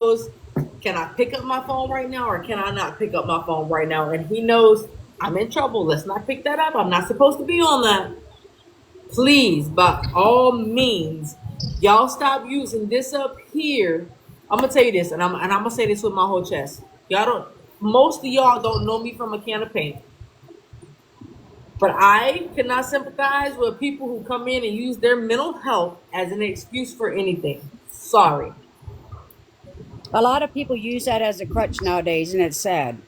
knows, can I pick up my phone right now or can I not pick up my phone right now? And he knows I'm in trouble. Let's not pick that up. I'm not supposed to be on that. Please, by all means, y'all stop using this up here. I'm gonna tell you this, and I'm gonna say this with my whole chest. Y'all don't. Most of y'all don't know me from a can of paint, but I cannot sympathize with people who come in and use their mental health as an excuse for anything. Sorry, A lot of people use that as a crutch nowadays, and it's sad.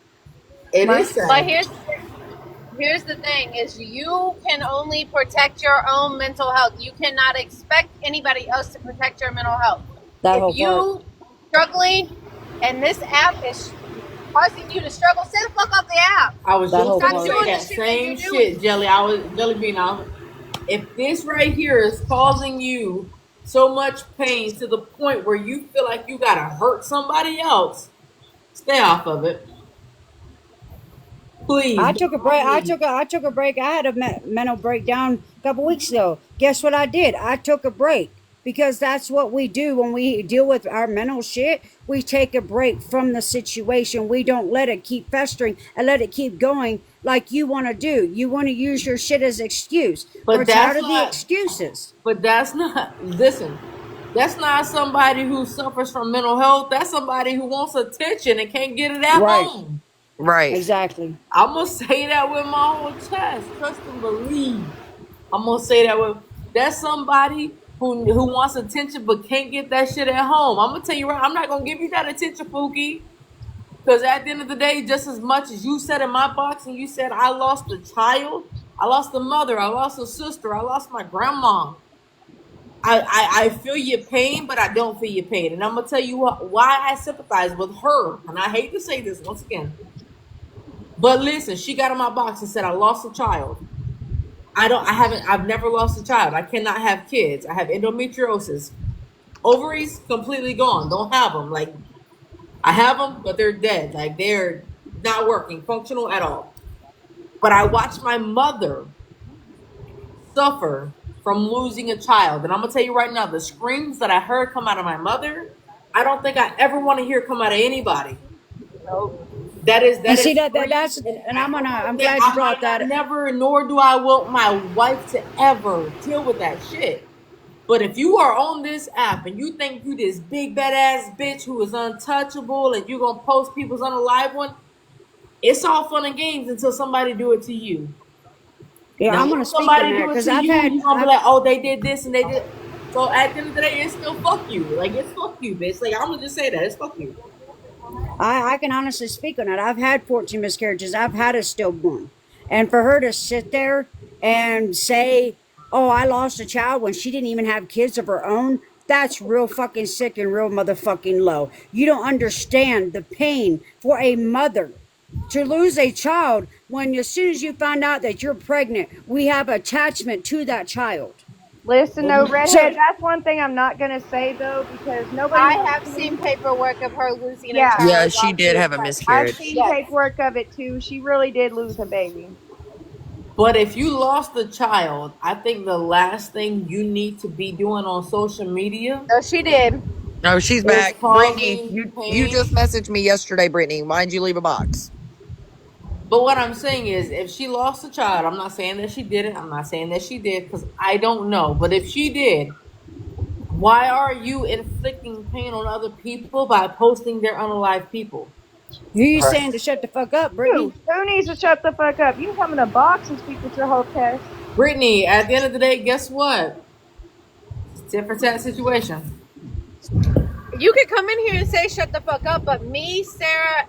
it My is but sad. here's the thing is you can only protect your own mental health. You cannot expect anybody else to protect your mental health. That If whole part. you struggling and this app is causing you to struggle, stay the fuck off the app. I was That just whole Stop gonna part. say doing the that shit that same you're doing. shit, Jelly. I was Jelly Bean. If this right here is causing you so much pain to the point where you feel like you gotta hurt somebody else, stay off of it, please. I By took a all break. means. I took a break. I had a mental breakdown a couple weeks ago. Guess what I did? I took a break because that's what we do when we deal with our mental shit. We take a break from the situation. We don't let it keep festering and let it keep going like you want to do. You want to use your shit as excuse. We're But tired that's of the not. excuses. But that's not. Listen, that's not somebody who suffers from mental health. That's somebody who wants attention and can't get it at Right. home. Right. Exactly. I'm gonna say that with my whole chest. Trust and believe. I'm gonna say that with that's somebody who wants attention but can't get that shit at home. I'm gonna tell you right. I'm not gonna give you that attention, Pookie. Because at the end of the day, just as much as you said in my box and you said I lost a child, I lost a mother, I lost a sister, I lost my grandma. I feel your pain, but I don't feel your pain. And I'm gonna tell you why I sympathize with her. And I hate to say this once again. But listen, she got in my box and said I lost a child. I've never lost a child. I cannot have kids. I have endometriosis. Ovaries completely gone. Don't have them. Like, I have them, but they're dead. Like, they're not working, functional at all. But I watched my mother suffer from losing a child. And I'm gonna tell you right now, the screams that I heard come out of my mother, I don't think I ever want to hear come out of anybody. Nope. And That see is that screams, that's and and I'm I glad you I brought might not that. never, nor do I want my wife to ever deal with that shit. But if you are on this app and you think you this big badass bitch who is untouchable and you gonna post people's unalive one, it's all fun and games until somebody do it to you. Yeah, Now, I'm gonna once speak on somebody that do it because to you, you're gonna be I've like, oh, they did this and they did. So at the end of the day, it's still fuck you. Like, it's fuck you, bitch. Like, I'm gonna just say that it's fuck you. I can honestly speak on it. I've had 14 miscarriages. I've had a stillborn. And for her to sit there and say, oh, I lost a child when she didn't even have kids of her own, that's real fucking sick and real motherfucking low. You don't understand the pain for a mother to lose a child when as soon as you find out that you're pregnant, we have attachment to that child. Listen, Well, though, redhead. So That's one thing I'm not gonna say though, because nobody I wants have to. seen paperwork of her losing a Yeah, Yeah, child she while she did was have a pregnant. I've miscarriage. seen Yes. paperwork of it too. She really did lose a baby. but if you lost a child, I think the last thing you need to be doing on social media So she did. Oh, she's is back. Brittany, causing you just pain. messaged me yesterday, Brittany. Why'd you leave a box? But what I'm saying is, if she lost a child, I'm not saying that she did it. I'm not saying that she did because I don't know. But if she did, why are you inflicting pain on other people by posting their unalive people? who you saying to shut the fuck up, Brittany? Who needs to shut the fuck up? You can come in a box and speak with your whole chest. Brittany, at the end of the day, guess what? Tit for tat situation. You could come in here and say shut the fuck up, but me, Sarah,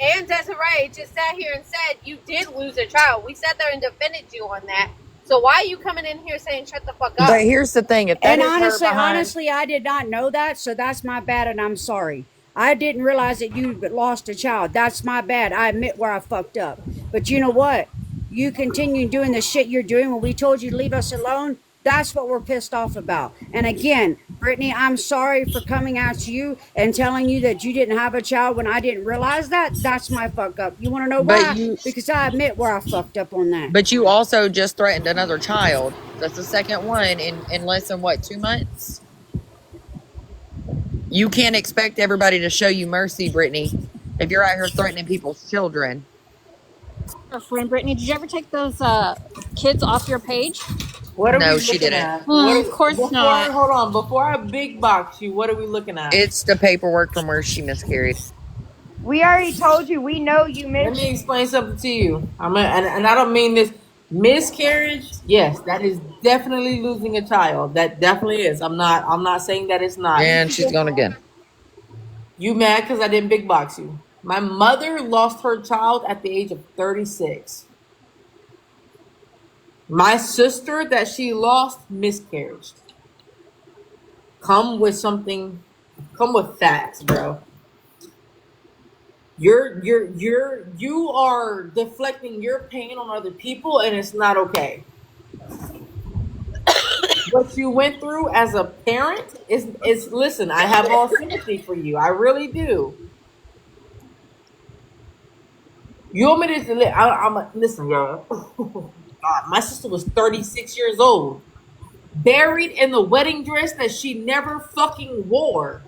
and Desiree just sat here and said you did lose a child. We sat there and defended you on that. So why are you coming in here saying shut the fuck But up? here's the thing: if that And is her behind, honestly, I did not know that, so that's my bad, and I'm sorry. I didn't realize that you lost a child. That's my bad. I admit where I fucked up. But you know what? You continue doing the shit you're doing when we told you to leave us alone. That's what we're pissed off about. And again, Brittany, I'm sorry for coming at you and telling you that you didn't have a child when I didn't realize that. That's my fuck up. You want to know but why? you, Because I admit where I fucked up on that. but you also just threatened another child. That's the second one in less than what, 2 months? You can't expect everybody to show you mercy, Brittany, if you're out here threatening people's children. Her friend Brittany, did you ever take those kids off your page? What are we No, she looking didn't. at? Of course not. Hold on, before I big box you, what are we looking at? It's the paperwork from where she miscarried. We already told you. We know you Let missed. me explain something to you. And I don't mean this miscarriage. Yes, that is definitely losing a child. That definitely is. I'm not saying that it's not. And she's gone again. You mad because I didn't big box you? My mother lost her child at the age of 36. My sister that she lost miscarriage. Come with facts, bro. You are deflecting your pain on other people, and it's not okay. What you went through as a parent is listen, I have all sympathy for you. I really do. You want me to listen, y'all. God, my sister was 36 years old, buried in the wedding dress that she never fucking wore.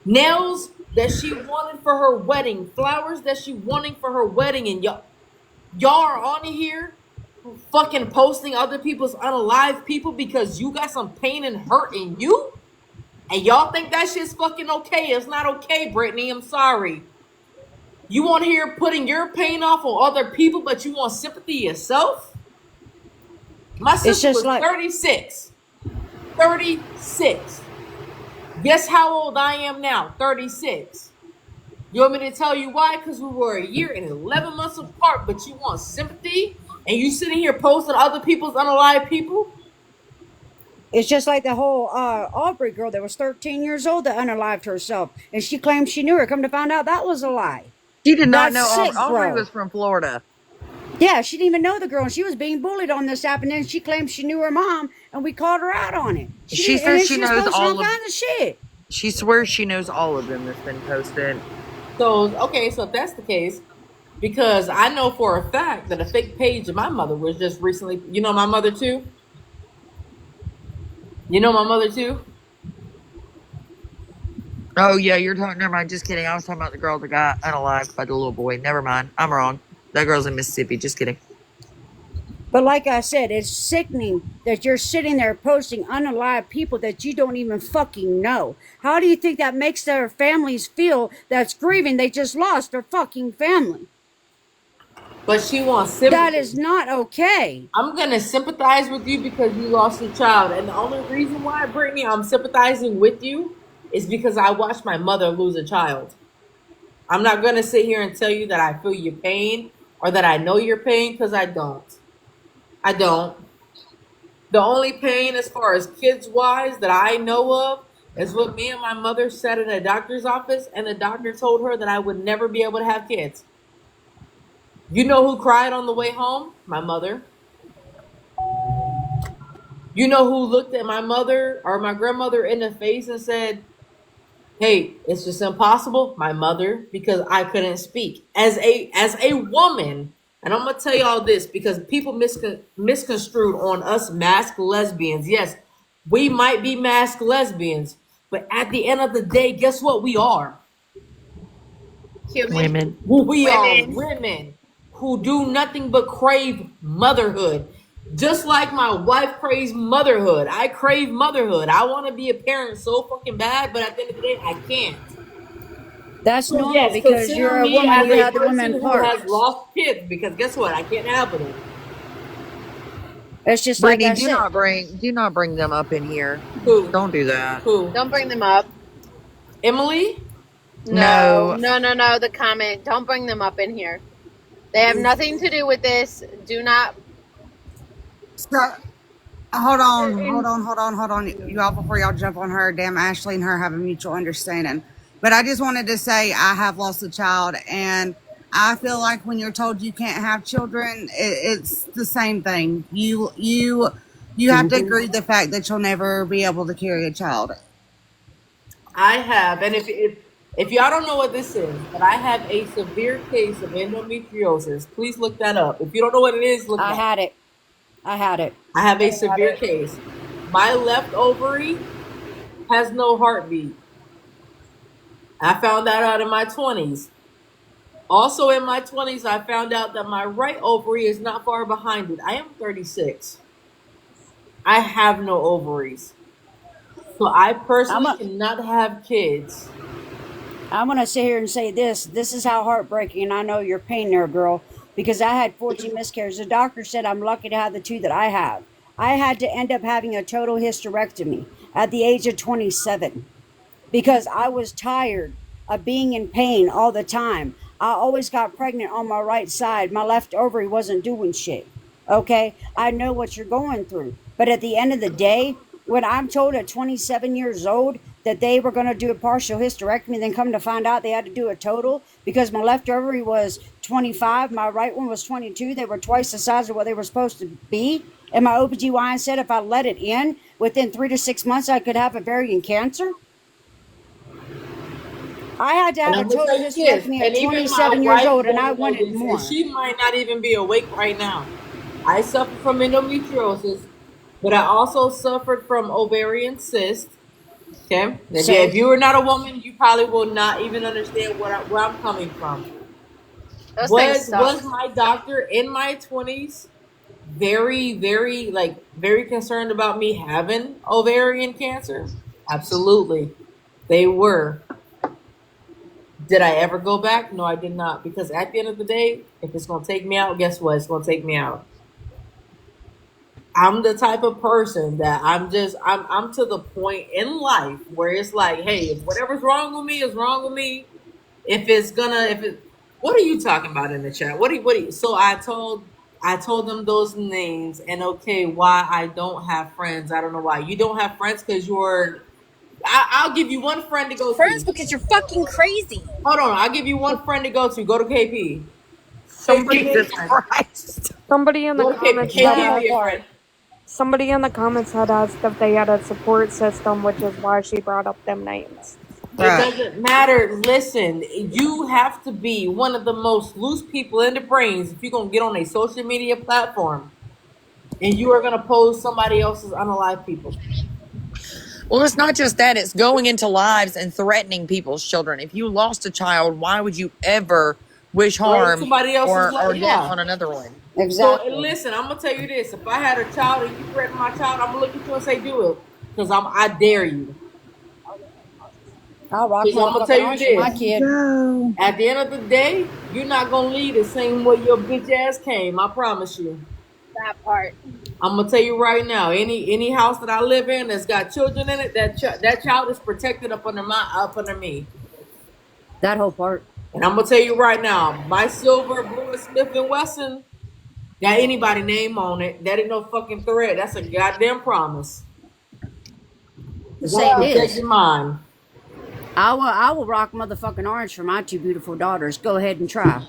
Nails that she wanted for her wedding, flowers that she wanted for her wedding, and y'all are on here fucking posting other people's unalive people because you got some pain and hurt in you? And y'all think that shit's fucking okay. It's not okay, Brittany. I'm sorry. You want to hear putting your pain off on other people, but you want sympathy yourself? My sister was 36. 36. Guess how old I am now? 36. You want me to tell you why? Because we were a year and 11 months apart, but you want sympathy? And you sitting here posting other people's unalive people? It's just like the whole Aubrey girl that was 13 years old that unalived herself. And she claimed she knew her. Come to find out that was a lie. She did not That's know sick, Aubrey bro. was from Florida. Yeah, she didn't even know the girl. And she was being bullied on this app. And then she claimed she knew her mom. And we called her out on it. She says she knows all kinds of shit. She swears she knows all of them that's been posted. So, okay, so if that's the case, because I know for a fact that a fake page of my mother was just recently, you know my mother too? You know my mother too? Oh, yeah, you're talking, never mind, just kidding. I was talking about the girl that got unalived by the little boy. Never mind, I'm wrong. That girl's in Mississippi, just kidding. But like I said, it's sickening that you're sitting there posting unalive people that you don't even fucking know. How do you think that makes their families feel that's grieving? They just lost their fucking family. But she wants sympathy. That is not okay. I'm going to sympathize with you because you lost a child. And the only reason why, Brittany, I'm sympathizing with you is because I watched my mother lose a child. I'm not going to sit here and tell you that I feel your pain or that I know your pain because I don't. I don't. The only pain as far as kids-wise that I know of is what me and my mother sat in a doctor's office and the doctor told her that I would never be able to have kids. You know who cried on the way home? My mother. You know who looked at my mother or my grandmother in the face and said, hey, it's just impossible? My mother, because I couldn't speak. As a woman, and I'm going to tell y'all this because people misconstrued on us masked lesbians. Yes, we might be masked lesbians, but at the end of the day, guess what we are? Women. We are women who do nothing but crave motherhood. Just like my wife craves motherhood. I crave motherhood. I want to be a parent so fucking bad, but at the end of the day, I can't. That's normal because you're a woman. You have the woman part. Who has lost kids because guess what? I can't have them. It's just Brittany, like I said. do not bring them up in here. Who? Don't do that. Who? Don't bring them up. Emily? No. The comment. Don't bring them up in here. They have nothing to do with this. Do not. So, hold on. Y'all, before y'all jump on her, damn Ashley and her have a mutual understanding. But I just wanted to say I have lost a child, and I feel like when you're told you can't have children, it's the same thing. You have to agree with the fact that you'll never be able to carry a child. I have, and if y'all don't know what this is, but I have a severe case of endometriosis. Please look that up. If you don't know what it is, look it up. I had it. I have a severe case. My left ovary has no heartbeat. I found that out in my 20s. Also, in my 20s, I found out that my right ovary is not far behind it. I am 36. I have no ovaries. So I I'm personally a, cannot have kids. I'm gonna sit here and say this. This is how heartbreaking, and I know your pain there, girl, because I had 14 miscarriages. The doctor said I'm lucky to have the two that I have. I had to end up having a total hysterectomy at the age of 27 because I was tired of being in pain all the time. I always got pregnant on my right side. My left ovary wasn't doing shit. Okay? I know what you're going through. But at the end of the day, when I'm told at 27 years old that they were going to do a partial hysterectomy, then come to find out they had to do a total because my left ovary was 25, my right one was 22. They were twice the size of what they were supposed to be. And my OBGYN said if I let it in, within 3 to 6 months, I could have ovarian cancer. I had to And have a I'm gonna total tell you this, hysterectomy at and even my 27 years wife old, and I doesn't know wanted this, and more. she might not even be awake right now. I suffer from endometriosis, but I also suffered from ovarian cyst. Okay, if Same. you are not a woman, you probably will not even understand where I'm coming from. Those things suck. Was my doctor in my 20s very, very, like, very concerned about me having ovarian cancer? Absolutely, they were. Did I ever go back? No, I did not. Because at the end of the day, if it's gonna take me out, guess what? It's gonna take me out. I'm the type of person that I'm to the point in life where it's like, hey, if whatever's wrong with me is wrong with me. If it what are you talking about in the chat? What do you so I told them those names and okay, why I don't have friends. I don't know why. You don't have friends because I'll give you one friend to go Friends to. because you're fucking crazy. Hold on, I'll give you one friend to go to. Go to KP. KP Somebody, be a Jesus friend. Christ. Somebody in the Go to KP. comments That had KP whole be asked. a friend. part. Somebody in the comments had asked if they had a support system, which is why she brought up them names. It Right. doesn't matter. Listen, you have to be one of the most loose people in the brains if you're gonna get on a social media platform and you are gonna pose somebody else's unalive people. Well, it's not just that, it's going into lives and threatening people's children. If you lost a child, why would you ever wish Threaten harm somebody else's or life. death Yeah. on another one? So and Exactly. listen, I'm gonna tell you this: if I had a child and you threaten my child, I'm gonna look at you and say, "Do it," because I dare you. I'll rock Because I'm gonna tell motherfucking you arms for my this: kid. Go. at the end of the day, you're not gonna leave the same way your bitch ass came. I promise you. That part. I'm gonna tell you right now. Any house that I live in that's got children in it, that child is protected up under me. That whole part. And I'm gonna tell you right now, my silver, blue, and Smith and Wesson got anybody name on it. That ain't no fucking threat. That's a goddamn promise. Cause I'm Say Well, this. protecting mine. I will rock motherfucking orange for my two beautiful daughters. Go ahead and try.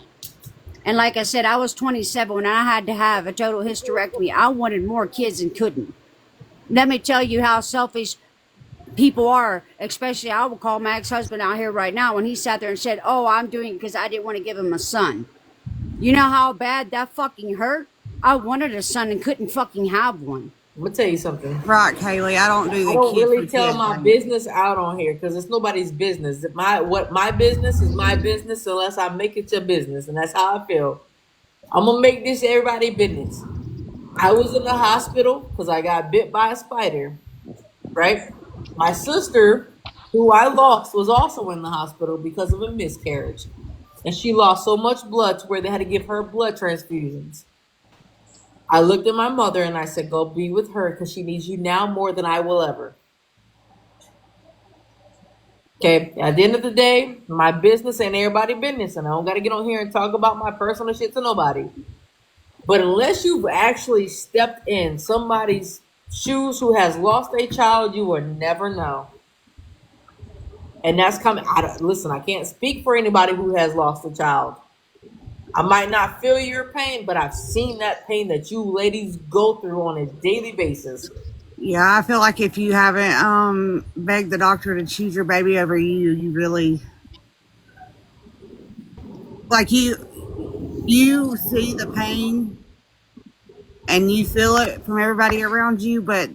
And like I said, I was 27 when I had to have a total hysterectomy. I wanted more kids and couldn't. Let me tell you how selfish people are, especially I will call my ex-husband out here right now when he sat there and said, oh, I'm doing it because I didn't want to give him a son. You know how bad that fucking hurt? I wanted a son and couldn't fucking have one. I'm gonna tell you something. Right, Kaylee. I don't do I the don't kid for really tell kid my thing. business out on here because it's nobody's business. My business is my business unless I make it your business, and that's how I feel. I'm gonna make this everybody business. I was in the hospital because I got bit by a spider. Right? My sister, who I lost, was also in the hospital because of a miscarriage, and she lost so much blood to where they had to give her blood transfusions. I looked at my mother and I said, "Go be with her because she needs you now more than I will ever." Okay. At the end of the day, my business ain't everybody business, and I don't got to get on here and talk about my personal shit to nobody. But unless you've actually stepped in somebody's shoes who has lost a child, you will never know. And that's coming. Listen, I can't speak for anybody who has lost a child. I might not feel your pain, but I've seen that pain that you ladies go through on a daily basis. Yeah, I feel like if you haven't begged the doctor to choose your baby over you, you really like you see the pain and you feel it from everybody around you, but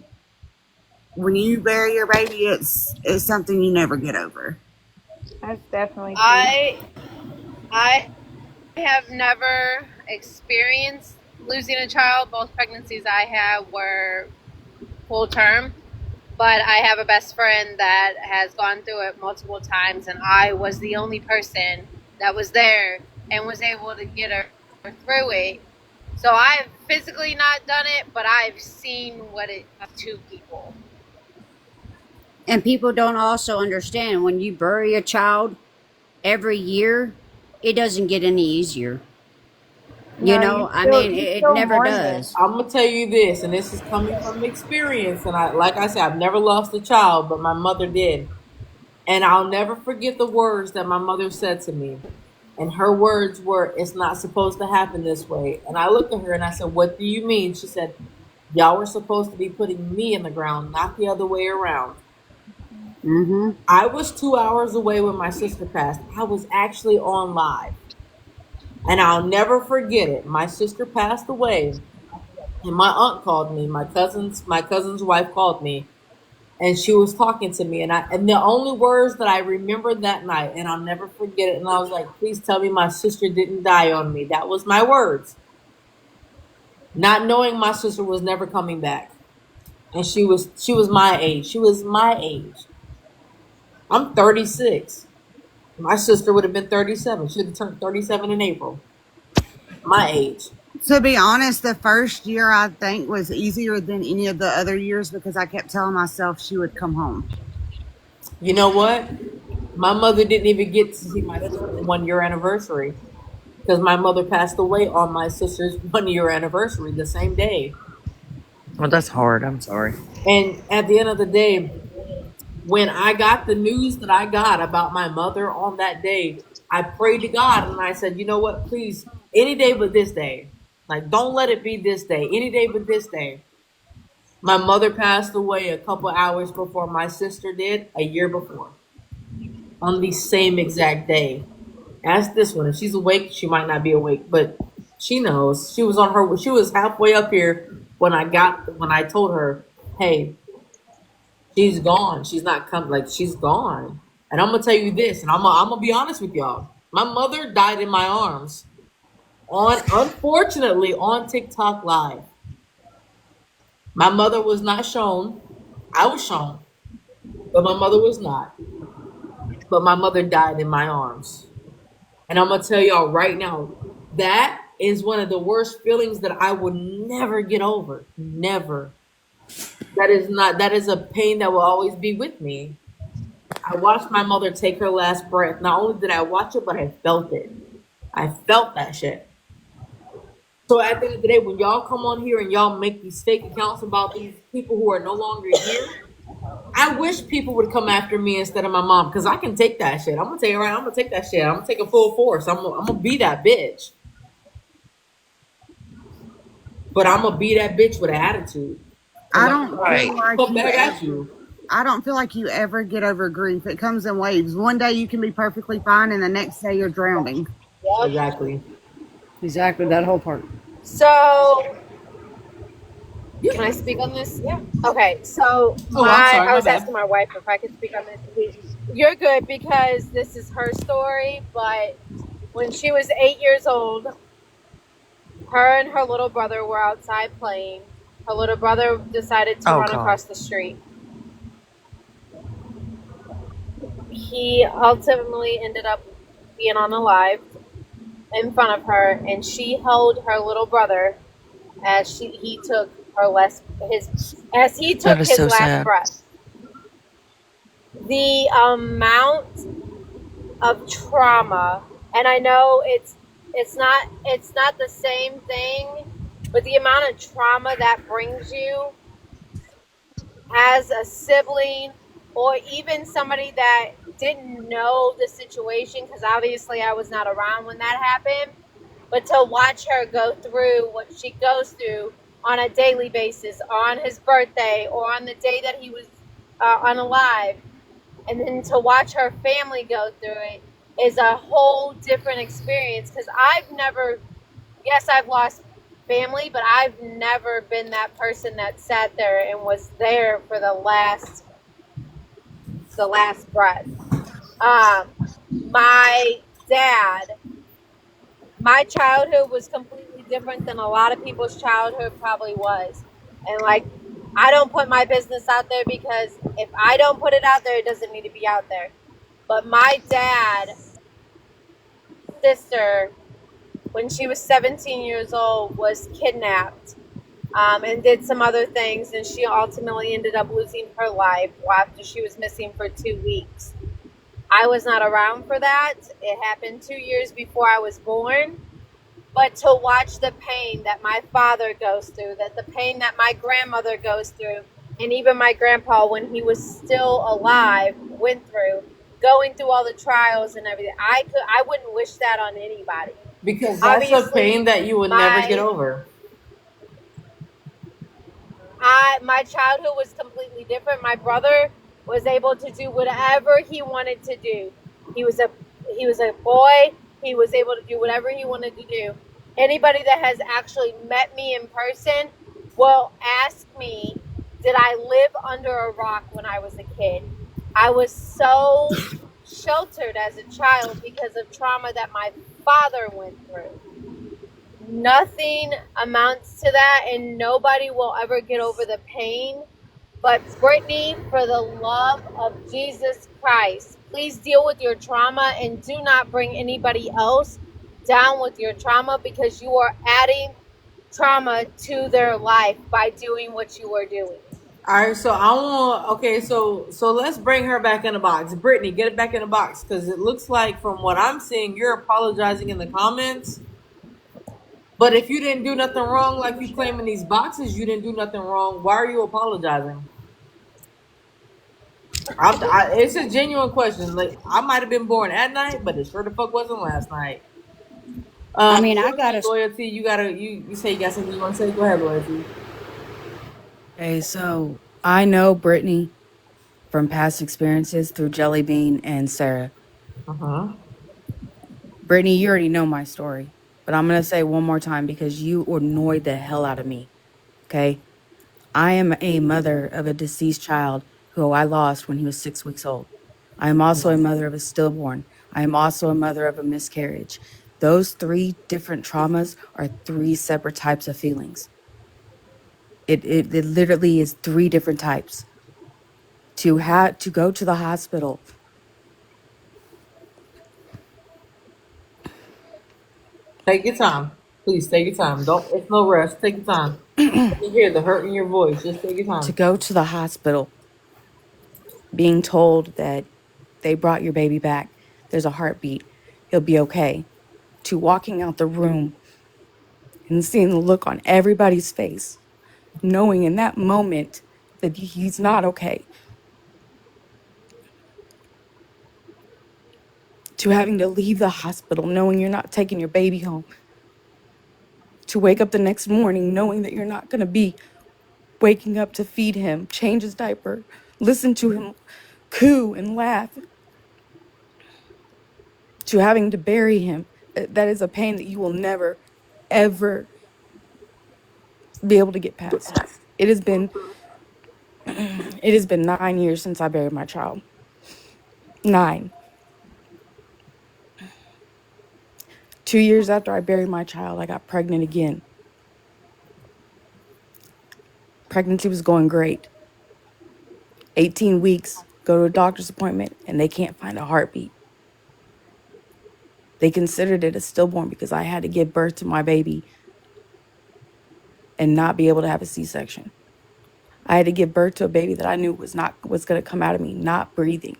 when you bury your baby, it's something you never get over. That's definitely true. I have never experienced losing a child. Both pregnancies I had were full term, but I have a best friend that has gone through it multiple times, and I was the only person that was there and was able to get her through it. So I've physically not done it, but I've seen what it does to people. And people don't also understand when you bury a child every year, it doesn't get any easier. You No, know, I you mean, it still never mourn them. does. I'm gonna tell you this, and this is coming from experience. And like I said, I've never lost a child, but my mother did, and I'll never forget the words that my mother said to me. And her words were, "It's not supposed to happen this way." And I looked at her and I said, "What do you mean?" She said, "Y'all were supposed to be putting me in the ground, not the other way around." Mm-hmm. I was 2 hours away when my sister passed. I was actually on live. And I'll never forget it. My sister passed away, and my aunt called me. My cousin's wife called me, and she was talking to me. And the only words that I remember that night, and I'll never forget it. And I was like, "Please tell me my sister didn't die on me." That was my words, not knowing my sister was never coming back, and she was my age. She was my age. I'm 36. My sister would have been 37. She would have turned 37 in April. My age. To be honest, the first year I think was easier than any of the other years because I kept telling myself she would come home. You know what? My mother didn't even get to see my sister's 1 year anniversary because my mother passed away on my sister's 1 year anniversary the same day. Well, that's hard. I'm sorry. And at the end of the day, when I got the news that I got about my mother on that day, I prayed to God and I said, "You know what? Please, any day but this day. Like, don't let it be this day. Any day but this day." My mother passed away a couple hours before my sister did, a year before, on the same exact day. Ask this one. If she's awake, she might not be awake, but she knows. She was halfway up here when I told her, "Hey, she's gone. She's not come like she's gone." And I'm gonna tell you this, and I'm gonna be honest with y'all. My mother died in my arms on unfortunately on TikTok live. My mother was not shown. I was shown, but my mother was not. But my mother died in my arms. And I'm gonna tell y'all right now, that is one of the worst feelings that I will never get over. Never. That is a pain that will always be with me. I watched my mother take her last breath. Not only did I watch it, but I felt it. I felt that shit. So at the end of the day, when y'all come on here and y'all make these fake accounts about these people who are no longer here, I wish people would come after me instead of my mom because I can take that shit. I'm gonna tell you right. I'm gonna take that shit. I'm gonna take it full force. I'm gonna be that bitch. But I'm gonna be that bitch with an attitude. I Cause don't Right. feel like come you back at ever, you. I don't feel like you ever get over grief. It comes in waves. One day you can be perfectly fine, and the next day you're drowning. Yep. Exactly. Exactly, that whole part. So, can I Yeah. speak on this? Yeah. Okay. So Oh, I'm sorry. I My was bad. asking my wife if I could speak on this. You're good because this is her story. But when she was 8 years old, her and her little brother were outside playing. Her little brother decided to Oh run God. across the street. He ultimately ended up being unalived in front of her, and she held her little brother as he took That is his so last sad. breath. The amount of trauma, and I know it's not the same thing, but the amount of trauma that brings you as a sibling or even somebody that didn't know the situation, because obviously I was not around when that happened, but to watch her go through what she goes through on a daily basis, on his birthday or on the day that he was unalive, and then to watch her family go through it is a whole different experience. Because I've never, yes, I've lost family, but I've never been that person that sat there and was there for the last breath. My dad, my childhood was completely different than a lot of people's childhood probably was. And like, I don't put my business out there because if I don't put it out there, it doesn't need to be out there. But my dad, sister, when she was 17 years old, was kidnapped, and did some other things, and she ultimately ended up losing her life after she was missing for 2 weeks. I was not around for that. It happened 2 years before I was born. But to watch the pain that my father goes through, that the pain that my grandmother goes through, and even my grandpa, when he was still alive, went through, going through all the trials and everything, I wouldn't wish that on anybody. Because that's a pain that you would never get over. My childhood was completely different. My brother was able to do whatever he wanted to do. He was a boy. He was able to do whatever he wanted to do. Anybody that has actually met me in person will ask me, did I live under a rock when I was a kid? I was so sheltered as a child because of trauma that my father went through. Nothing amounts to that, and nobody will ever get over the pain. But Brittany, for the love of Jesus Christ, please deal with your trauma and do not bring anybody else down with your trauma, because you are adding trauma to their life by doing what you are doing. All right, so I want. Okay, so let's bring her back in the box. Brittany, get it back in the box, because it looks like from what I'm seeing, you're apologizing in the comments. But if you didn't do nothing wrong, like you claim in these boxes, you didn't do nothing wrong. Why are you apologizing? It's a genuine question. Like, I might have been born at night, but it sure the fuck wasn't last night. I mean, I gotta. Loyalty. You say you got something you want to say. Go ahead, loyalty. Okay, so I know Brittany from past experiences through Jelly Bean and Sarah. Brittany, you already know my story, but I'm going to say one more time because you annoyed the hell out of me. Okay? I am a mother of a deceased child who I lost when he was 6 weeks old. I am also a mother of a stillborn. I am also a mother of a miscarriage. Those three different traumas are three separate types of feelings. It literally is three different types. To go to the hospital. Take your time. Please take your time. Don't. It's no rush. Take your time. Let me hear the hurt in your voice. Just take your time. To go to the hospital, being told that they brought your baby back, there's a heartbeat, he'll be okay. To walking out the room and seeing the look on everybody's face, knowing in that moment that he's not okay. To having to leave the hospital knowing you're not taking your baby home. To wake up the next morning knowing that you're not going to be waking up to feed him, change his diaper, listen to him coo and laugh. To having to bury him. That is a pain that you will never, ever be able to get past. It has been 9 years since I buried my child. 9. 2 years after I buried my child, I got pregnant again. Pregnancy was going great. 18 weeks, go to a doctor's appointment, and they can't find a heartbeat. They considered it a stillborn because I had to give birth to my baby and not be able to have a C-section. I had to give birth to a baby that I knew was going to come out of me not breathing.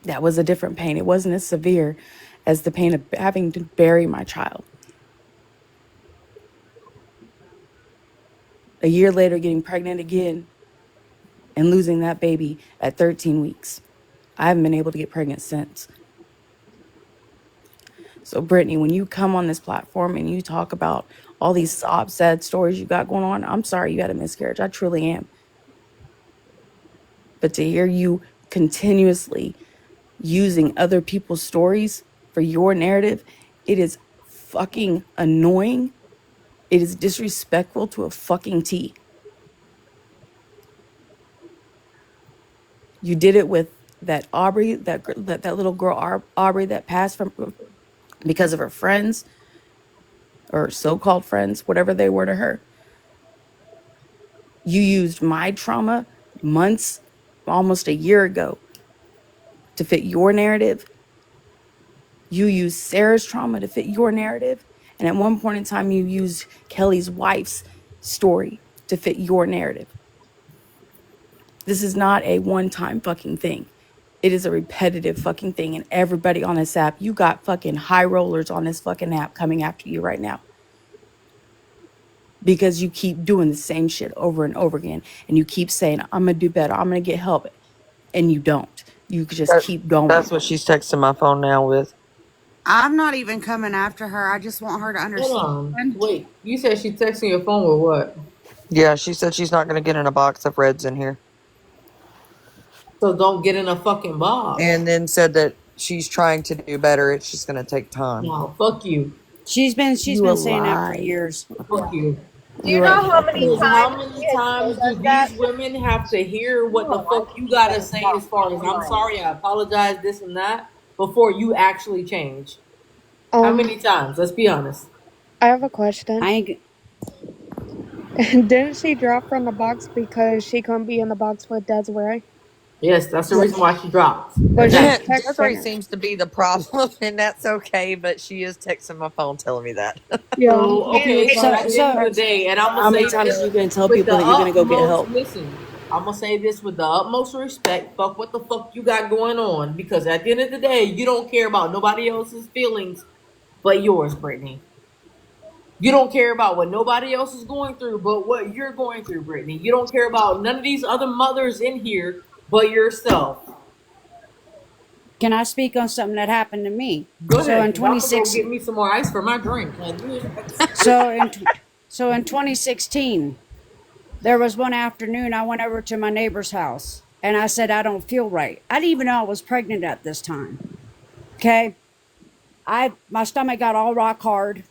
That was a different pain. It wasn't as severe as the pain of having to bury my child. A year later, getting pregnant again and losing that baby at 13 weeks. I haven't been able to get pregnant since. So, Brittany, when you come on this platform and you talk about all these sob, sad stories you got going on, I'm sorry you had a miscarriage. I truly am. But to hear you continuously using other people's stories for your narrative, it is fucking annoying. It is disrespectful to a fucking T. You did it with that Aubrey, that little girl Aubrey that passed from because of her friends or so-called friends, whatever they were to her. You used my trauma months, almost a year ago, to fit your narrative. You used Sarah's trauma to fit your narrative. And at one point in time, you used Kelly's wife's story to fit your narrative. This is not a one-time fucking thing. It is a repetitive fucking thing. And everybody on this app, you got fucking high rollers on this fucking app coming after you right now. Because you keep doing the same shit over and over again. And you keep saying, I'm going to do better. I'm going to get help. And you don't. You just keep going. That's what she's texting my phone now with. I'm not even coming after her. I just want her to understand. Hold on. Wait, you said she texting your phone with what? Yeah, she said she's not going to get in a box of reds in here. So don't get in a fucking box. And then said that she's trying to do better. It's just going to take time. No, fuck you. She's been saying that for years. Fuck you. Do you know how many times do these women have to hear what the fuck you gotta say as far as I'm sorry, I apologize, this and that, before you actually change? How many times? Let's be honest. I have a question. I ain't. Didn't she drop from the box because she couldn't be in the box with Desiree? Yes, that's the reason why she dropped. But Desiree seems to be the problem, and that's okay, but she is texting my phone telling me that. Yeah. So, okay, so at the end of the day, and I'm gonna say times are you going to tell people that you're going to go get help? Listen, I'm gonna say this with the utmost respect. Fuck what the fuck you got going on, because at the end of the day, you don't care about nobody else's feelings but yours, Brittany. You don't care about what nobody else is going through but what you're going through, Brittany. You don't care about none of these other mothers in here but yourself. Can I speak on something that happened to me? Go so ahead. in 2016, Get me some more ice for my drink. so in 2016, there was one afternoon I went over to my neighbor's house and I said I don't feel right. I didn't even know I was pregnant at this time. Okay, my stomach got all rock hard.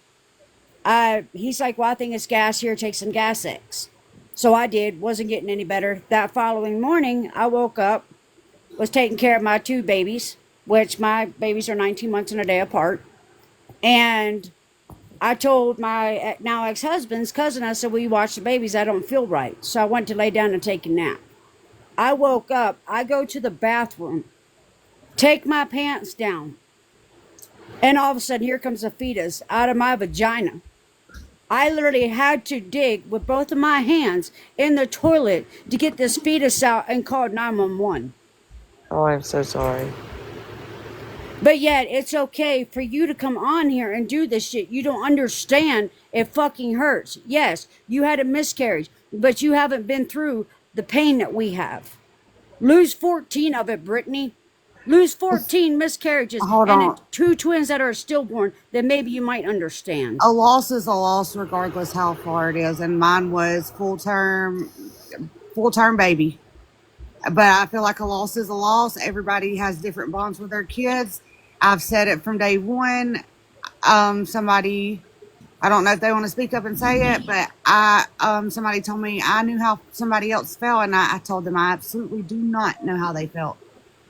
He's like, well, I think it's gas here. Take some Gas X. So I did. Wasn't getting any better. That following morning, I woke up, was taking care of my two babies, which my babies are 19 months and a day apart. And I told my now ex-husband's cousin, I said, will you watch the babies? I don't feel right. So I went to lay down and take a nap. I woke up. I go to the bathroom, take my pants down. And all of a sudden, here comes a fetus out of my vagina. I literally had to dig with both of my hands in the toilet to get this fetus out and called 911. Oh, I'm so sorry. But yet, it's okay for you to come on here and do this shit. You don't understand. It fucking hurts. Yes, you had a miscarriage, but you haven't been through the pain that we have. Lose 14 of it, Brittany. Lose 14 miscarriages and 2 twins that are stillborn, then maybe you might understand. A loss is a loss regardless how far it is. And mine was full term baby. But I feel like a loss is a loss. Everybody has different bonds with their kids. I've said it from day one. Somebody, I don't know if they want to speak up and say it, but somebody told me I knew how somebody else felt, and I told them I absolutely do not know how they felt.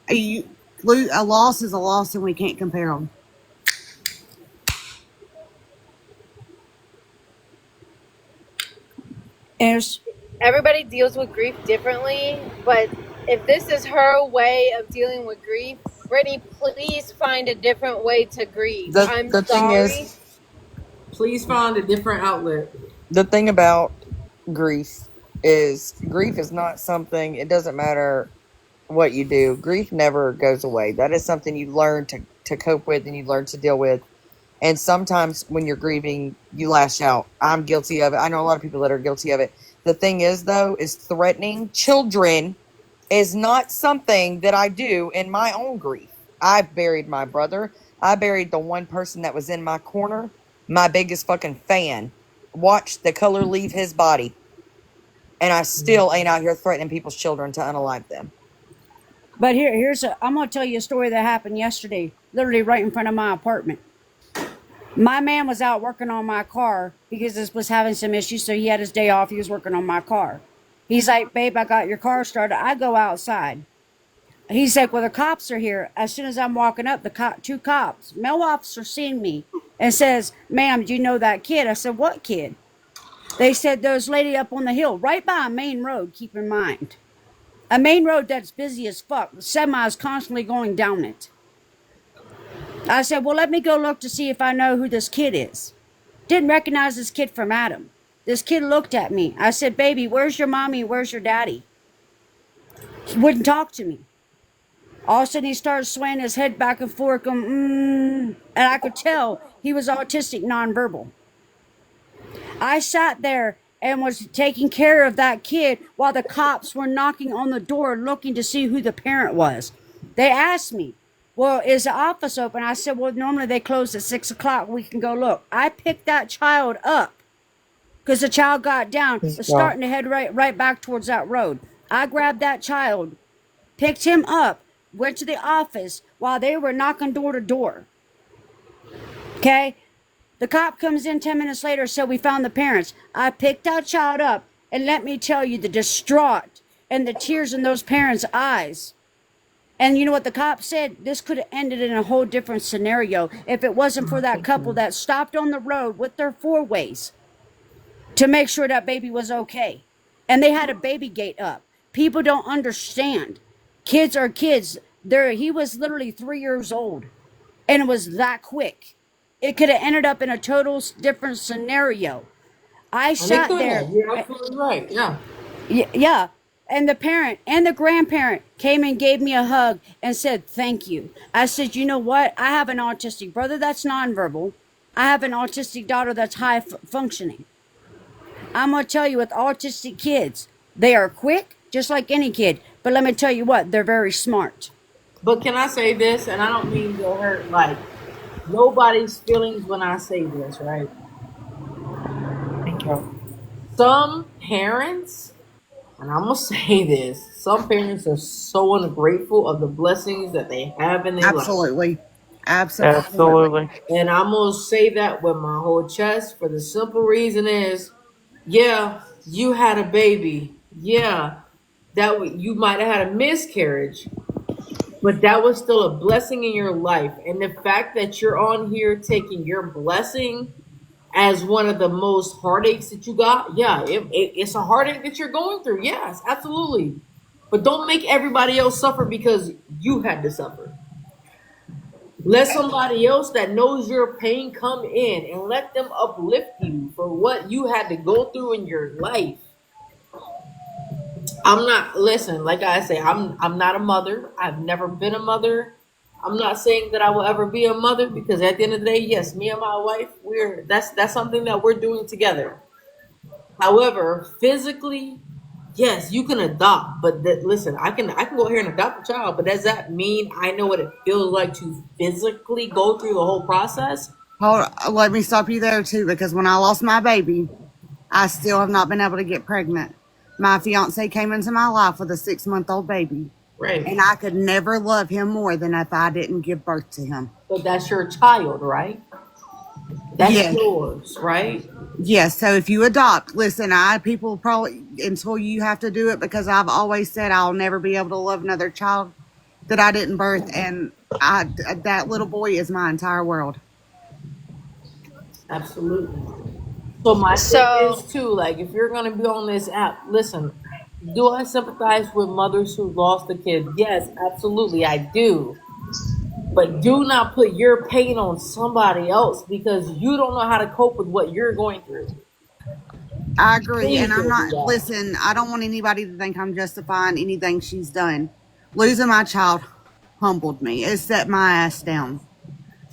A loss is a loss, and we can't compare them. Everybody deals with grief differently, but if this is her way of dealing with grief, Brittany, please find a different way to grieve. I'm sorry. Please find a different outlet. The thing about grief is not something, it doesn't matter what you do. Grief never goes away. That is something you learn to cope with and you learn to deal with. And sometimes when you're grieving, you lash out. I'm guilty of it. I know a lot of people that are guilty of it. The thing is, though, is threatening children is not something that I do in my own grief. I buried my brother. I buried the one person that was in my corner, my biggest fucking fan. Watched the color leave his body. And I still ain't out here threatening people's children to unalive them. But I'm going to tell you a story that happened yesterday, literally right in front of my apartment. My man was out working on my car because this was having some issues, so he had his day off. He was working on my car. He's like, babe, I got your car started. I go outside. He's like, well, the cops are here. As soon as I'm walking up, two cops, male officer, seen me and says, ma'am, do you know that kid? I said, what kid? They said, there's a lady up on the hill, right by a main road, keep in mind. A main road that's busy as fuck. Semis constantly going down it. I said, well, let me go look to see if I know who this kid is. Didn't recognize this kid from Adam. This kid looked at me. I said, baby, where's your mommy? Where's your daddy? He wouldn't talk to me. All of a sudden, he started swaying his head back and forth, going, and I could tell he was autistic nonverbal. I sat there and was taking care of that kid while the cops were knocking on the door looking to see who the parent was. They asked me, well, is the office open? I said, well, normally they close at 6 o'clock. We can go look. I picked that child up because the child got down, was starting to head right back towards that road. I grabbed that child, picked him up, went to the office while they were knocking door to door. Okay? The cop comes in 10 minutes later, so we found the parents. I picked that child up, and let me tell you, the distraught and the tears in those parents' eyes. And you know what the cop said? This could have ended in a whole different scenario if it wasn't for that couple that stopped on the road with their four-ways to make sure that baby was okay. And they had a baby gate up. People don't understand. Kids are kids. He was literally 3 years old, and it was that quick. It could have ended up in a total different scenario. I sat there. You're absolutely right. Yeah. Yeah. And the parent and the grandparent came and gave me a hug and said, thank you. I said, you know what? I have an autistic brother that's nonverbal. I have an autistic daughter that's high functioning. I'm going to tell you, with autistic kids, they are quick, just like any kid. But let me tell you what, they're very smart. But can I say this? And I don't mean to hurt like nobody's feelings when I say this, right? Thank you. Some parents, and I'm gonna say this, some parents are so ungrateful of the blessings that they have in their life. Absolutely. And I'm gonna say that with my whole chest for the simple reason is, yeah, you had a baby. Yeah, you might have had a miscarriage, but that was still a blessing in your life. And the fact that you're on here taking your blessing as one of the most heartaches that you got, yeah, it's a heartache that you're going through. Yes, absolutely. But don't make everybody else suffer because you had to suffer. Let somebody else that knows your pain come in and let them uplift you for what you had to go through in your life. Listen, like I say, I'm not a mother. I've never been a mother. I'm not saying that I will ever be a mother because at the end of the day, yes, me and my wife, that's something that we're doing together. However, physically, yes, you can adopt, but listen, I can go here and adopt a child, but does that mean I know what it feels like to physically go through the whole process? Let me stop you there too, because when I lost my baby, I still have not been able to get pregnant. My fiance came into my life with a 6-month-old baby. Right. And I could never love him more than if I didn't give birth to him. But that's your child, right? That's yours, right? Yes. So if you adopt, listen, people probably, until you have to do it, because I've always said I'll never be able to love another child that I didn't birth. And that little boy is my entire world. Absolutely. So my thing is too, like, if you're gonna be on this app, listen, do I sympathize with mothers who lost a kid? Yes, absolutely, I do. But do not put your pain on somebody else because you don't know how to cope with what you're going through. I agree. And I'm not, listen, I don't want anybody to think I'm justifying anything she's done. Losing my child humbled me. It set my ass down.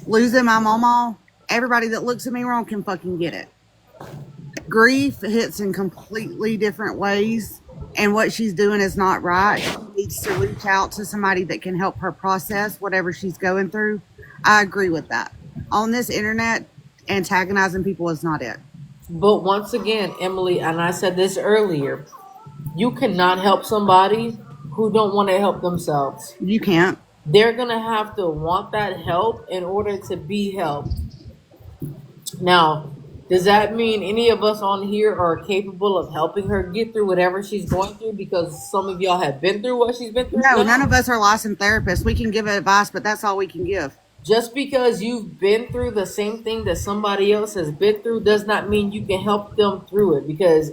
Losing my mama, everybody that looks at me wrong can fucking get it. Grief hits in completely different ways, and what she's doing is not right. She needs to reach out to somebody that can help her process whatever she's going through. I agree with that. On this internet, antagonizing people is not it. But once again, Emily, and I said this earlier, you cannot help somebody who don't want to help themselves. You can't. They're going to have to want that help in order to be helped. Now, does that mean any of us on here are capable of helping her get through whatever she's going through? Because some of y'all have been through what she's been through? No, none No. of us are licensed therapists. We can give advice, but that's all we can give. Just because you've been through the same thing that somebody else has been through does not mean you can help them through it. Because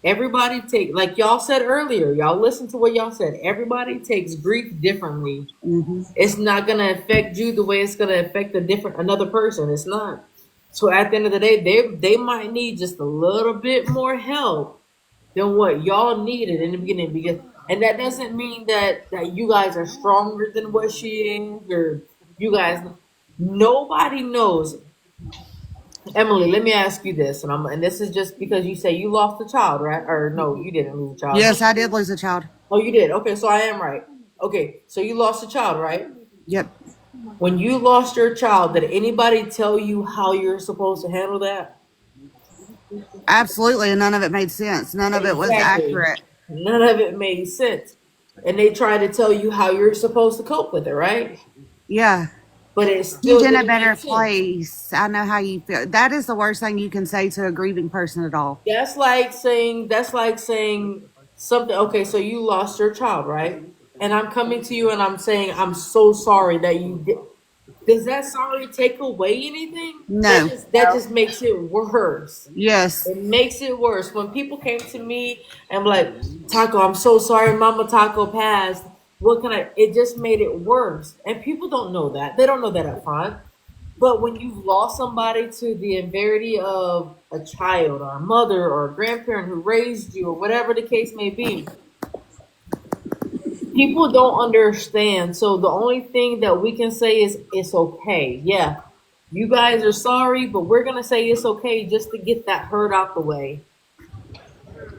everybody take, like y'all said earlier, y'all listen to what y'all said. Everybody takes grief differently. Mm-hmm. It's not gonna affect you the way it's gonna affect another person. It's not. So at the end of the day, they might need just a little bit more help than what y'all needed in the beginning. Because and that doesn't mean that you guys are stronger than what she is, or you guys. Nobody knows. Emily, let me ask you this, and this is just because you say you lost a child, right? Or no, you didn't lose a child. Yes, I did lose a child. Oh, you did. Okay, so I am right. Okay, so you lost a child, right? Yep. When you lost your child, did anybody tell you how you're supposed to handle that? Absolutely, and none of it made sense. None of it was Exactly. accurate. None of it made sense. And they tried to tell you how you're supposed to cope with it, right? Yeah. But it still He's in a didn't make better sense. place. I know how you feel. That is the worst thing you can say to a grieving person at all. That's like saying something. Okay, so you lost your child, right? And I'm coming to you and I'm saying I'm so sorry that you did. Does that sorry take away anything? No. That just makes it worse. Yes. It makes it worse. When people came to me and be like, Taco, I'm so sorry Mama Taco passed. What can I? It just made it worse. And people don't know that. They don't know that up front. But when you've lost somebody to the severity of a child or a mother or a grandparent who raised you or whatever the case may be, people don't understand. So the only thing that we can say is it's okay. Yeah, you guys are sorry, but we're gonna say it's okay just to get that hurt out the way.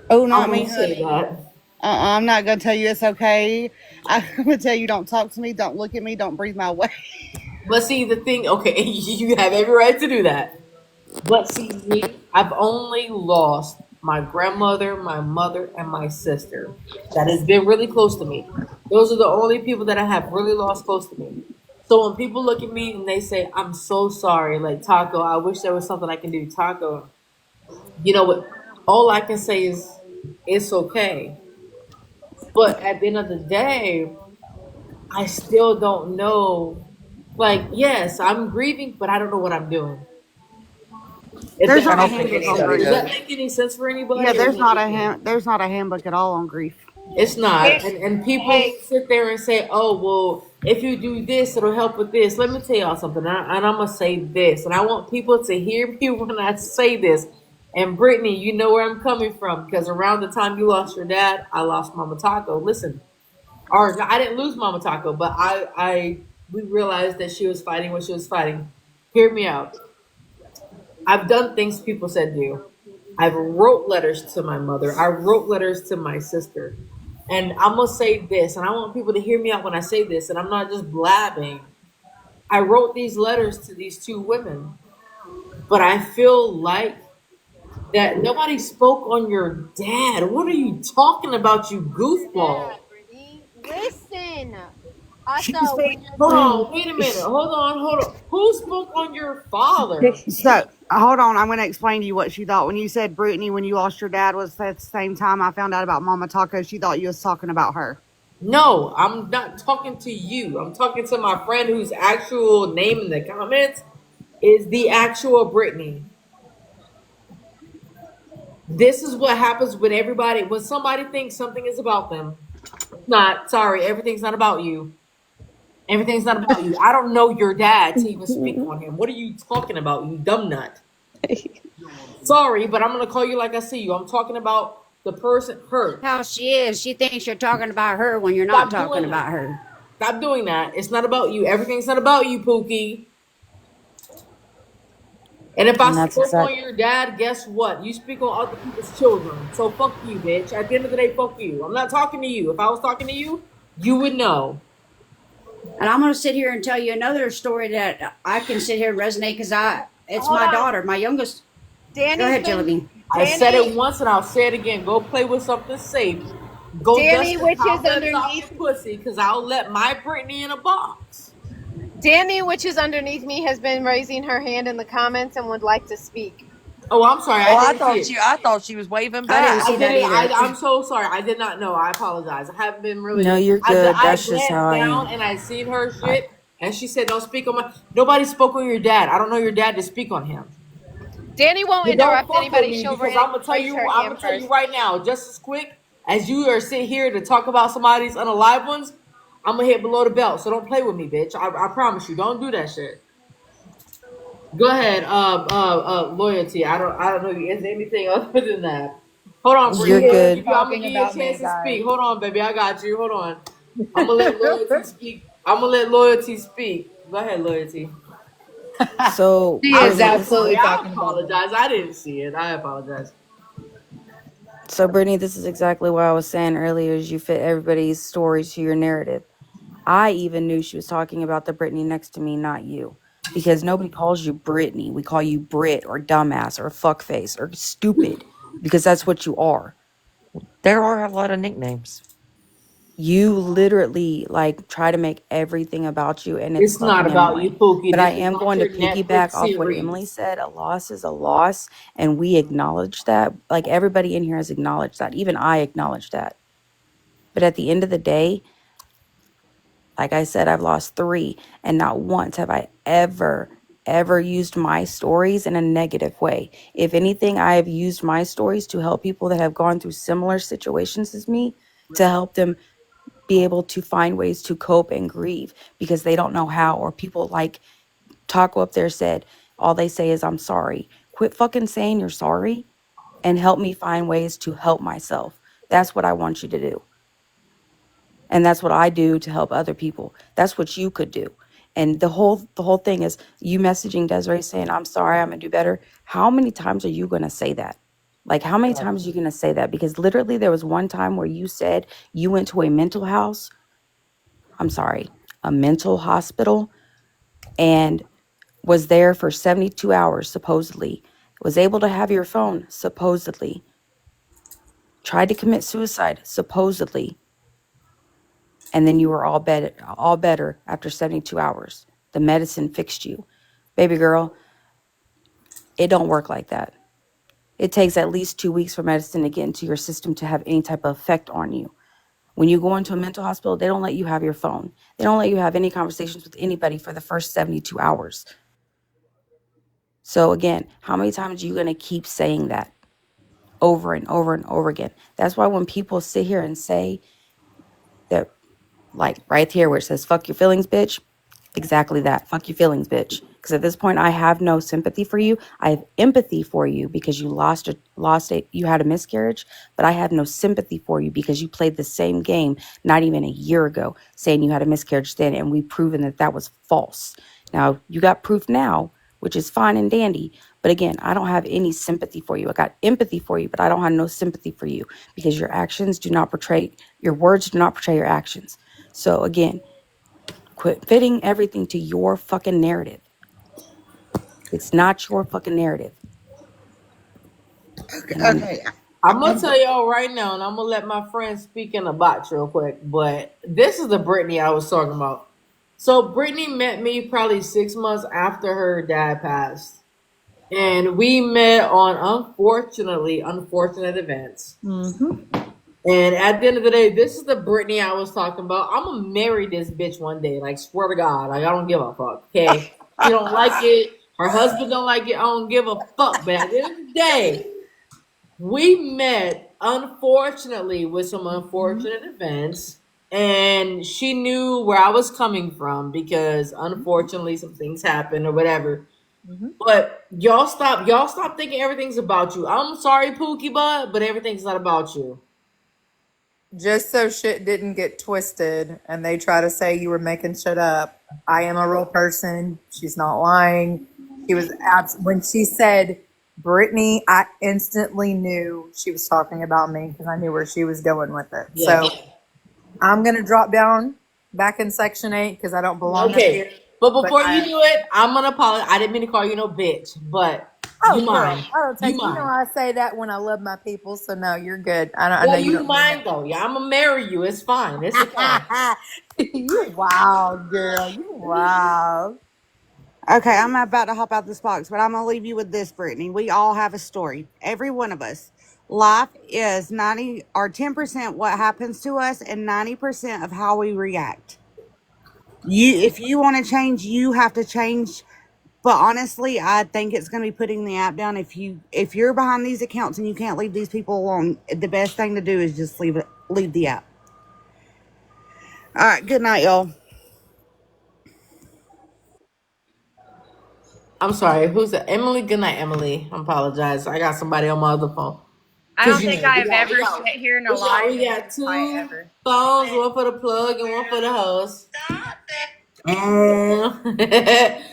Oh, I'm not me, gonna say honey. that. I'm not going to tell you it's okay. I'm going to tell you don't talk to me, don't look at me, don't breathe my way. But see, the thing, okay, you have every right to do that. But see, me, I've only lost my grandmother, my mother, and my sister. That has been really close to me. Those are the only people that I have really lost close to me. So when people look at me and they say, I'm so sorry, like Taco, I wish there was something I can do. Taco, you know what? All I can say is it's okay. But at the end of the day, I still don't know. Like, yes, I'm grieving, but I don't know what I'm doing. If There's that I not a don't makes think any handbook on sense. anybody grief. Does that does. make any sense for Yeah, anybody? Or is it just me? there's not a handbook at all on grief. It's not. Hey, And people hey, sit there and say, oh, well, if you do this, it'll help with this. Let me tell y'all something. And I'm going to say this. And I want people to hear me when I say this. And Brittany, you know where I'm coming from. Because around the time you lost your dad, I lost Mama Taco. Listen, or I didn't lose Mama Taco, but we realized that she was fighting what she was fighting. Hear me out. I've done things people said do. I've wrote letters to my mother. I wrote letters to my sister. And I'm gonna say this, and I want people to hear me out when I say this, and I'm not just blabbing. I wrote these letters to these two women, but I feel like that nobody spoke on your dad. What are you talking about, you goofball? Sarah, Brittany, listen. She Also, said, when you're Hold grieving, on, wait a minute. Hold on. Who spoke on your father? so hold on, I'm going to explain to you what she thought. When you said, Brittany, when you lost your dad was at the same time I found out about Mama Taco, she thought you was talking about her. No, I'm not talking to you. I'm talking to my friend whose actual name in the comments is the actual Brittany. This is what happens when everybody, when somebody thinks something is about them. It's not. Sorry, everything's not about you. Everything's not about you. I don't know your dad to even speak on him. What are you talking about, you dumb nut? Sorry, but I'm gonna call you like I see you. I'm talking about the person hurt. How she is. She thinks you're talking about her when you're not Stop talking doing about that. her. Stop doing that. It's not about you. Everything's not about you, Pookie. And if I And that's spoke on exact. your dad, guess what? You speak on other people's children. So fuck you, bitch. At the end of the day, fuck you. I'm not talking to you. If I was talking to you, you would know. And I'm going to sit here and tell you another story that I can sit here and resonate because it's hold my on. daughter, my youngest. Go Danny's ahead, been, Jellybean. I said Danny, it once and I'll say it again. Go play with something safe. Go dust Danny, the which is cobwebs off underneath. your pussy because I'll let my Britney in a box. Danny, which is underneath me, has been raising her hand in the comments and would like to speak. Oh, I'm sorry. Oh, I didn't see it. I thought she was waving I didn't back. see I that didn't. either. I'm so sorry. I did not know. I apologize. I haven't been No, really. you're good. I That's just how glanced I down am. and I seen her I, shit, and she said, "Don't speak on my." Nobody spoke on your dad. I don't know your dad to speak on him. Danny won't But don't interrupt fuck with anybody. me She'll because I'm gonna tell raise you. her I'm hand gonna tell you first. right now, just as quick as you are sitting here to talk about somebody's unalive ones. I'm gonna hit below the belt. So don't play with me, bitch. I promise you. Don't do that shit. Go ahead. Loyalty. I don't know. Is there anything other than that? Hold on, you're Brittany. She is good. I'm gonna talking give you a about chance me, to speak. guys. Hold on, baby. I got you. Hold on. I'm gonna let loyalty speak. I'm gonna let loyalty speak. Go ahead, loyalty. So, She I'm is Brittany, so this sorry. absolutely I talking about me. apologize. I didn't see it. I apologize. So, Brittany, this is exactly what I was saying earlier. Is you fit everybody's story to your narrative. I even knew she was talking about the Brittany next to me, not you, because nobody calls you Brittany. We call you Brit or dumbass or fuckface or stupid, because that's what you are. There are a lot of nicknames. You literally like try to make everything about you, and it's It's not fucking about you, annoying. Pookie. But I This is am not going to your piggyback Netflix off what Emily series. said. A loss is a loss, and we acknowledge that. Like everybody in here has acknowledged that. Even I acknowledge that. But at the end of the day, like I said, I've lost 3, and not once have I ever used my stories in a negative way. If anything, I have used my stories to help people that have gone through similar situations as me, to help them be able to find ways to cope and grieve because they don't know how. Or people like Taco up there said, all they say is, I'm sorry. Quit fucking saying you're sorry and help me find ways to help myself. That's what I want you to do. And that's what I do to help other people. That's what you could do. And the whole thing is you messaging Desiree saying, I'm sorry, I'm gonna do better. How many times are you gonna say that? Like, how many times are you gonna say that? Because literally there was one time where you said you went to a mental house, I'm sorry, a mental hospital, and was there for 72 hours, supposedly, was able to have your phone, supposedly, tried to commit suicide, supposedly, and then you were all better after 72 hours. The medicine fixed you. Baby girl, it don't work like that. It takes at least 2 weeks for medicine to get into your system to have any type of effect on you. When you go into a mental hospital, they don't let you have your phone. They don't let you have any conversations with anybody for the first 72 hours. So again, how many times are you going to keep saying that over and over and over again? That's why when people sit here and say that, like right here where it says, fuck your feelings, bitch, exactly that. Fuck your feelings, bitch. Because at this point, I have no sympathy for you. I have empathy for you because you you had a miscarriage, but I have no sympathy for you because you played the same game not even a year ago, saying you had a miscarriage then, and we've proven that that was false. Now, you got proof now, which is fine and dandy. But again, I don't have any sympathy for you. I got empathy for you, but I don't have no sympathy for you because your actions do not portray, your words do not portray your actions. So again, quit fitting everything to your fucking narrative. It's not your fucking narrative. And I'm Okay. I'm gonna tell y'all right now, and I'm gonna let my friend speak in a box real quick. But this is the Brittany I was talking about. So Brittany met me probably 6 months after her dad passed, and we met on unfortunate events. And at the end of the day, this is the Brittany I was talking about. I'm gonna marry this bitch one day. Like, swear to God, like I don't give a fuck. Okay, she don't like it. Her husband don't like it. I don't give a fuck. But at the end of the day, we met unfortunately with some unfortunate events, and she knew where I was coming from because unfortunately some things happened or whatever. But y'all stop thinking everything's about you. I'm sorry, Pookie Butt, but everything's not about you. Just so shit didn't get twisted and they try to say you were making shit up. I am a real person. She's not lying. She was when she said Brittany, I instantly knew she was talking about me because I knew where she was going with it. Yeah. So I'm gonna drop down back in section 8 because I don't belong up here. Okay. But But before you do it, I'm gonna apologize. I didn't mean to call you no bitch, but Oh, You girl. mind? Oh, You take. You know mind? I say that when I love my people, so no, you're good. I Yeah, know you you don't mean mind though. Yeah, I'm gonna marry you. It's fine. It's okay. that. You wild, girl. You wild. Okay, I'm about to hop out this box, but I'm gonna leave you with this, Brittany. We all have a story. Every one of us. Life is 90 or 10% what happens to us and 90% of how we react. If you want to change, you have to change. But honestly, I think it's going to be putting the app down. If you're behind these accounts and you can't leave these people alone, the best thing to do is just leave the app. All right, good night, y'all. I'm sorry. Who's that? Emily? Good night, Emily. I apologize. I got somebody on my other phone. I Cause don't think I have ever sat here in a live we and got been quiet two ever. phones, one for the plug and one for the host. I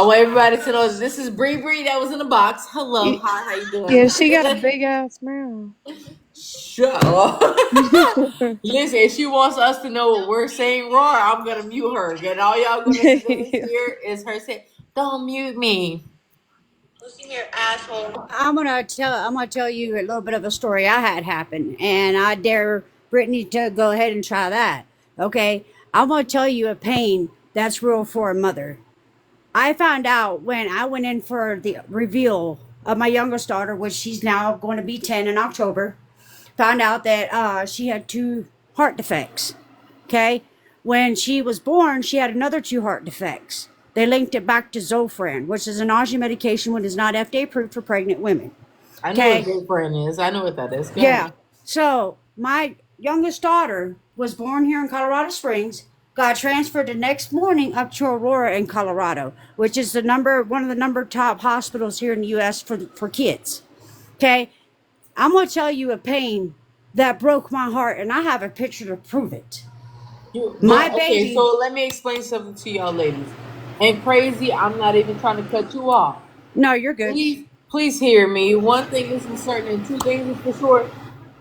want everybody to know this is Bree Bree that was in the box. Hello, Y- hi, how you Yeah, she got a doing? big ass mouth. Shut up. Listen, if she wants us to know what we're saying roar, I'm gonna mute her. And all y'all gonna Yeah. hear is her saying, "Don't mute me." Listen here, asshole. I'm gonna tell you a little bit of a story I had happen, and I dare Brittany to go ahead and try that. Okay, I'm gonna tell you a pain that's real for a mother. I found out when I went in for the reveal of my youngest daughter, which she's now going to be 10 in October. Found out that she had two heart defects. Okay, when she was born, she had another two heart defects. They linked it back to Zofran, which is a nausea medication which is not FDA approved for pregnant women. I know what Okay, great friend is. I know what that is. Go ahead. yeah. So my youngest daughter was born here in Colorado Springs. Got transferred the next morning up to Aurora in Colorado, which is one of the number top hospitals here in the U.S. for kids. Okay, I'm gonna tell you a pain that broke my heart, and I have a picture to prove it. My But okay, baby. so let me explain something to y'all ladies. And crazy, I'm not even trying to cut you off. No, you're good. Please hear me. One thing is for certain and two things is for sure.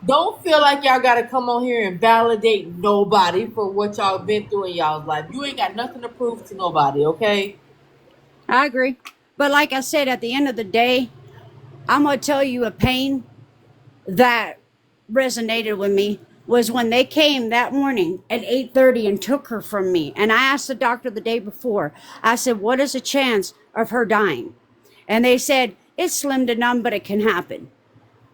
Don't feel like y'all gotta come on here and validate nobody for what y'all been through in y'all's life. You ain't got nothing to prove to nobody, okay? I agree. But like I said, at the end of the day, I'm gonna tell you a pain that resonated with me was when they came that morning at 8:30 and took her from me. And I asked the doctor the day before. I said, "What is the chance of her dying?" And they said, "It's slim to none, but it can happen."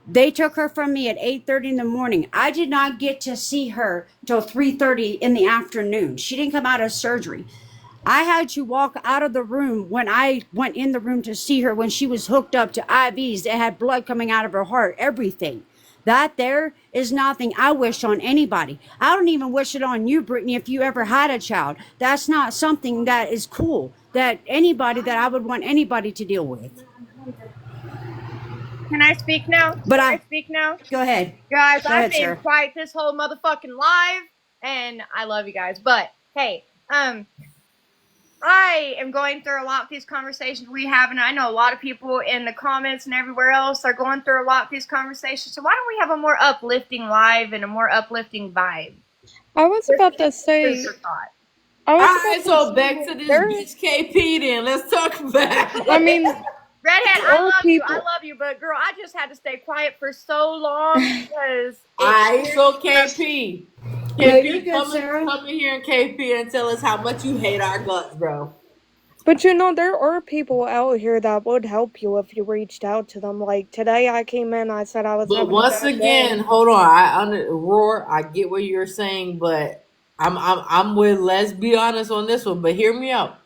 They took her from me at 8:30 in the morning. I did not get to see her till 3:30 in the afternoon. She didn't come out of surgery. I had to walk out of the room when I went in the room to see her when she was hooked up to IVs that had blood coming out of her heart, everything. That there is nothing I wish on anybody. I don't even wish it on you, Brittany, if you ever had a child. That's not something that is cool, that I would want anybody to deal with. Can I speak now? But Can I speak now? go ahead. Guys, Go I've ahead, been Sarah. quiet this whole motherfucking live, and I love you guys. But hey, I am going through a lot of these conversations we have, and I know a lot of people in the comments and everywhere else are going through a lot of these conversations. So why don't we have a more uplifting live and a more uplifting vibe? I was about to say. Food for thought. I All was right, about to so say back that to this there. bitch KP then. Let's talk about I it. mean, Redhead, there are I people. love you, but girl, I just had to stay quiet for so long because All it right, so seriously. KP. No, you're KP, good, Sarah. come in here and KP and tell us how much you hate our guts, bro. But there are people out here that would help you if you reached out to them. Like today, I came in, I said I was But having a once bad day. again, hold on. I under roar. I get what you're saying, but I'm with. Let's be honest on this one. But hear me out.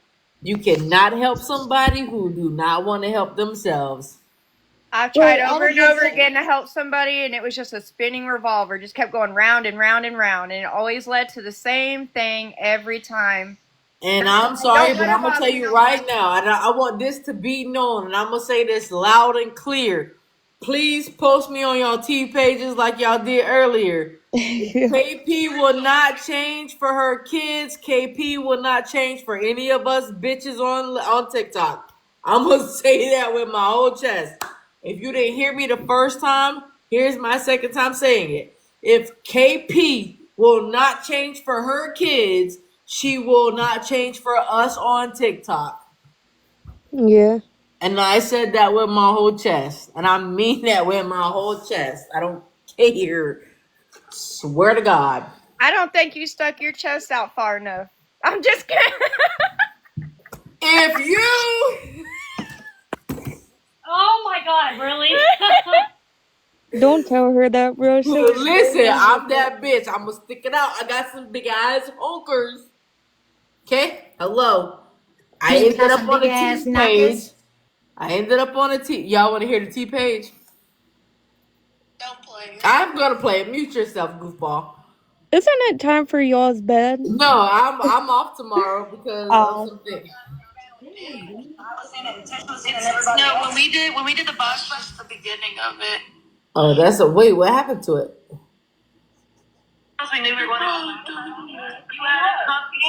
You cannot help somebody who do not want to help themselves. I've tried Well, all over I and can over say, again to help somebody, and it was just a spinning revolver. Just kept going round and round and round, and it always led to the same thing every time. And I'm sorry, Don't but let I'm it gonna bother tell me you no more. right now, and I want this to be known, and I'm gonna say this loud and clear. Please post me on y'all T pages like y'all did earlier. Yeah. KP will not change for her kids. KP will not change for any of us bitches on TikTok. I'm gonna say that with my whole chest. If you didn't hear me the first time, here's my second time saying it. If KP will not change for her kids, she will not change for us on TikTok. Yeah. And I said that with my whole chest. And I mean that with my whole chest. I don't care. Swear to God. I don't think you stuck your chest out far enough. I'm just kidding. If you Oh my God, really? Don't tell her that, bro. listen, I'm that bitch. I'm gonna stick it out. I got some big ass honkers. Okay? Hello. I He's ended got up some on the big ass T page. knockers. I ended up on a T. Y'all want to hear the T page? Don't play it. I'm gonna play it. Mute yourself, goofball. Isn't it time for y'all's bed? No, I'm off tomorrow because of Oh. something. No, when we did the boss rush, the beginning of it. Oh, that's a wait. What happened to it? We knew we were going to.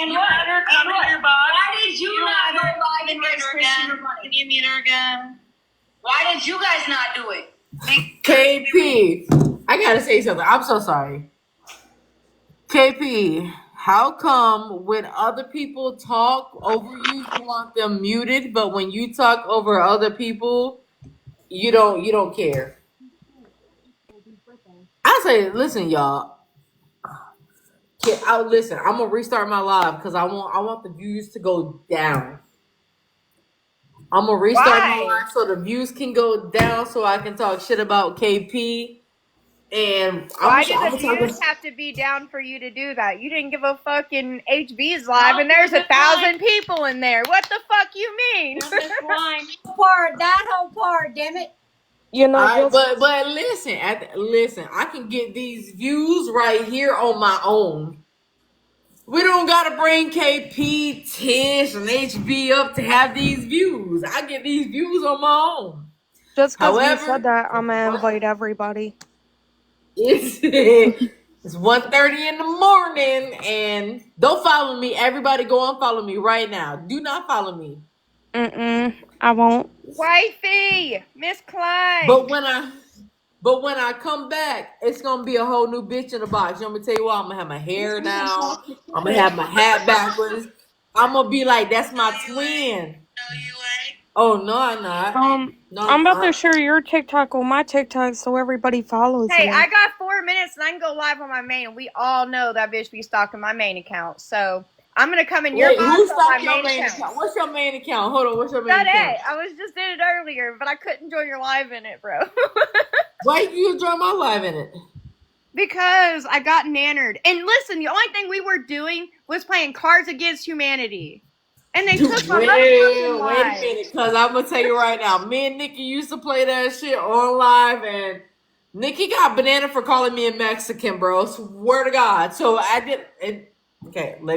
You had her come to your boss. Why did you not go live and raise Christian money? Can you mute her again? Why did you guys not do it? KP, I gotta say something. I'm so sorry. KP, how come when other people talk over you, you want them muted, but when you talk over other people, you don't care? I say, listen, y'all. Listen. I'm gonna restart my live because I want the views to go down. I'm gonna restart my live so the views can go down so I can talk shit about KP. And Why do the views have to be down for you to do that? You didn't give a fuck in HB's live, and there's 1,000 people in there. What the fuck you mean? That whole part, damn it. You know, All right, but listen, listen. I can get these views right here on my own. We don't gotta bring KP, Tish, and HB up to have these views. I get these views on my own. just because you However, said that, I'm gonna invite everybody. it's 1:30 in the morning, and don't follow me. Everybody, go and follow me right now. Do not follow me. I won't. Wifey, Miss Klein. But when I come back, it's gonna be a whole new bitch in the box. You want me to tell you what? I'm gonna have my hair down. I'm gonna have my hat backwards. I'm gonna be like, that's my twin. Oh no, I'm not. No, I'm about to share your TikTok on my TikTok so everybody follows Hey, you. I got 4 minutes and I can go live on my main. We all know that bitch be stalking my main account. So I'm gonna come in your Wait, box who's on my stalking your main main account. account? What's your main account? Hold on, what's your main Not account? it. I was just in it earlier, but I couldn't join your live in it, bro. Why did you join my live in it? Because I got nannered. And listen, the only thing we were doing was playing Cards Against Humanity. And they took my motherfucking Wait a live. minute, because I'm gonna tell you right now, me and Nikki used to play that shit on live, and Nikki got banana for calling me a Mexican, bro. Swear to God. So I did. Okay, my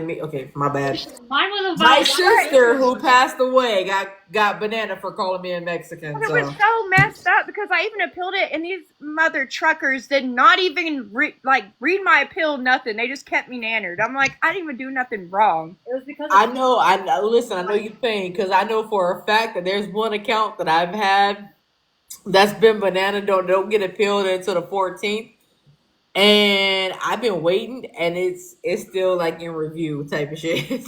bad. Mine was My about sister, who passed away, got banana for calling me a Mexican. But it was so messed up because I even appealed it, and these mother truckers did not even read my appeal. Nothing. They just kept me nannered. I'm like, I didn't even do nothing wrong. It was because I know. Listen. I know you're paying because I know for a fact that there's one account that I've had that's been banana. Don't get appealed until the 14th. And I've been waiting, and it's still like in review type of shit.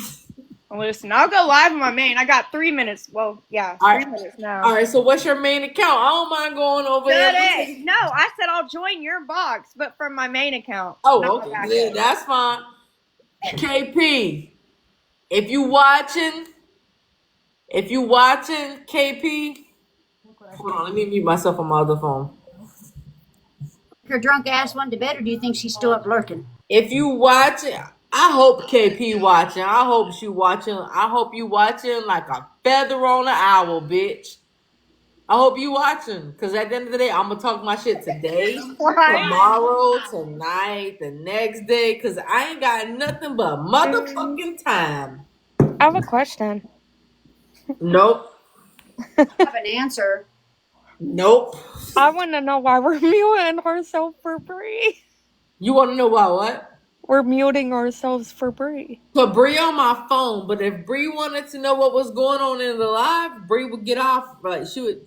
Listen, I'll go live on my main. I got 3 minutes. Well, yeah, 3 minutes now. All right. So what's your main account? I don't mind going over there. No, I said I'll join your box, but from my main account. Oh, okay. Yeah, that's fine. KP, if you watching KP, hold on. Let me mute myself on my other phone. Her drunk ass went to bed, or do you think she's still up lurking? If you watching, I hope KP watching. I hope she watching. I hope you watching like a feather on an owl, bitch. I hope you watching, because at the end of the day, I'm gonna talk my shit today, tomorrow, tonight, the next day, because I ain't got nothing but motherfucking time. I have a question. Nope. I have an answer. Nope. I want to know why we're muting ourselves for Bree. You want to know why what? We're muting ourselves for Bree. So Bree on my phone, but if Bree wanted to know what was going on in the live, Bree would get off. Like she'd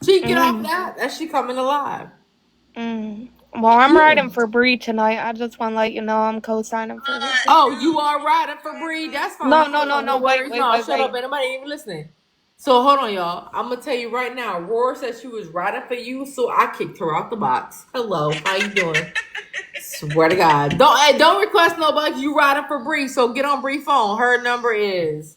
get off that she coming alive. Well, I'm riding for Bree tonight. I just want to let you know I'm co-signing for her. Oh, you are riding for Bree? That's fine. No, wait. Shut up, man. Nobody even listening. So hold on, y'all. I'm gonna tell you right now. Roar said she was riding for you, so I kicked her out the box. Hello, how you doing? Swear to God, don't request no bucks. You riding for Bree, so get on Bree phone. Her number is.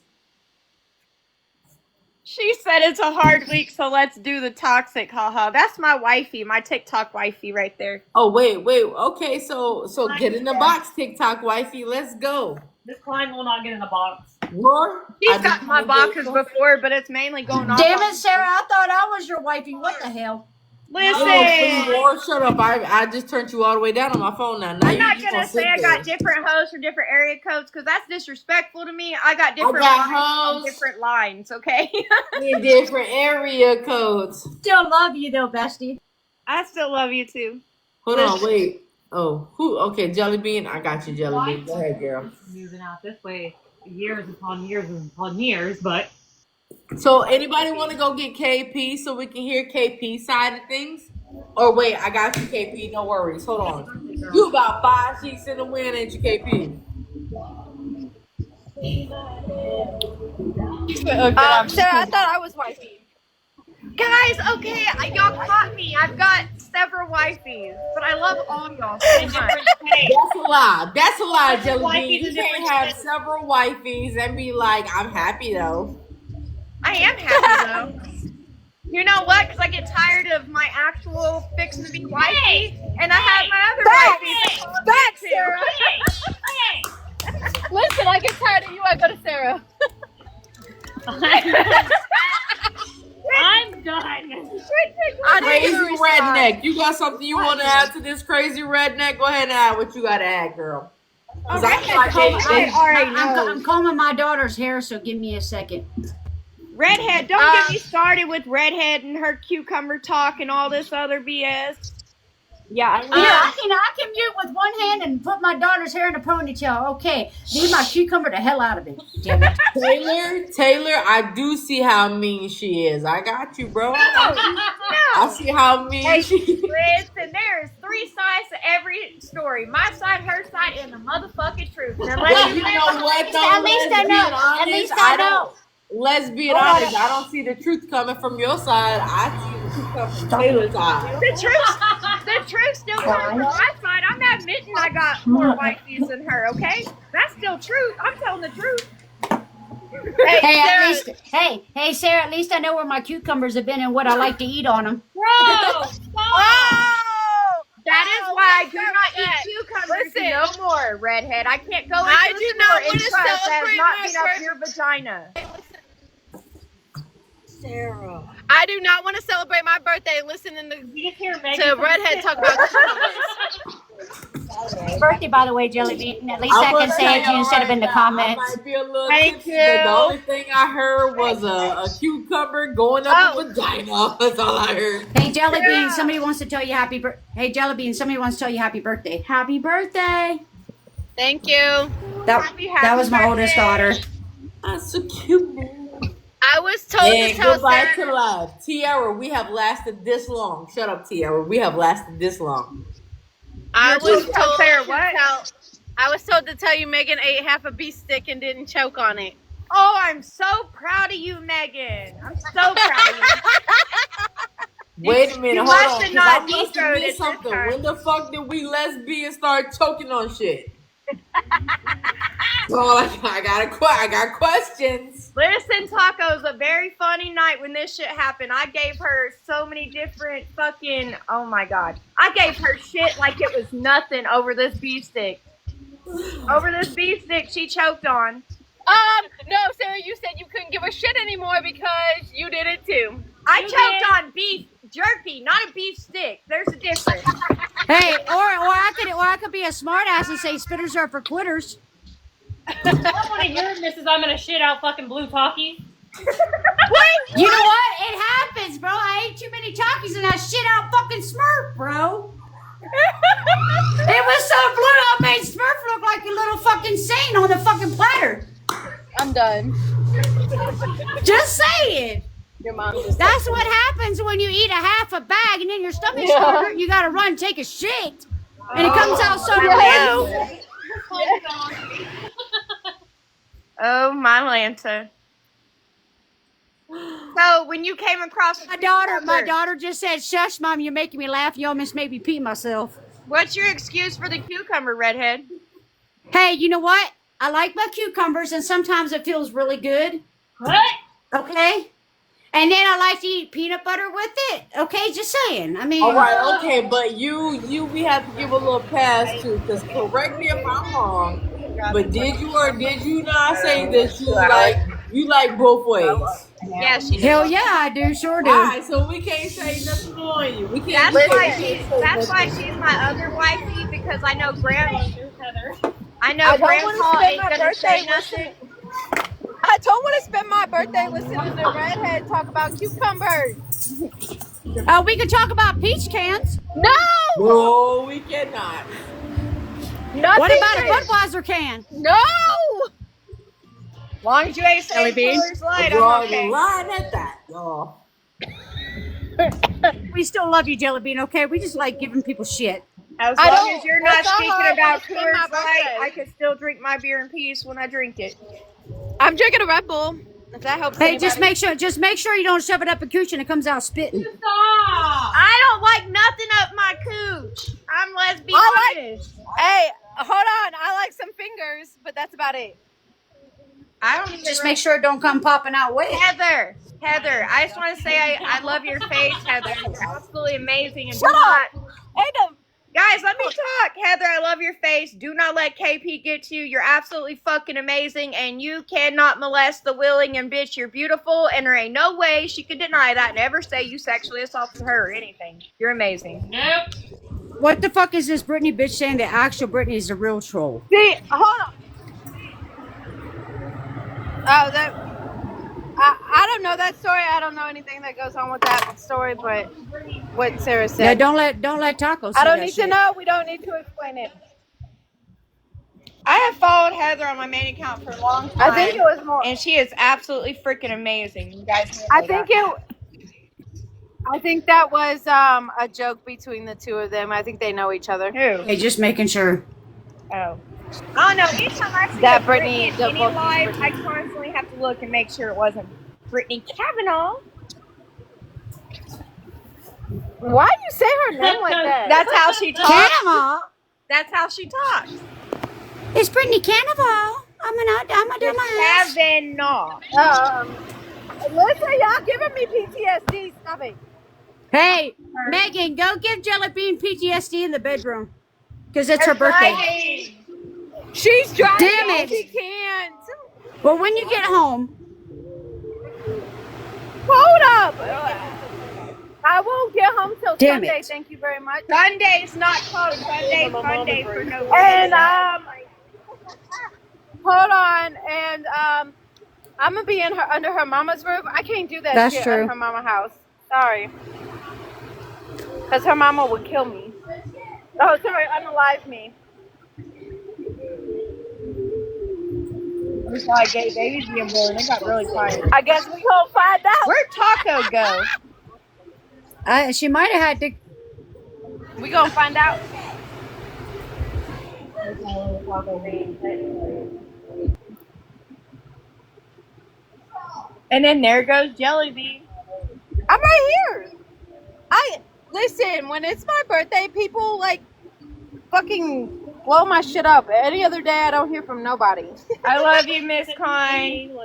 She said it's a hard week, so let's do the toxic. Haha. That's my wifey, my TikTok wifey right there. Oh wait. Okay, so get in the box, TikTok wifey. Let's go. This client will not get in the box. Roar. She's got my boxes before, but it's mainly going off. Damn it, Sarah! I thought I was your wifey. What the hell? Listen, Roar, shut up. I just turned you all the way down on my phone now. I'm not gonna say I got different hosts for different area codes because that's disrespectful to me. I got different hosts on different lines, okay? in different area codes. Still love you though, bestie. I still love you too. Hold on, wait. Oh, who? Okay, Jelly Bean. I got you, Jelly Bean. Go ahead, girl. Moving out this way years upon years upon years, but So, anybody want to go get KP so we can hear KP side of things? Or wait, I got you, KP. No worries. Hold on. You about 5 sheets in the wind, ain't you, KP? Sarah, I thought I was wifey. Guys, okay, y'all caught me. I've got several wifeys, but I love all y'all so much. That's a lie. That's a lie, Jelly Bean. You can't have several wifeys and be like, I'm happy though. I am happy though. You know what? Because I get tired of my actual fixing to be wifey, and I have my other wifey. Back, Sarah. Listen, I get tired of you. I go to Sarah. I'm done. Crazy redneck. You got something you want to add to this crazy redneck? Go ahead and add what you got to add, girl. Because I feel like I'm combing my daughter's hair, so give me a second. Redhead, don't get me started with Redhead and her cucumber talk and all this other BS. Yeah, I can mute with one hand and put my daughter's hair in a ponytail. Okay, leave my cucumber the hell out of it. Damn it. Taylor, I do see how mean she is. I got you, bro. I see how mean she is. Listen, there's 3 sides to every story. My side, her side, and the motherfucking truth. Now, You know what, though? At least I know. At least I know. Let's be honest. I don't see the truth coming from your side. I see the truth coming from Taylor's side. The truth still comes from my side. I'm not admitting I got more wifeys than her, okay? That's still truth. I'm telling the truth. Hey, Sarah, at least I know where my cucumbers have been and what I like to eat on them. Bro, that is why I do not eat cucumbers no more, Redhead. I can't go into the store and trust that has not been up your vagina. Sarah. I do not want to celebrate my birthday listening to Redhead talk about cucumbers. Birthday, by the way, Jelly Bean. At least I can say it to you instead of in the comments. I might be a little Thank tipsy, you. but the only thing I heard was a cucumber going up a vagina. That's all I heard. Hey, Jelly Bean, somebody wants to tell you happy birthday. Hey, Jelly Bean, somebody wants to tell you happy birthday. Happy birthday. Thank you. That was my oldest daughter. That's so cute. I was told to tell goodbye Sarah. to life. Tiara, we have lasted this long. Shut up, Tiara. We have lasted this long. I was told Sarah what? I was told to tell you Megan ate half a beef stick and didn't choke on it. Oh, I'm so proud of you, Megan. I'm so proud of you. Wait a minute, You hold must on. have 'Cause not I must deep-throated have missed this something. time. When the fuck did we lesbians start choking on shit? Oh, I got questions. Listen, Taco, it was a very funny night when this shit happened. I gave her so many different fucking, oh my God. I gave her shit like it was nothing over this beef stick. Over this beef stick she choked on. No, Sarah, you said you couldn't give a shit anymore because you did it too. I choked on beef jerky, not a beef stick. There's a difference. Hey, or I could be a smartass and say spitters are for quitters. I want to hear Mrs. I'm gonna shit out fucking blue talkies. You know what? It happens, bro. I ate too many Takis and I shit out fucking Smurf, bro. It was so blue I made Smurf look like a little fucking saint on the fucking platter. I'm done. Just saying. Your mom just That's what happens when you eat a half a bag and then your stomach's hurt. You gotta run, take a shit. And it comes out so blue. Oh, my Lanta. So when you came across My daughter just said, "Shush, mom, you're making me laugh. You almost made me pee myself." what's your excuse for the cucumber, redhead? Hey, you know what? I like my cucumbers, and sometimes it feels really good. What? Okay. And then I like to eat peanut butter with it. Okay, just saying. I mean, All right, okay, but we have to give a little pass to, because correct me if I'm wrong, but did you or did you not say that you like both ways? Yeah, she does. hell yeah, I do. Sure do. All right, so we can't say nothing on you. We can't. That's why she's my other wifey, because I know Grandpa I don't want to spend ain't my gonna say birthday nothing. I don't want to spend my birthday listening to redhead talk about cucumbers. We can talk about peach cans. No, No, we cannot. nothing. What about a Budweiser can? No. As long as you ain't saying Bean. Coors Light, We're I'm on the okay. line at that, y'all. We still love you, Jelly Bean. Okay, we just like giving people shit. As I long don't- as you're not that's not speaking how I about wanna spend my Coors Light, birthday. I can still drink my beer in peace when I drink it. I'm drinking a Red Bull. If that helps. Hey, anybody. just make sure you don't shove it up a cooch and it comes out spitting. Stop. I don't like nothing up my cooch. I'm lesbian. Hey, hold on. I like some fingers, but that's about it. I don't even Just make sure it don't come popping out wet. Heather, I just want to say I love your face, Heather. You're absolutely amazing. And Shut do not, up. Hey, no. guys, let me talk. Heather, I love your face. Do not let KP get to you. You're absolutely fucking amazing, and you cannot molest the willing and bitch. You're beautiful, and there ain't no way she could deny that and ever say you sexually assaulted her or anything. You're amazing. Nope. What the fuck is this Britney bitch saying? The actual Britney is the real troll. See, hold on. Oh, that. I don't know that story. I don't know anything that goes on with that story, but what Sarah said. Yeah, don't let Taco say I don't that need shit. to know. We don't need to explain it. I have followed Heather on my main account for a long time. I think it was more. And she is absolutely freaking amazing. You guys know I that. think that was a joke between the two of them. I think they know each other. Who? Hey, just making sure. Oh. Oh no, anytime I see That a Brittany- Britney the in any book is live, Brittany. I constantly have to look and make sure it wasn't Brittany Kavanaugh. Why do you say her name like that? That's how she talks. Cannibal. That's how she talks. It's Brittany Cannibal. I'm gonna do my ass. Kavanaugh. Listen, y'all giving me PTSD. Stop it. Hey, Megan, go give Jelly Bean PTSD in the bedroom. Because it's her birthday. She's driving. Damn it. She can't. Well, when you get home, Hold up. I won't get home till Damn Sunday. it. Thank you very much. Sunday's not called Sunday Funday for no reason. And hold on. And I'm gonna be in her under her mama's roof. I can't do that That's shit true. at her mama house. Sorry. Cause her mama would kill me. Oh, sorry, unalive me. We saw a gay babies being born. It got really quiet. I guess we gonna find out. Where'd Taco go? she might have had to. We gonna find out. And then there goes Jelly Bean. I'm right here. Listen, when it's my birthday, people like fucking blow my shit up. Any other day, I don't hear from nobody. I love you, Miss Klein.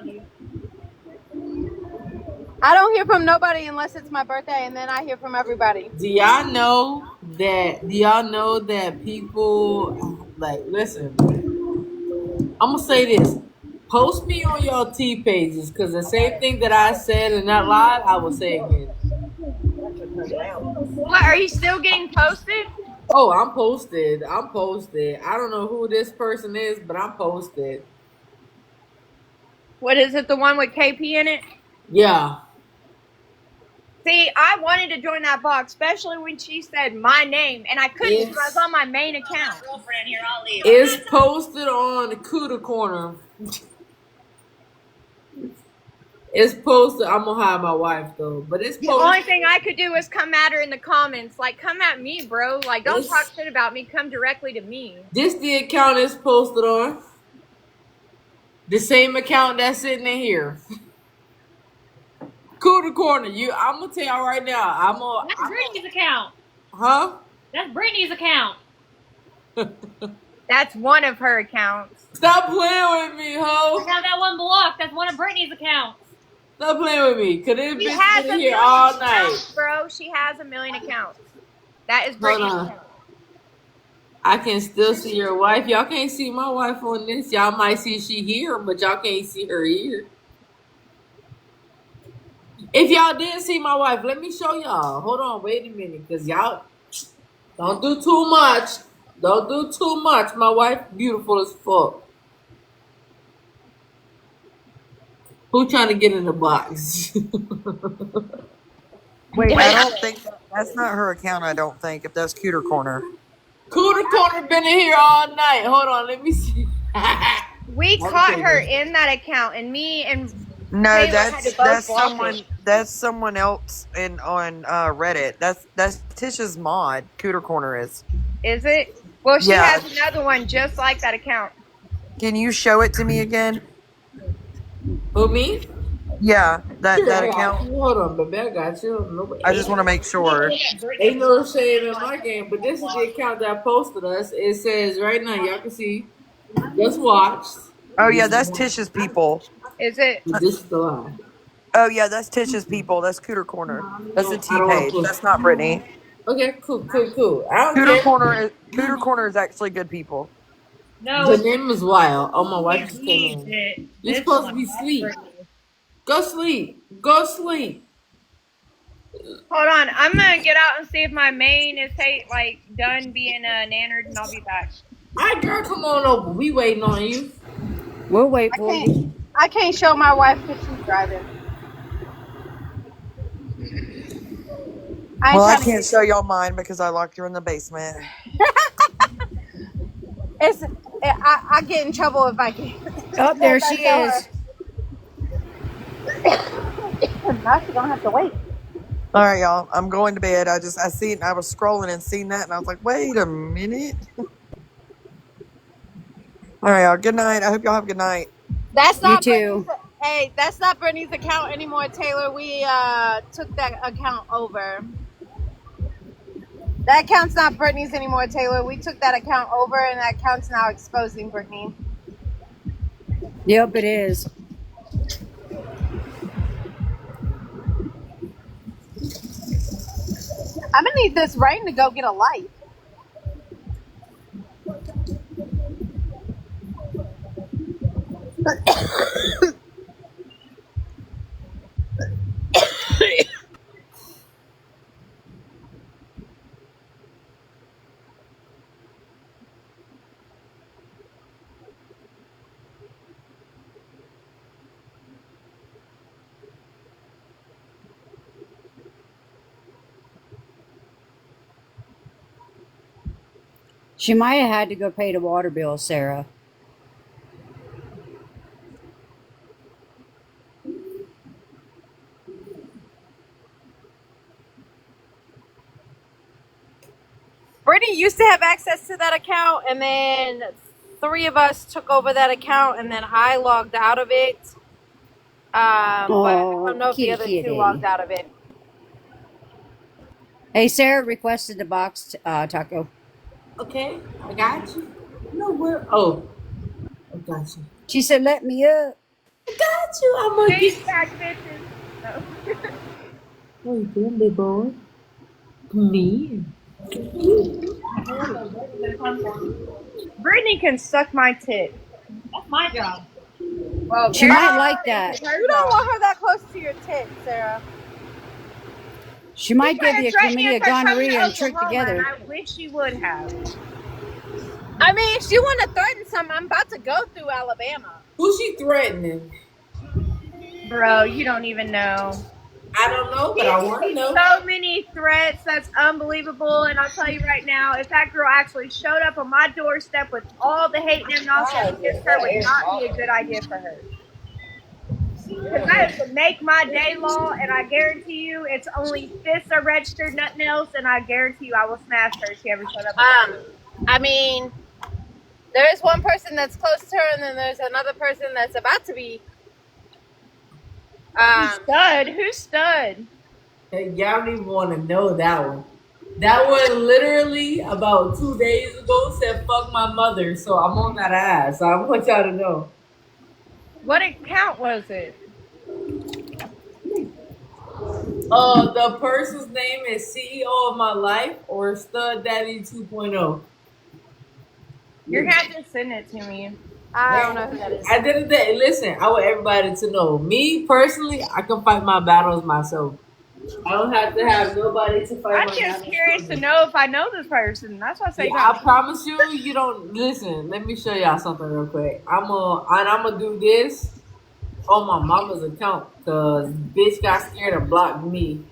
I don't hear from nobody unless it's my birthday, and then I hear from everybody. Do y'all know that people like listen? I'm gonna say this. Post me on your T pages, because the same thing that I said in that live, I will say again. What, are you still getting posted? Oh, I'm posted. I don't know who this person is, but I'm posted. What is it, the one with KP in it? Yeah. See, I wanted to join that box, especially when she said my name, and I couldn't because I was on my main account. Girlfriend here, I'll leave. It's posted on the Cuda Corner. It's posted. I'm gonna hire my wife though, but it's The posted. only thing I could do was come at her in the comments. Like, come at me, bro. Like, don't talk shit about me. Come directly to me. This the account is posted on. The same account that's sitting in here. Cuda Cooter Corner. I'm gonna tell y'all right now. That's Brittany's account. Huh? That's Brittany's account. That's one of her accounts. Stop playing with me, ho. I got that one blocked. That's one of Brittany's accounts. Stop playing with me, cause this She bitch has been a here million all accounts, night. bro. She has a million accounts. That is Hold Brittany's on. account. I can still see your wife. Y'all can't see my wife on this. Y'all might see she here, but y'all can't see her here. If y'all didn't see my wife, let me show y'all. Hold on, wait a minute, cause y'all don't do too much. Don't do too much. My wife beautiful as fuck. Who trying to get in the box? Wait, I don't think that's not her account. I don't think if that's Cooter Corner. Cooter Corner been in here all night. Hold on, let me see. We caught her in that account, and me and No, Taylor had to both block it. That's someone else on Reddit. That's Tisha's mod. Cooter Corner is. Is it? Well, she Yeah. has another one just like that account. Can you show it to me again? Who, me? Yeah, that Sure, I got account. you. Hold on, baby, I got you. Nobody, I just want to make sure. ain't no shame in my game, but this is the account that posted us. It says right now, y'all can see, just watched. Oh yeah, that's Tisha's people. Is it? This is the lie. Oh yeah, that's Tisha's people. That's Cooter Corner. That's the No, I T don't want to page. push. That's not Brittany. Okay, cool. I don't Cooter care. Corner is actually good people. No, The it's name is wild. Oh, my wife it just came reads in. it. You're This supposed to one, be that's asleep. Brittany. Go sleep. Go sleep. Hold on, I'm gonna get out and see if my main is done being nannered, and I'll be back. All right, girl, come on over. We waiting on you. We'll wait for you. I can't show my wife because she's driving. Well, I can't show y'all mine because I locked her in the basement. I get in trouble if I can. Oh, there she is. Now she's gonna have to wait. All right, y'all. I'm going to bed. I was scrolling and seen that, and I was like, wait a minute. All right, y'all. Good night. I hope y'all have a good night. That's not You too. Hey, that's not Brittany's account anymore, Taylor. We took that account over. That account's not Brittany's anymore, Taylor. We took that account over, and that account's now exposing Brittany. Yep, it is. I'm gonna need this rain to go get a light. She might have had to go pay the water bill, Sarah. Brittany used to have access to that account, and then 3 of us took over that account, and then I logged out of it. But I don't know if the other 2 logged out of it. Hey, Sarah requested the box, Taco. Okay, I got you. No, where? Oh, I got you. She said, let me up. I got you. I'm gonna Hey, get back bitches. No. How you doing, big boy? Me. Brittany can suck my tit. That's my job. Well, She might like that. You don't want her that close to your tit, Sarah. She might give you a chlamydia, gonorrhea, and trick Oklahoma, together. and I wish she would have. I mean, if she want to threaten something, I'm about to go through Alabama. Who's she threatening? Bro, you don't even know. I don't know, but I want to know. So many threats, that's unbelievable. And I'll tell you right now, if that girl actually showed up on my doorstep with all the hate and nonsense against her, would not be a good idea for her. Because that is the make my day law, and I guarantee you it's only fists are registered, nothing else, and I guarantee you I will smash her if she ever showed up. I mean, there is one person that's close to her, and then there's another person that's about to be. Stud? Who's stud? Hey, y'all don't even want to know that one. That one literally about 2 days ago said "fuck my mother," so I'm on that ass. So I want y'all to know. What account was it? The person's name is CEO of my life or Stud Daddy 2.0. You're gonna have to send it to me. I don't know who that is. At the end of the day, listen, I want everybody to know. Me personally, I can fight my battles myself. I don't have to have nobody to fight I'm my just battles curious for to me. know if I know this person. That's why I say Yeah, you I got. promise you, you don't listen. Let me show y'all something real quick. I'm gonna do this on my mama's account because bitch got scared and blocked me.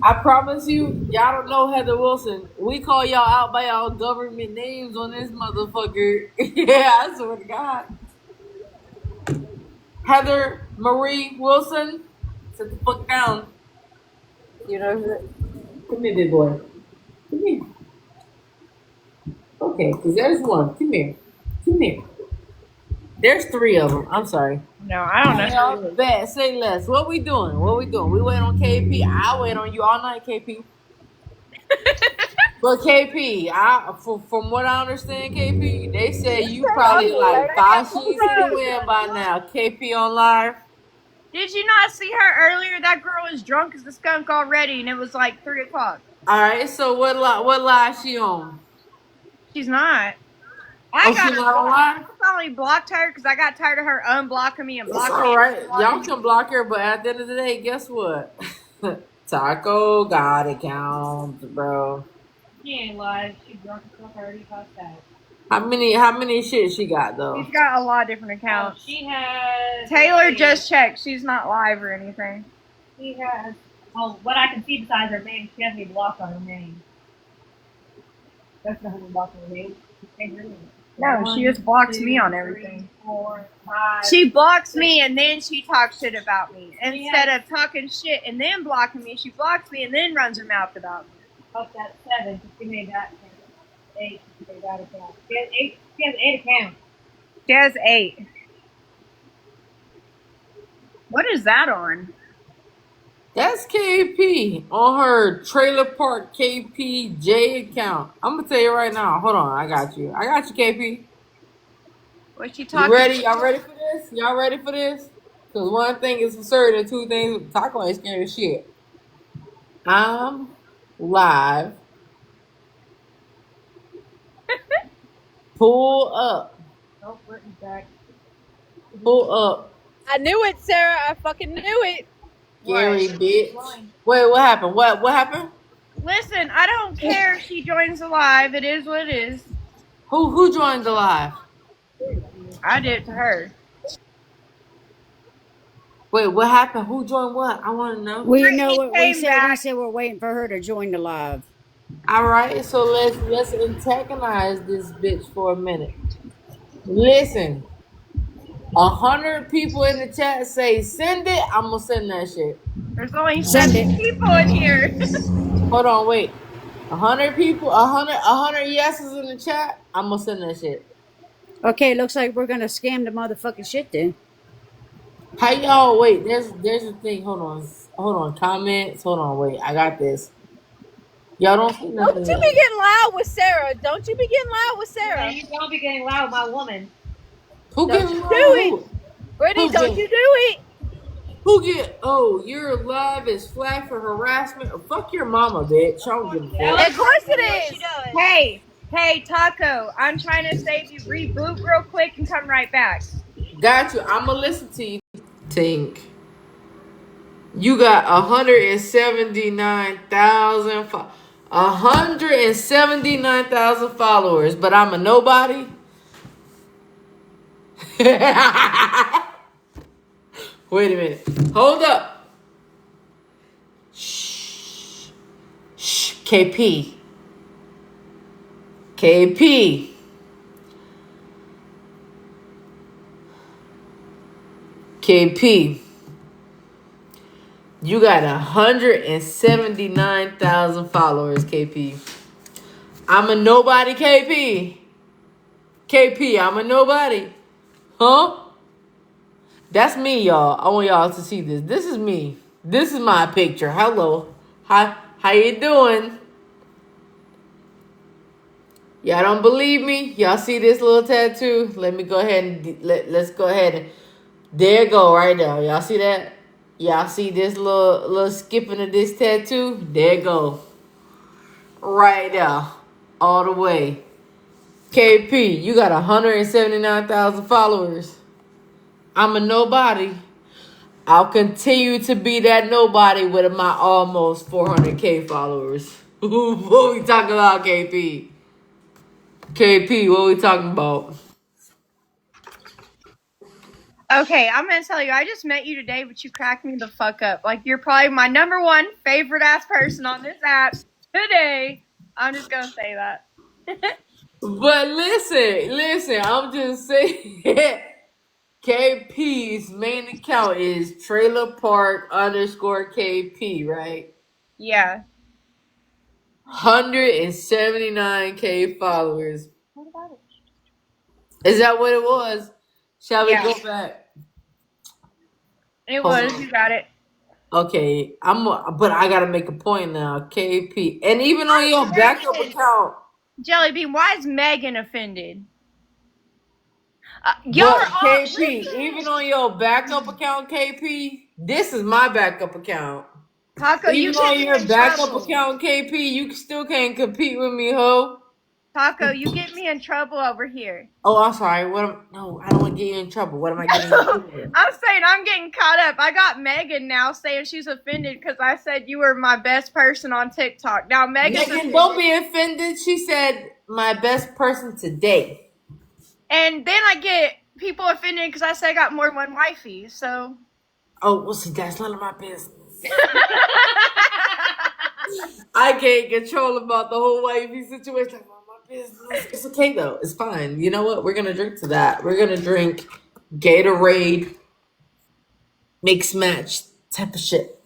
I promise you, y'all don't know Heather Wilson. We call y'all out by y'all government names on this motherfucker. Yeah, I swear to God. Heather Marie Wilson, sit the fuck down. You know who that? Come here, big boy. Come here. Okay, because there's one. Come here. Come here. There's three of them. I'm sorry. No, I don't know Hey, who y'all, it is. bet. Say less. What we doing? What we doing? We wait on KP. I wait on you all night, KP. But KP, from what I understand, KP, they say you probably like five sheets in the wind by now. KP on live. Did you not see her earlier? That girl was drunk as a skunk already, and it was like 3 o'clock. All right. So what live she on? She's not. Oh, I she got her not on blocked. live. I finally blocked her because I got tired of her unblocking me and It's blocking all me right. and Y'all unblocking can me. block her, but at the end of the day, guess what? Taco got accounts, bro. She ain't live. She drunk as fuck already passed out. How many shit she got though? She's got a lot of different Oh, accounts. she has. Taylor just checked. She's not live or anything. She has. Well, what I can see besides her name, she has me blocked on her name. That's not her blocked on her name. No, she just blocks me on everything. She blocks me and then she talks shit about me. Instead of talking shit and then blocking me, she blocks me and then runs her mouth about me. Oh, that's 7. She made that 8. She made that account. She has 8. She has 8 accounts. She has 8. What is that on? That's KP on her Trailer Park KPJ account. I'm gonna tell you right now. Hold on, I got you. I got you, KP. Was she You talking? ready? Y'all ready for this? Y'all ready for this? Because one thing is for certain, two things. Taco ain't scared of shit. I'm live. Pull up. Oh, Brittany's back. Pull up. I knew it, Sarah. I fucking knew it. Gary, What? bitch. Wait, what happened? What happened? Listen, I don't care if she joins the live. It is what it is. Who joined the live? I did it to her. Wait, what happened? Who joined what? I want to know. Well, you know Brittany what came we back. said we're waiting for her to join the live. All right, so let's antagonize this bitch for a minute. Listen, 100 people in the chat say send it. I'm gonna send that shit. There's only Send 7 it. people in here. Hold on, wait. 100 people, 100 yeses in the chat. I'm gonna send that shit. Okay, looks like we're gonna scam the motherfucking shit then. How y'all? Wait, there's a thing. Hold on. Comments. Hold on, wait. I got this. Y'all don't see Don't nothing you yet. be getting loud with Sarah. Don't you be getting loud with Yeah, Sarah. you don't be getting loud with my woman. Who Don't getting you do it. who? Brittany, Who don't get? you do it. Who get? Oh, your live is flagged for harassment. Fuck your mama, bitch. I don't give a fuck. Of course it is. Hey, Taco, I'm trying to save you. Reboot real quick and come right back. Got you. I'ma listen to you. Tink. You got 179,000 followers, but I'm a nobody. Wait a minute. Hold up. Shh. Shh. KP. KP. KP. You got 179,000 followers, KP. I'm a nobody, KP. KP, I'm a nobody. Huh? That's me, y'all. I want y'all to see this. This is me. This is my picture. Hello. Hi. How you doing? Y'all don't believe me? Y'all see this little tattoo? Let me go ahead and let's go ahead and there you go right now. Y'all see that? Y'all see this little skipping of this tattoo? There you go. Right there. All the way. KP, you got 179,000 followers. I'm a nobody. I'll continue to be that nobody with my almost 400K followers. What we talking about, KP? KP, what we talking about? Okay, I'm gonna tell you, I just met you today, but you cracked me the fuck up. Like, you're probably my number one favorite ass person on this app today. I'm just gonna say that. But listen, I'm just saying KP's main account is trailer park underscore KP, right? Yeah. 179K followers. Is that what it was? Shall we Yeah. go back? It Hold was. on. You got it. Okay, but I gotta make a point now. KP, and even on your backup account. Jellybean, why is Megan offended? Y'all But are all. KP, even on your backup account, KP, this is my backup account. Taco, you Even on get me your in backup trouble. account, KP, you still can't compete with me, ho. Taco, you get me in trouble over here. Oh, I'm sorry. No, I don't want to get you in trouble. What am I getting you for? I'm saying I'm getting caught up. I got Megan now saying she's offended because I said you were my best person on TikTok. Now Megan's Megan, offended. don't be offended. She said my best person today. And then I get people offended because I say I got more than one wifey. So. Oh, well, see, that's none of my business. I can't control about the whole wifey situation. Like, my business. It's okay though. It's fine. You know what? We're gonna drink to that. We're gonna drink Gatorade mix match type of shit.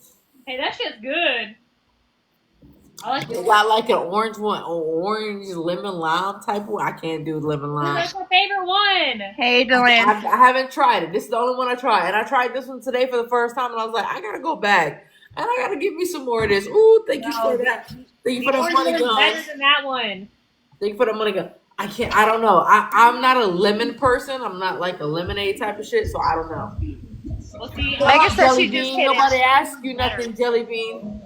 Hey, that shit's good. I like They it. got like an orange one, orange lemon lime type one. I can't do lemon Ooh, lime. that's my favorite one. Hey, Deland. I haven't tried it. This is the only one I tried, and I tried this one today for the first time, and I was like, I gotta go back and I gotta give me some more of this. Ooh, thank you for that. Thank you for the Orange money one's gun. better than that one. Thank you for the money gun. I can't. I don't know. I'm not a lemon person. I'm not like a lemonade type of shit, so I don't know. Well, see, Megan said Jelly she just bean. kidding. Nobody asked you nothing, Jelly bean.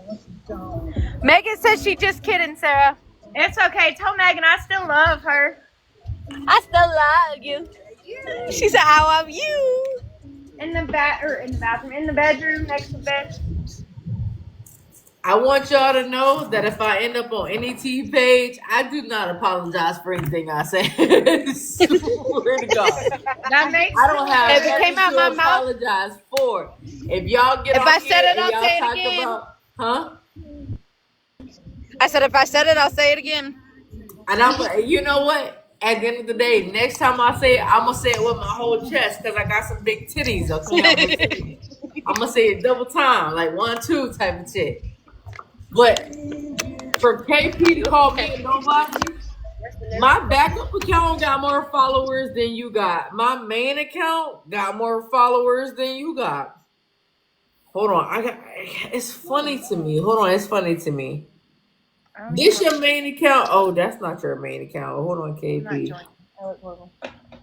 Megan said she just kidding, Sarah. It's okay. Tell Megan I still love her. I still love you. She said, I love you. In the bathroom, in the bedroom, next to the bed. I want y'all to know that if I end up on any T page, I do not apologize for anything I say. Swear to God. That makes I don't have sense. If it came out nothing my to mouth- apologize for. If y'all get If on I here said it, and I'll y'all say it talk again. about, huh? I said, if I said it, I'll say it again. And you know what? At the end of the day, next time I say it, I'm gonna say it with my whole chest because I got some big titties. Okay, I'm gonna say it double time, like 1, 2 type of shit. But for KP to call me a nobody, my backup account got more followers than you got. My main account got more followers than you got. Hold on, it's funny to me. Hold on, it's funny to me. This your main account? Oh, that's not your main account. Hold on, KP.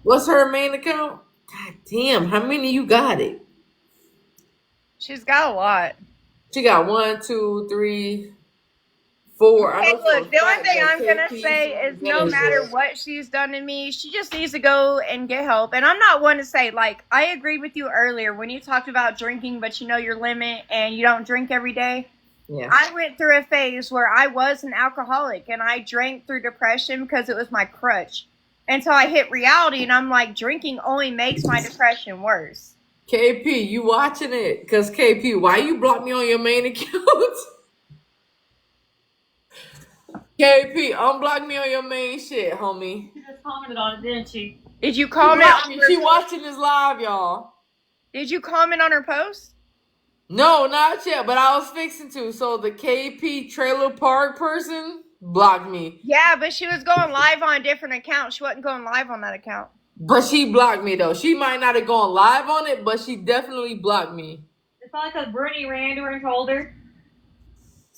What's her main account? God damn, how many you got it? She's got a lot. She got 1, 2, 3, 4. I Hey, know for a look, the only fact thing that I'm gonna KP say is no is matter there. what she's done to me, she just needs to go and get help. And I'm not one to say, like, I agreed with you earlier when you talked about drinking, but you know your limit and you don't drink every day. Yeah. I went through a phase where I was an alcoholic and I drank through depression because it was my crutch. Until I hit reality and I'm like, drinking only makes my depression worse. KP, you watching it? Because KP, why you block me on your main account? KP, unblock me on your main shit, homie. She just commented on it, didn't she? Did you comment on her? She watching this live, y'all. Did you comment on her post? No, not yet, but I was fixing to. So the KP trailer park person blocked me. Yeah, but she was going live on a different account. She wasn't going live on that account. But she blocked me though. She might not have gone live on it, but she definitely blocked me. It's not because Brittany ran to her and told her.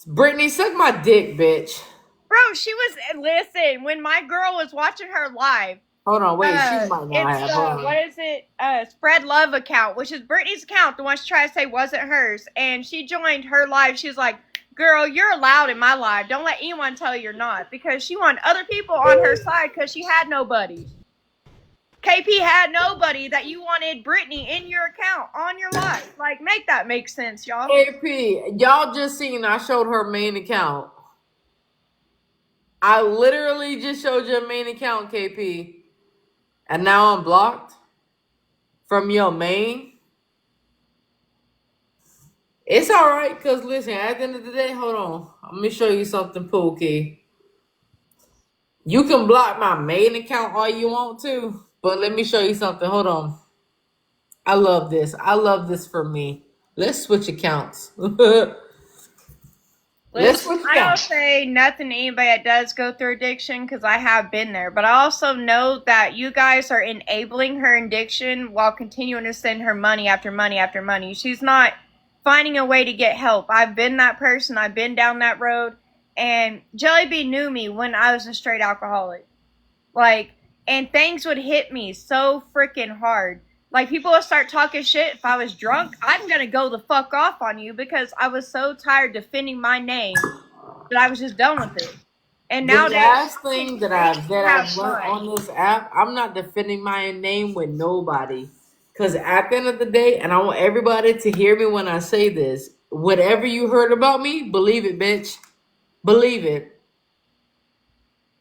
Brittany, suck my dick, bitch. Bro, she was, listen, when my girl was watching her live, Hold on, wait. She might not it's have. Hold on. what is it? Spread Love account, which is Brittany's account, the one she tried to say wasn't hers. And she joined her live. She was like, "Girl, you're allowed in my live. Don't let anyone tell you you're not." Because she wanted other people on her side because she had nobody. KP had nobody that you wanted Brittany in your account on your live. Like, make that make sense, y'all. AP, y'all just seen I showed her main account. I literally just showed your main account, KP. And now I'm blocked from your main. It's all right, because listen, at the end of the day, hold on. Let me show you something, Pookie. You can block my main account all you want to, but let me show you something. Hold on. I love this. I love this for me. Let's switch accounts. Let's switch I don't accounts. say nothing to anybody that does go through addiction because I have been there. But I also know that you guys are enabling her addiction while continuing to send her money after money after money. She's not finding a way to get help. I've been that person. I've been down that road. And Jellybean knew me when I was a straight alcoholic. Like, and things would hit me so freaking hard. Like, people would start talking shit if I was drunk. I'm going to go the fuck off on you because I was so tired defending my name that I was just done with it. And now the last thing that I've learned on this app, I'm not defending my name with nobody. Because at the end of the day, and I want everybody to hear me when I say this, whatever you heard about me, believe it, bitch. Believe it.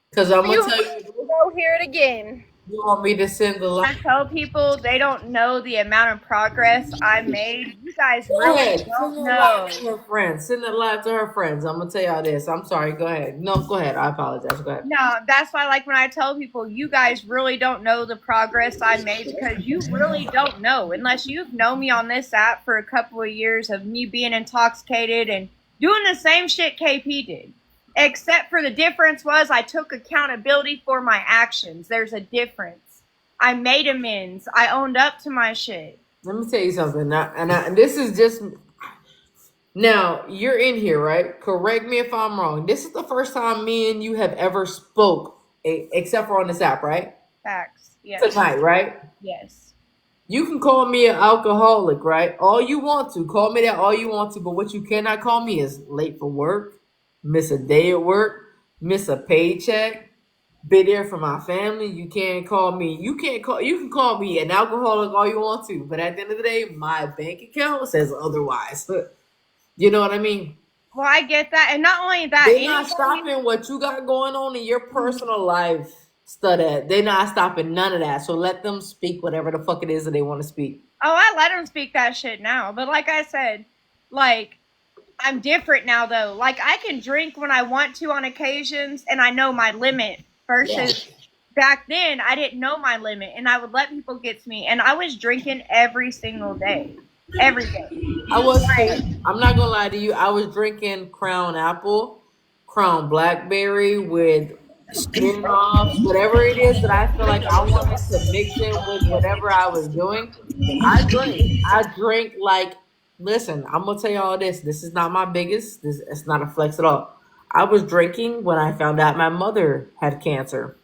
Because I'm going to tell you. Go hear it again. You want me to send the I tell people they don't know the amount of progress I made. You guys really don't know. To her friends. Send it live to her friends. I'm gonna tell y'all this. I'm sorry. Go ahead. No, go ahead. I apologize. Go ahead. No, that's why, like, when I tell people, you guys really don't know the progress I made because you really don't know unless you've known me on this app for a couple of years of me being intoxicated and doing the same shit KP did. Except for the difference was I took accountability for my actions. There's a difference. I made amends. I owned up to my shit. Let me tell you something. And this is just now. You're in here, right? Correct me if I'm wrong. This is the first time me and you have ever spoke, except for on this app, right? Facts. Yes. Tonight, right? Yes. You can call me an alcoholic, right? All you want to. Call me that all you want to. But what you cannot call me is late for work, miss a day at work, miss a paycheck, be there for my family. You can't call me. You can call me an alcoholic all you want to. But at the end of the day, my bank account says otherwise. You know what I mean? Well, I get that. And not only that, they're not stopping what you got going on in your personal life. They're not stopping none of that. So let them speak whatever the fuck it is that they want to speak. Oh, I let them speak that shit now. But like I said, like, I'm different now, though. Like, I can drink when I want to on occasions, and I know my limit. Versus back then, I didn't know my limit, and I would let people get to me. And I was drinking every single day. Every day. I'm not going to lie to you. I was drinking Crown Apple, Crown Blackberry with spin-offs, whatever it is that I feel like I wanted to mix in with whatever I was doing. I drink like, listen, I'm gonna tell you all this. This is not my biggest. It's not a flex at all. I was drinking when I found out my mother had cancer.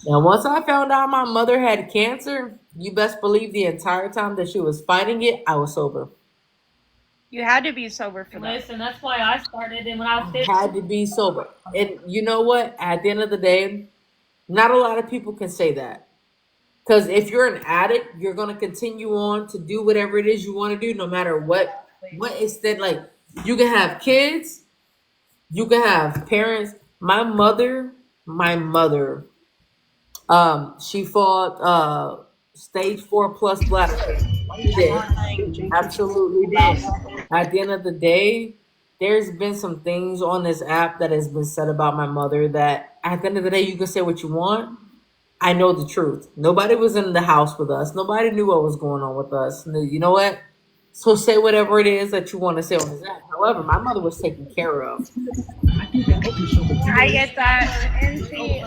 Now, once I found out my mother had cancer, you best believe the entire time that she was fighting it, I was sober. You had to be sober for that. Listen, that's why I started. And when I was 15, I had to be sober. And you know what? At the end of the day, not a lot of people can say that. Because if you're an addict, you're going to continue on to do whatever it is you want to do, no matter what extent. Like, you can have kids, you can have parents. My mother, she fought stage 4+ bladder cancer. She did. Absolutely did. At the end of the day, there's been some things on this app that has been said about my mother that at the end of the day, you can say what you want. I know the truth. Nobody was in the house with us. Nobody knew what was going on with us. You know what? So say whatever it is that you want to say on this app. However, my mother was taken care of. I get that. And see,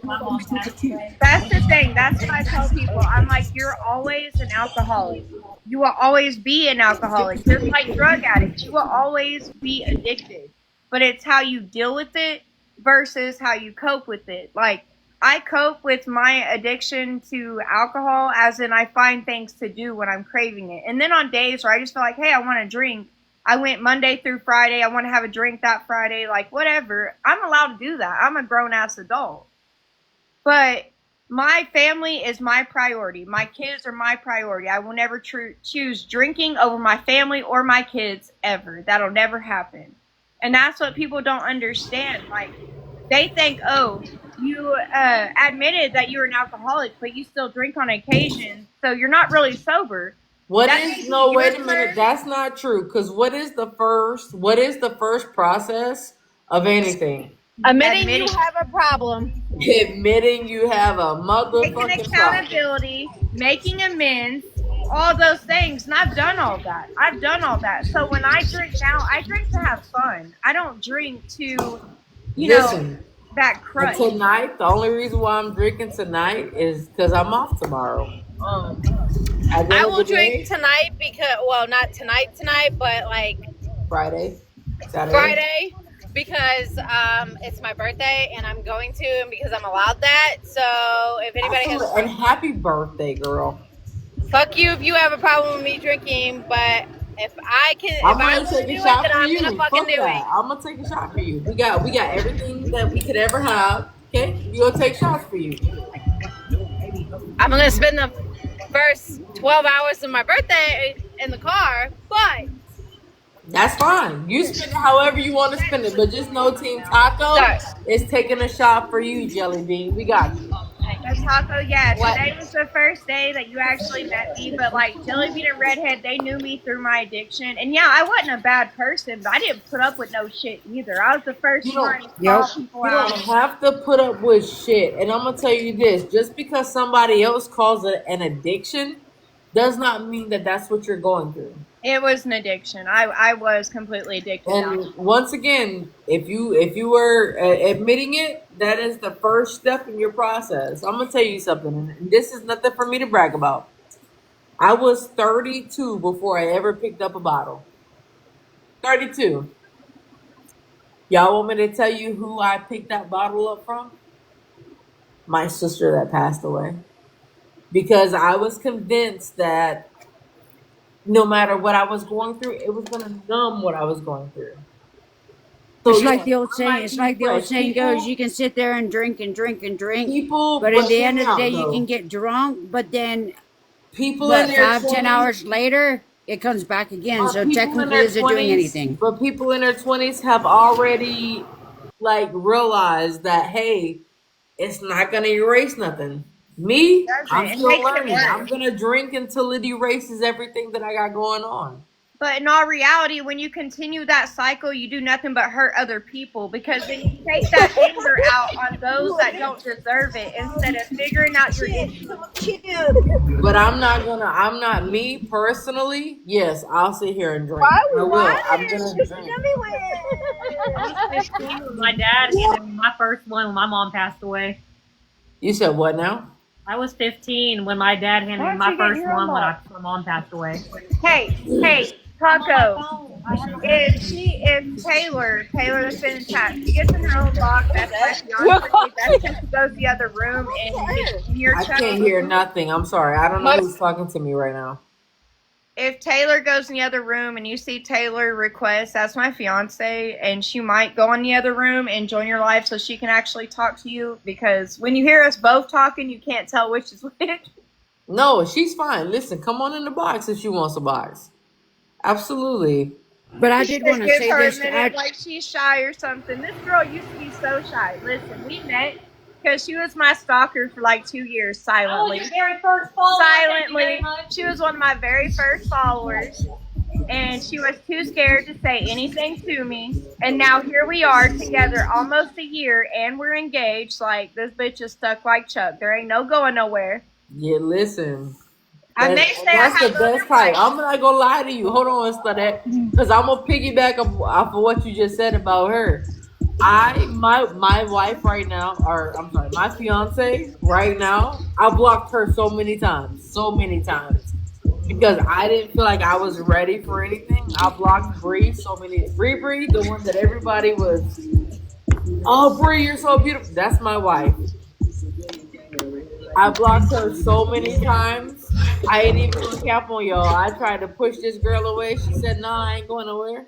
My mom passed away. that's the thing. That's what I tell people. I'm like, you're always an alcoholic. You will always be an alcoholic. Just like drug addicts, you will always be addicted. But it's how you deal with it versus how you cope with it. Like, I cope with my addiction to alcohol as in I find things to do when I'm craving it. And then on days where I just feel like, hey, I want to drink, I went Monday through Friday, I want to have a drink that Friday, like whatever. I'm allowed to do that. I'm a grown ass adult. But my family is my priority. My kids are my priority. I will never choose drinking over my family or my kids ever. That'll never happen. And that's what people don't understand. Like, they think, oh, you admitted that you were an alcoholic, but you still drink on occasion, so you're not really sober. Wait a minute. That's not true. Because what is the first process of anything? Admitting you have a problem. Admitting you have a Taking motherfucking accountability, making amends, all those things. And I've done all that. So when I drink now, I drink to have fun. I don't drink to, Listen, that crutch. tonight, the only reason why I'm drinking tonight is because I'm off tomorrow. I will drink tonight because, well, not tonight, but like Friday, Saturday. Friday, because it's my birthday and I'm going to, and because I'm allowed that. So if anybody has, and happy birthday, girl. Fuck you if you have a problem with me drinking, but if I can, I'm if I gonna want to take do a it, shot then for I'm you. gonna fucking do it. I'm gonna take a shot for you. We got everything that we could ever have. Okay, we gonna take shots for you. I'm gonna spend the first 12 hours of my birthday in the car, but that's fine. You spend it however you want to spend it, but just know Team Taco is taking a shot for you, Jelly Bean. We got you. The taco, yeah. Today was the first day that you actually met me, but like Jelly Bean and Redhead, they knew me through my addiction. And yeah, I wasn't a bad person, but I didn't put up with no shit either. I was the first one to call people You out. don't have to put up with shit. And I'm gonna tell you this: just because somebody else calls it an addiction, does not mean that that's what you're going through. It was an addiction. I was completely addicted. And once again, if you were admitting it, that is the first step in your process. I'm gonna tell you something, and this is nothing for me to brag about. I was 32 before I ever picked up a bottle. 32. Y'all want me to tell you who I picked that bottle up from? My sister that passed away. Because I was convinced that no matter what I was going through, it was going to numb what I was going through. So it's like the old saying. It's like the old saying goes: you can sit there and drink and drink and drink, but at the end of the day, you can get drunk. But then, but 5-10 hours later, it comes back again. So technically, is it doing anything? But people in their 20s have already like realized that, hey, it's not going to erase nothing. Me, I'm still learning. I'm going to drink until it erases everything that I got going on. But in all reality, when you continue that cycle, you do nothing but hurt other people, because then you take that anger out on those that don't deserve it instead of figuring out your issues. But I'm not me personally. Yes, I'll sit here and drink. I will. I'm going to drink. I was 15 when my dad handed me my first one when my mom passed away. You said what now? I was 15 when my dad handed me my first one when my mom passed away. Hey, Taco. If Taylor that's been in chat, she gets in her own box, that's my fiance. That's because she goes to the other room and gets near I can't hear nothing. I'm sorry. I don't know who's talking to me right now. If Taylor goes in the other room and you see Taylor request, that's my fiance, and she might go in the other room and join your live so she can actually talk to you, because when you hear us both talking, you can't tell which is which. No, she's fine. Listen, come on in the box if she wants a box. Absolutely. But I did want to say this. Like she's shy or something. This girl used to be so shy. Listen, we met because she was my stalker for like 2 years silently. I was your very first follower. Silently. She was one of my very first followers. And she was too scared to say anything to me. And now here we are together almost a year, and we're engaged. Like, this bitch is stuck like Chuck. There ain't no going nowhere. Yeah, listen. I may say that's the best part. I'm not gonna lie to you. Hold on, Studette, because I'm gonna piggyback off of what you just said about her. My wife right now, or I'm sorry, my fiance right now, I blocked her so many times, because I didn't feel like I was ready for anything. I blocked Bree so many. Bree, the one that everybody was, oh Bree, you're so beautiful. That's my wife. I blocked her so many times. I ain't even gonna cap on y'all. I tried to push this girl away. She said, "Nah, I ain't going nowhere."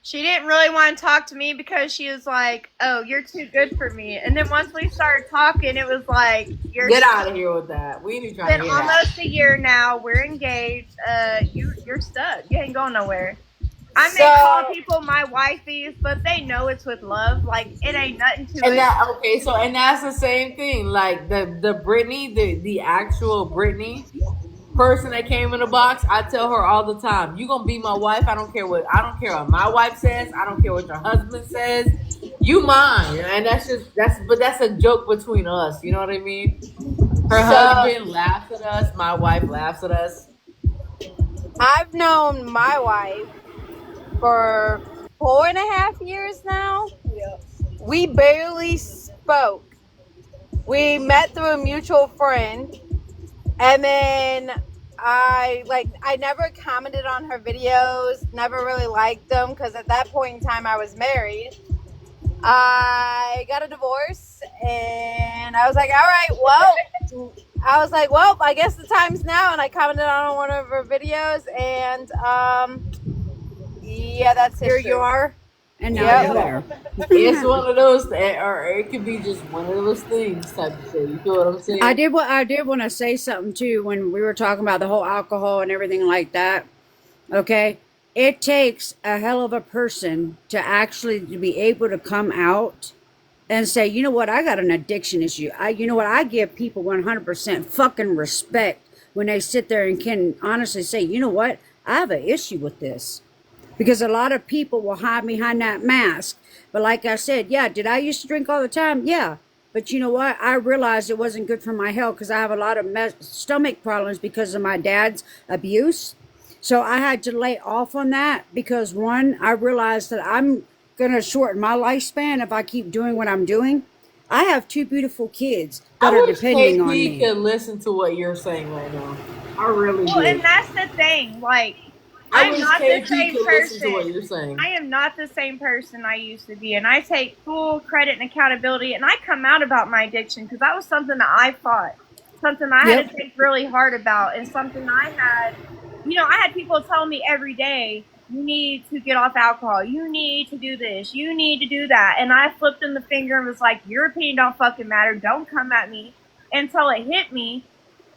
She didn't really want to talk to me because she was like, "Oh, you're too good for me." And then once we started talking, it was like, "You're Get out stuck." of here with that. We ain't even trying Been to hear that. almost a year now. We're engaged. You're stuck. You ain't going nowhere. I may call So people my wifeys, but they know it's with love. Like it ain't nothing to And it. that okay, so and that's the same thing. Like the Britney, the actual Britney person that came in the box, I tell her all the time, "You gonna be my wife? I don't care what my wife says. I don't care what your husband says. You mine." And that's a joke between us. You know what I mean? Her so husband laughs at us. My wife laughs at us. I've known my wife for 4.5 years now. We barely spoke. We met through a mutual friend, and then I never commented on her videos, never really liked them because at that point in time I was married. I got a divorce, and I was like, all right, well, I guess the time's now, and I commented on one of her videos, and yeah, that's Here you history. are, and now Yep. you're Yeah. there. It's one of those, or it could be just one of those things type of shit. You feel what I'm saying? I did want to say something too when we were talking about the whole alcohol and everything like that. Okay, it takes a hell of a person to actually to be able to come out and say, you know what, I got an addiction issue. You know what, I give people 100% fucking respect when they sit there and can honestly say, you know what, I have an issue with this. Because a lot of people will hide behind that mask. But like I said, yeah, did I used to drink all the time? Yeah. But you know what? I realized it wasn't good for my health because I have a lot of stomach problems because of my dad's abuse. So I had to lay off on that because one, I realized that I'm going to shorten my lifespan if I keep doing what I'm doing. I have two beautiful kids that I are wish depending on KP me. could listen to what you're saying right now. I really Well, and do. that's the thing. Like, I I'm wish not the KP same could listen to what person. you're saying. I am not the same person I used to be. And I take full credit and accountability. And I come out about my addiction because that was something that I fought, something I had Yep. to think really hard about, and something I had, I had people tell me every day, you need to get off alcohol. You need to do this. You need to do that. And I flipped them the finger and was like, your opinion don't fucking matter. Don't come at me, until it hit me.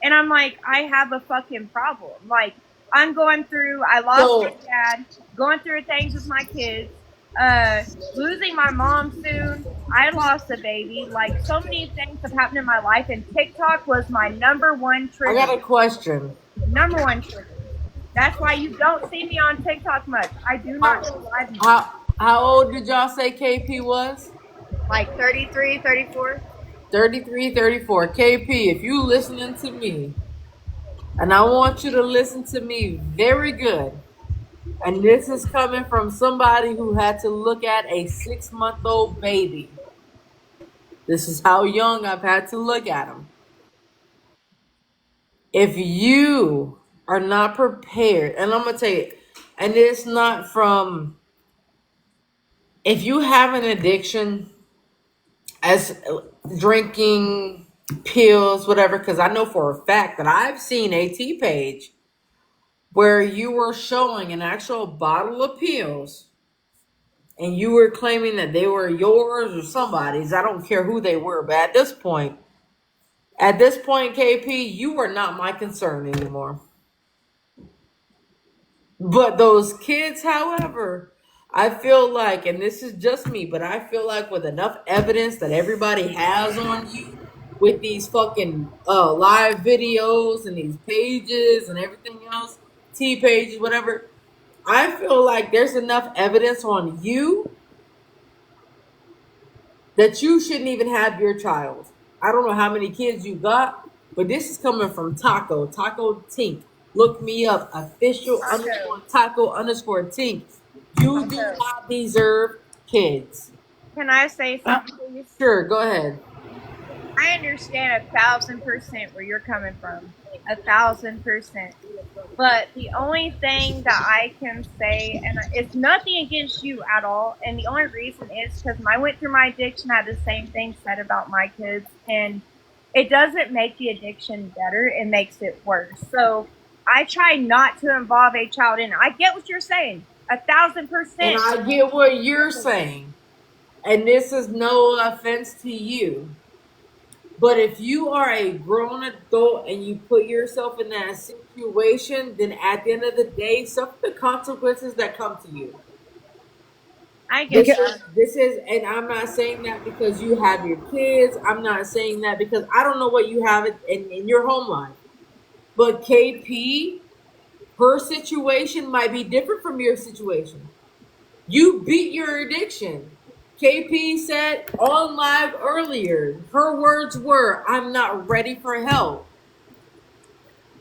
And I'm like, I have a fucking problem. Like, I lost my So dad, going through things with my kids, losing my mom soon. I lost a baby. Like, so many things have happened in my life, and TikTok was my number one I got trigger. a question. Number one trigger. That's why you don't see me on TikTok much. I do not How go live much. how old did y'all say KP was? Like 33, 34. 33, 34. KP, if you listening to me, and I want you to listen to me very good. And this is coming from somebody who had to look at a 6-month-old baby. This is how young I've had to look at him. If you are not prepared, and I'm gonna tell you, and it's not from, if you have an addiction as drinking pills, whatever, because I know for a fact that I've seen a T page where you were showing an actual bottle of pills and you were claiming that they were yours or somebody's. I don't care who they were, but at this point, KP, you are not my concern anymore. But those kids, however, I feel like, and this is just me, but I feel like with enough evidence that everybody has on you, with these fucking live videos and these pages and everything else, T pages, whatever, I feel like there's enough evidence on you that you shouldn't even have your child. I don't know how many kids you got, but this is coming from Tacotink. Look me up, official Taco. underscore taco underscore tink. You do Taco. not deserve kids. Can I say something, please? Sure, go ahead. I understand 1,000% where you're coming from. 1,000%. But the only thing that I can say, and it's nothing against you at all, and the only reason is because I went through my addiction, I had the same thing said about my kids, and it doesn't make the addiction better, it makes it worse. So I try not to involve a child in it. I get what you're saying, And 1,000%. I get what you're saying. And this is no offense to you. But if you are a grown adult and you put yourself in that situation, then at the end of the day, suffer the consequences that come to you. I get This that. is this is, and I'm not saying that because you have your kids. I'm not saying that because I don't know what you have in your home life. But KP, her situation might be different from your situation. You beat your addiction. KP said on live earlier, her words were, I'm not ready for help.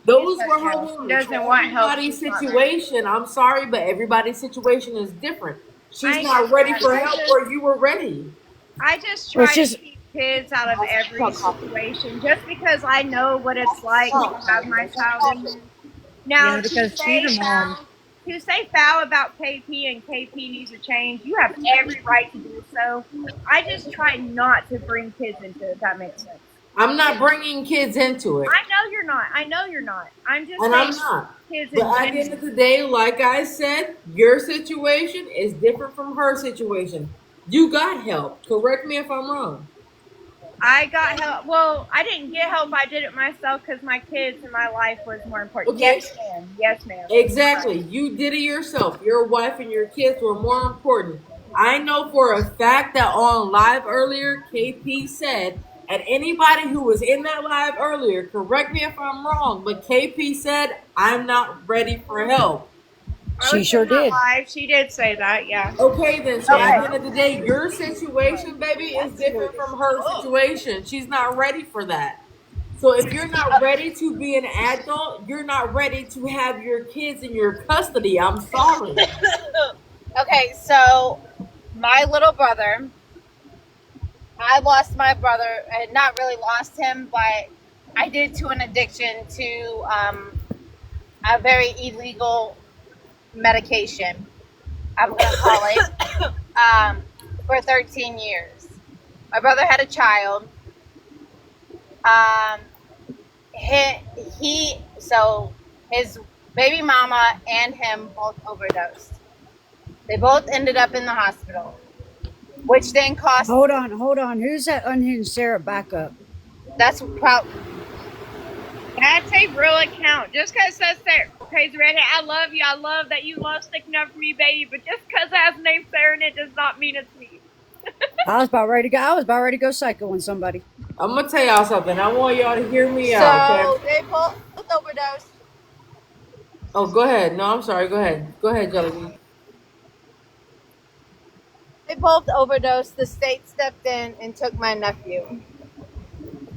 She Those said were her no. She words. doesn't want help. Everybody's She's not ready. situation, I'm sorry, but everybody's situation is different. She's I get not ready that. for help where you were ready. I just Let's try to just keep kids out of every situation just because I know what it's like to have my child in this. Now Yeah, because she's a mom. to say foul about KP and KP needs to change, you have every right to do so. I just try not to bring kids into it, if that makes sense. I'm not bringing kids into it. I know you're not. I know you're not. I'm just And I'm saying not. kids But in at the end general. of the day, like I said, your situation is different from her situation. You got help. Correct me if I'm wrong. I got help. Well, I didn't get help. I did it myself because my kids and my life was more important. Okay? Yes, ma'am. Yes, ma'am. Exactly. You did it yourself. Your wife and your kids were more important. I know for a fact that on live earlier, KP said, and anybody who was in that live earlier, correct me if I'm wrong, but KP said, I'm not ready for help. I she was sure in that did. live. She did say that. Yeah. Okay, then. So at the And end of the day, your situation, baby, is different from her situation. She's not ready for that. So if you're not ready to be an adult, you're not ready to have your kids in your custody. I'm sorry. Okay, so my little brother, I lost my brother, and not really lost him, but I did to an addiction to a very illegal medication, I'm going to call it, for 13 years. My brother had a child. Um, so his baby mama and him both overdosed. They both ended up in the hospital, which then cost. hold on. Who's that unhinged Sarah? Back up. That's probably. That's a real account. Just because it says Sarah, Crazy Redhead, I love you. I love that you love sticking up for me, baby. But just because it has the name Sarah in it does not mean it's me. I was about ready to go. I was about ready to go psycho on somebody. I'm gonna tell y'all something. I want y'all to hear me out, okay? So they both overdosed. Oh, go ahead. No, I'm sorry. Go ahead. Go ahead, Jelly. They both overdosed. The state stepped in and took my nephew.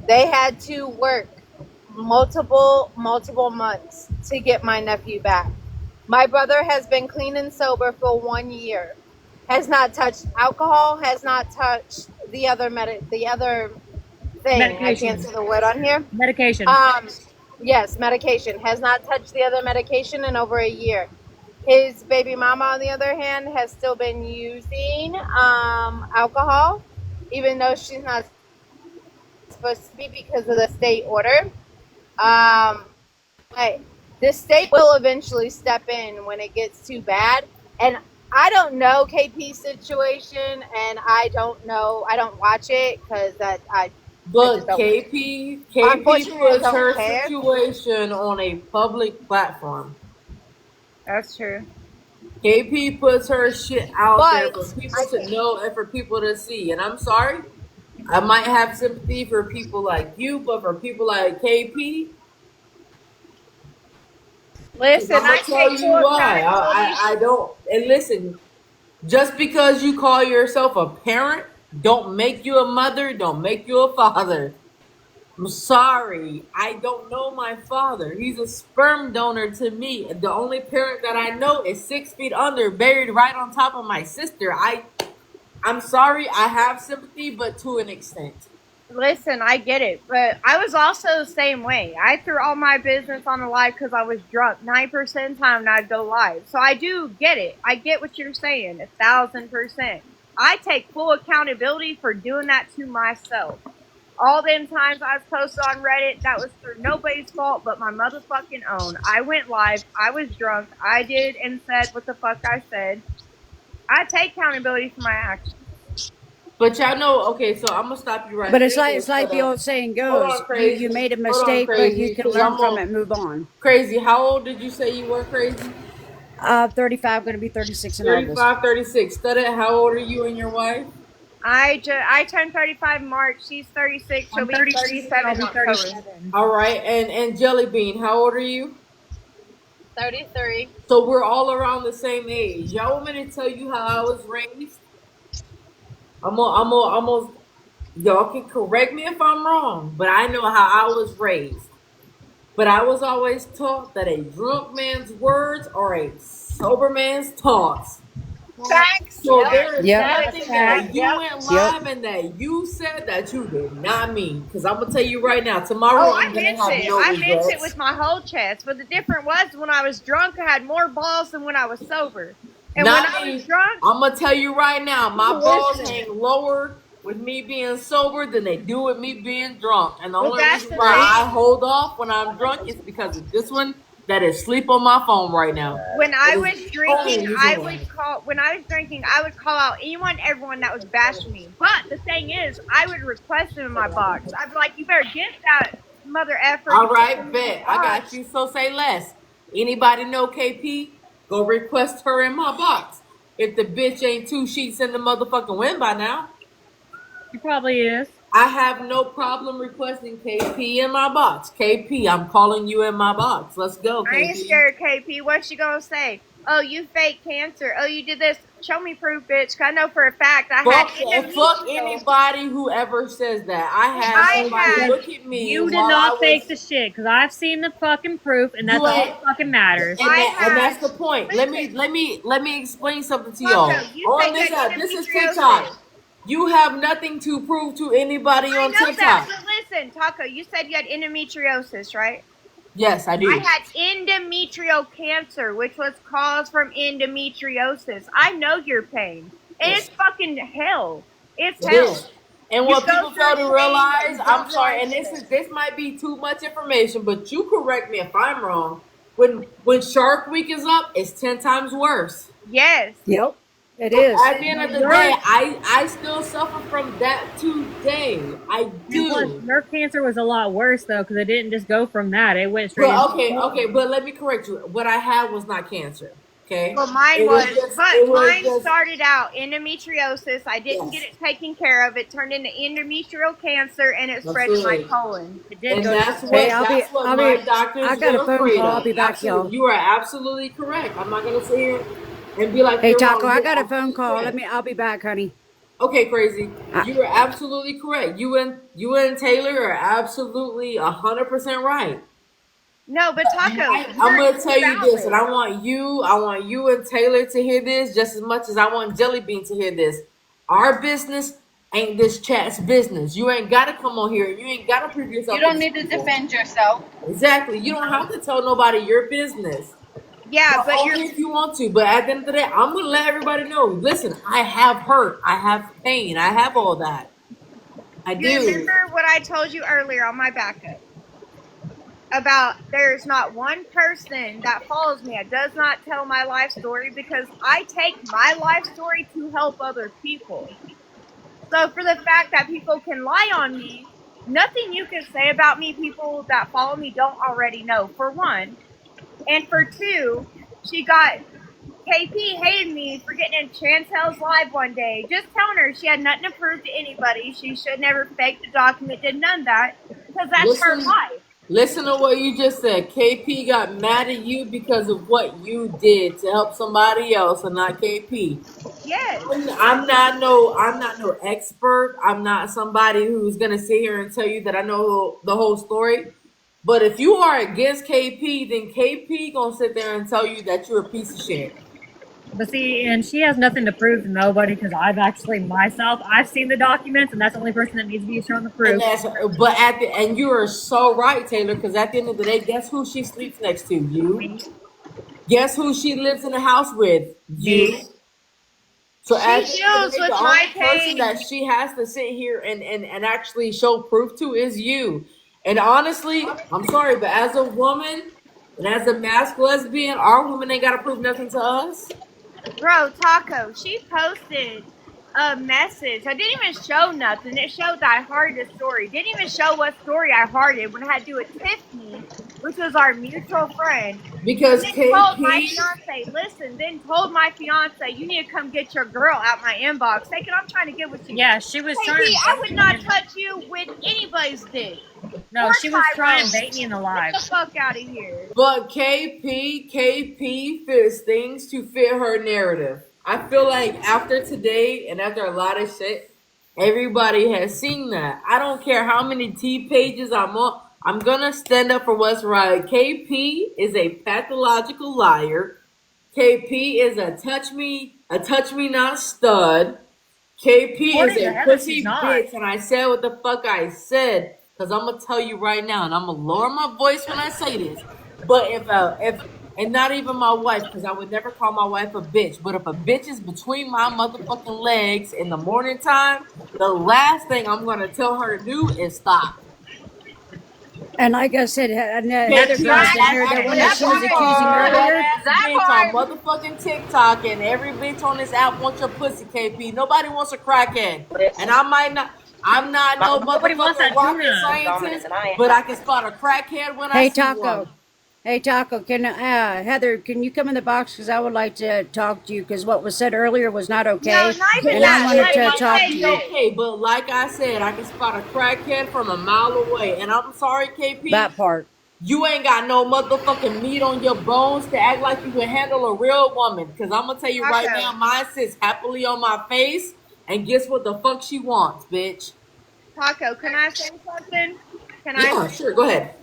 They had to work multiple months to get my nephew back. My brother has been clean and sober for 1 year. Has not touched alcohol. Has not touched the other thing. I can't say the word on here. Medication. Yes, medication. Has not touched the other medication in over a year. His baby mama, on the other hand, has still been using alcohol, even though she's not supposed to be because of the state order. But the state will eventually step in when it gets too bad. And I don't know KP's situation, and I don't watch it because I just But don't. KP Unfortunately, I puts don't her care. situation on a public platform. That's true. KP puts her shit out there But for people I to can't. know and for people to see. And I'm sorry, I might have sympathy for people like you, but for people like KP, because Listen, I'm I gonna tell take you full why. accountability. I don't. And listen, just because you call yourself a parent, don't make you a mother, don't make you a father. I'm sorry, I don't know my father. He's a sperm donor to me. The only parent that I know is 6 feet under, buried right on top of my sister. I I'm sorry, I have sympathy, but to an extent. Listen, I get it, but I was also the same way. I threw all my business on the live because I was drunk. 9% of the time, I'd go live. So I do get it. I get what you're saying, 1,000%. I take full accountability for doing that to myself. All them times I was posted on Reddit, that was through nobody's fault but my motherfucking own. I went live. I was drunk. I did and said what the fuck I said. I take accountability for my actions. But y'all know, okay, so I'm gonna stop you right But there. it's like the old saying Hold goes: on, crazy. you made a Hold on, mistake, but you crazy. can Because learn I'm from on it, and move on. crazy. How old did you say you were, crazy? 35, going to be 36 in August. 35, 36. Study. How old are you and your wife? I turned 35 in March. She's 36. She'll I'm be 36. 37 I'll in be October. 37. All right, and Jelly Bean, how old are you? 33. So we're all around the same age. Y'all want me to tell you how I was raised? I'm almost. Y'all can correct me if I'm wrong, but I know how I was raised. But I was always taught that a drunk man's words are a sober man's thoughts. Facts. So Yep. there is Yep. nothing Yep. that you went Yep. live and that you said that you did not mean. Because I'm gonna tell you right now, tomorrow Oh, I'm I gonna meant have it. no I meant it regrets. with my whole chest. But the difference was when I was drunk, I had more balls than when I was sober. And when Not I was me. drunk, I'm gonna tell you right now, my balls listen. hang lower with me being sober than they do with me being drunk. And the Well, only that's reason the why I thing. hold off when I'm drunk is because of this one that is asleep on my phone right now. When That I is was the only drinking, reason I why. would call. When I was drinking, I would call out anyone, everyone that was bashing me. But the thing is, I would request them in my box. I'd be like, "You better get that mother effer to All put them right, in my bet. I got box." you. So say less. Anybody know KP? Go request her in my box. If the bitch ain't two sheets in the motherfucking wind by now. She probably is. I have no problem requesting KP in my box. KP, I'm calling you in my box. Let's go, I ain't KP. scared, KP. What's she gonna say? Oh, you fake cancer. Oh, you did this. Show me proof, bitch. 'Cause I know for a fact I had Fuck endometrial. anybody who ever says that. I had I somebody had. Because look at me you did while I not fake was the shit. Because I've seen the fucking proof, and you that's all ain't that fucking matters. and I that's had. the point. Listen, Let me explain something to Taco. y'all. You On said you this had app, this is TikTok. endometriosis. You have nothing to prove to anybody I on know that, TikTok. but listen, Taco. You said you had endometriosis, right? Yes, I I do. had endometrial cancer, which was caused from endometriosis. I know your pain. And it's fucking hell. It's It hell. is. And You what go people through fail to pain that realize, you I'm don't sorry, realize and you're there. this might be too much information, but you correct me if I'm wrong. When Shark Week is up, it's 10 times worse. Yes. Yep. It So is. at the end of the day, Your I still suffer from that today. I and plus do. your cancer was a lot worse though, because it didn't just go from that; it went straight But into okay, okay, colon. but let me correct you. What I had was not cancer. Okay, Well, mine it was was, just but it was mine just started out endometriosis. I didn't get yes, it taken care of. It turned into endometrial cancer, and it spread to my absolutely. colon. It did And go to that's colon. Hey, what my I doctors got a were phone afraid call. I'll of. be back, Absolutely, y'all. you are absolutely correct. I'm not gonna sit here and be like Hey, you're Taco, wrong. I You're got a phone absolutely call. correct. I'll be back, honey. Okay, crazy. I, You are absolutely correct. You and Taylor are absolutely 100% right. No, but Taco, I'm you're gonna tell you this, and valid. I want you and Taylor to hear this just as much as I want Jelly Bean to hear this. Our business ain't this chat's business. You ain't gotta come on here. You ain't gotta prove You yourself to don't these need to people. defend yourself. Exactly. You don't have to tell nobody your business. Yeah, But but you're only if you want to. But at the end of the day, I'm gonna let everybody know. Listen, I have hurt. I have pain. I have all that. I you do. remember what I told you earlier on my backup about there's not one person that follows me that does not tell my life story because I take my life story to help other people. So for the fact that people can lie on me, nothing you can say about me, people that follow me don't already know, for one. And for two, she got KP hated me for getting in Chantel's live one day, just telling her she had nothing to prove to anybody. She should never fake the document, did none of that, because that's her Listen, life. listen to what you just said. KP got mad at you because of what you did to help somebody else, and not KP. Yes. I'm not no expert. I'm not somebody who's gonna sit here and tell you that I know the whole story. But if you are against KP, then KP gonna sit there and tell you that you're a piece of shit. But see, and she has nothing to prove to nobody because I've seen the documents, and that's the only person that needs to be shown the And proof. and you are so right, Taylor, because at the end of the day, guess who she sleeps next to? You. Me, Guess who she lives in the house with? You. me. So She at the end of the deals day, with the my only person that pain. she has to sit here and actually show proof to is you. And honestly, I'm sorry, but as a woman and as a masked lesbian, our women ain't gotta prove nothing to us. Bro, Taco, she posted a message. I didn't even show nothing. It showed that I hearted a story. Didn't even show what story I hearted when I had to do with Tiffany, which was our mutual friend. And Because then told my KP, fiance, listen, then told my fiance, you need to come get your girl out my inbox. Thinking I'm trying to get with you. Yeah, she was KP, trying to I bait would me not in. touch you with anybody's dick. No, Or she was trying to Tyrone. bait me in the Get live. the fuck out of here. but KP fits things to fit her narrative. I feel like after today and after a lot of shit, everybody has seen that. I don't care how many T pages I'm on. I'm gonna stand up for what's right. KP is a pathological liar. KP is a touch me not stud. KP is According to a Heather, she's pussy not. bitch, and I said what the fuck I said. Cause I'm gonna tell you right now, and I'm gonna lower my voice when I say this. But if and not even my wife, because I would never call my wife a bitch. But if a bitch is between my motherfucking legs in the morning time, the last thing I'm gonna tell her to do is stop. And like I said, Heather KP is posted that here that ass one that That she was bitch part. accusing for earlier. that ass That bitch on part. motherfucking TikTok, and every bitch on this app wants your pussy, KP. Nobody wants a crackhead, and I'm not no Nobody wants motherfucking that rocket tuna. scientist, but I can spot a crackhead when I Hey see Taco. one. Hey Taco, can Heather, can you come in the box because I would like to talk to you because what was said earlier was not No, okay, not even and I that. wanted It to might talk not to be you. okay, but like I said, I can spot a crackhead from a mile away, and I'm sorry, KP. That part. You ain't got no motherfucking meat on your bones to act like you can handle a real woman. Cause I'm gonna tell you right Taco. now, mine sits happily on my face, and guess what the fuck she wants, bitch. Taco, can I say something? Can I Yeah, say sure, go something? ahead.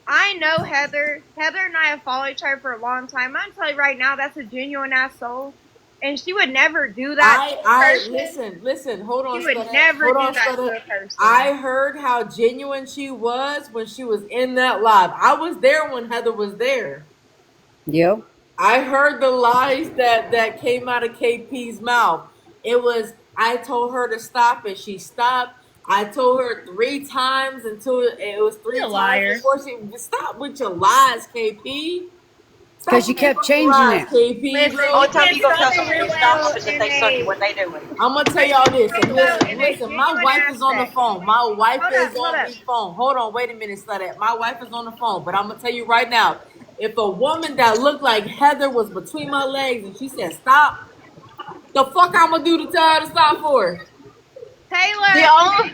I know Heather. Heather and I have followed each other for a long time. I'm telling you right now, that's a genuine ass soul. And she would never do that to a I person. listen, hold She on, would Studette. never Hold do on, that to Studette. a person. I heard how genuine she was when she was in that live. I was there when Heather was there. Yep. I heard the lies that came out of KP's mouth. It was I told her to stop and she stopped. I told her 3 times until it was You're three a times liar. before she stop with your lies, KP. Stop Because you with your kept fucking changing lies, it. KP, Listen, bro. you Only time can't you gonna stop tell a somebody real to stop well them is if in they suck it a when they do it. I'm gonna tell can't y'all stop a this real and well listen, in a listen. My genuine wife is on the aspect. phone. My wife Hold is up, hold on up. the phone. Hold on, wait a minute, Slutette. My wife is on the phone, but I'm gonna tell you right now. If a woman that looked like Heather was between my legs and she said stop, the fuck I'm gonna do to tell her to stop for? The Taylor, only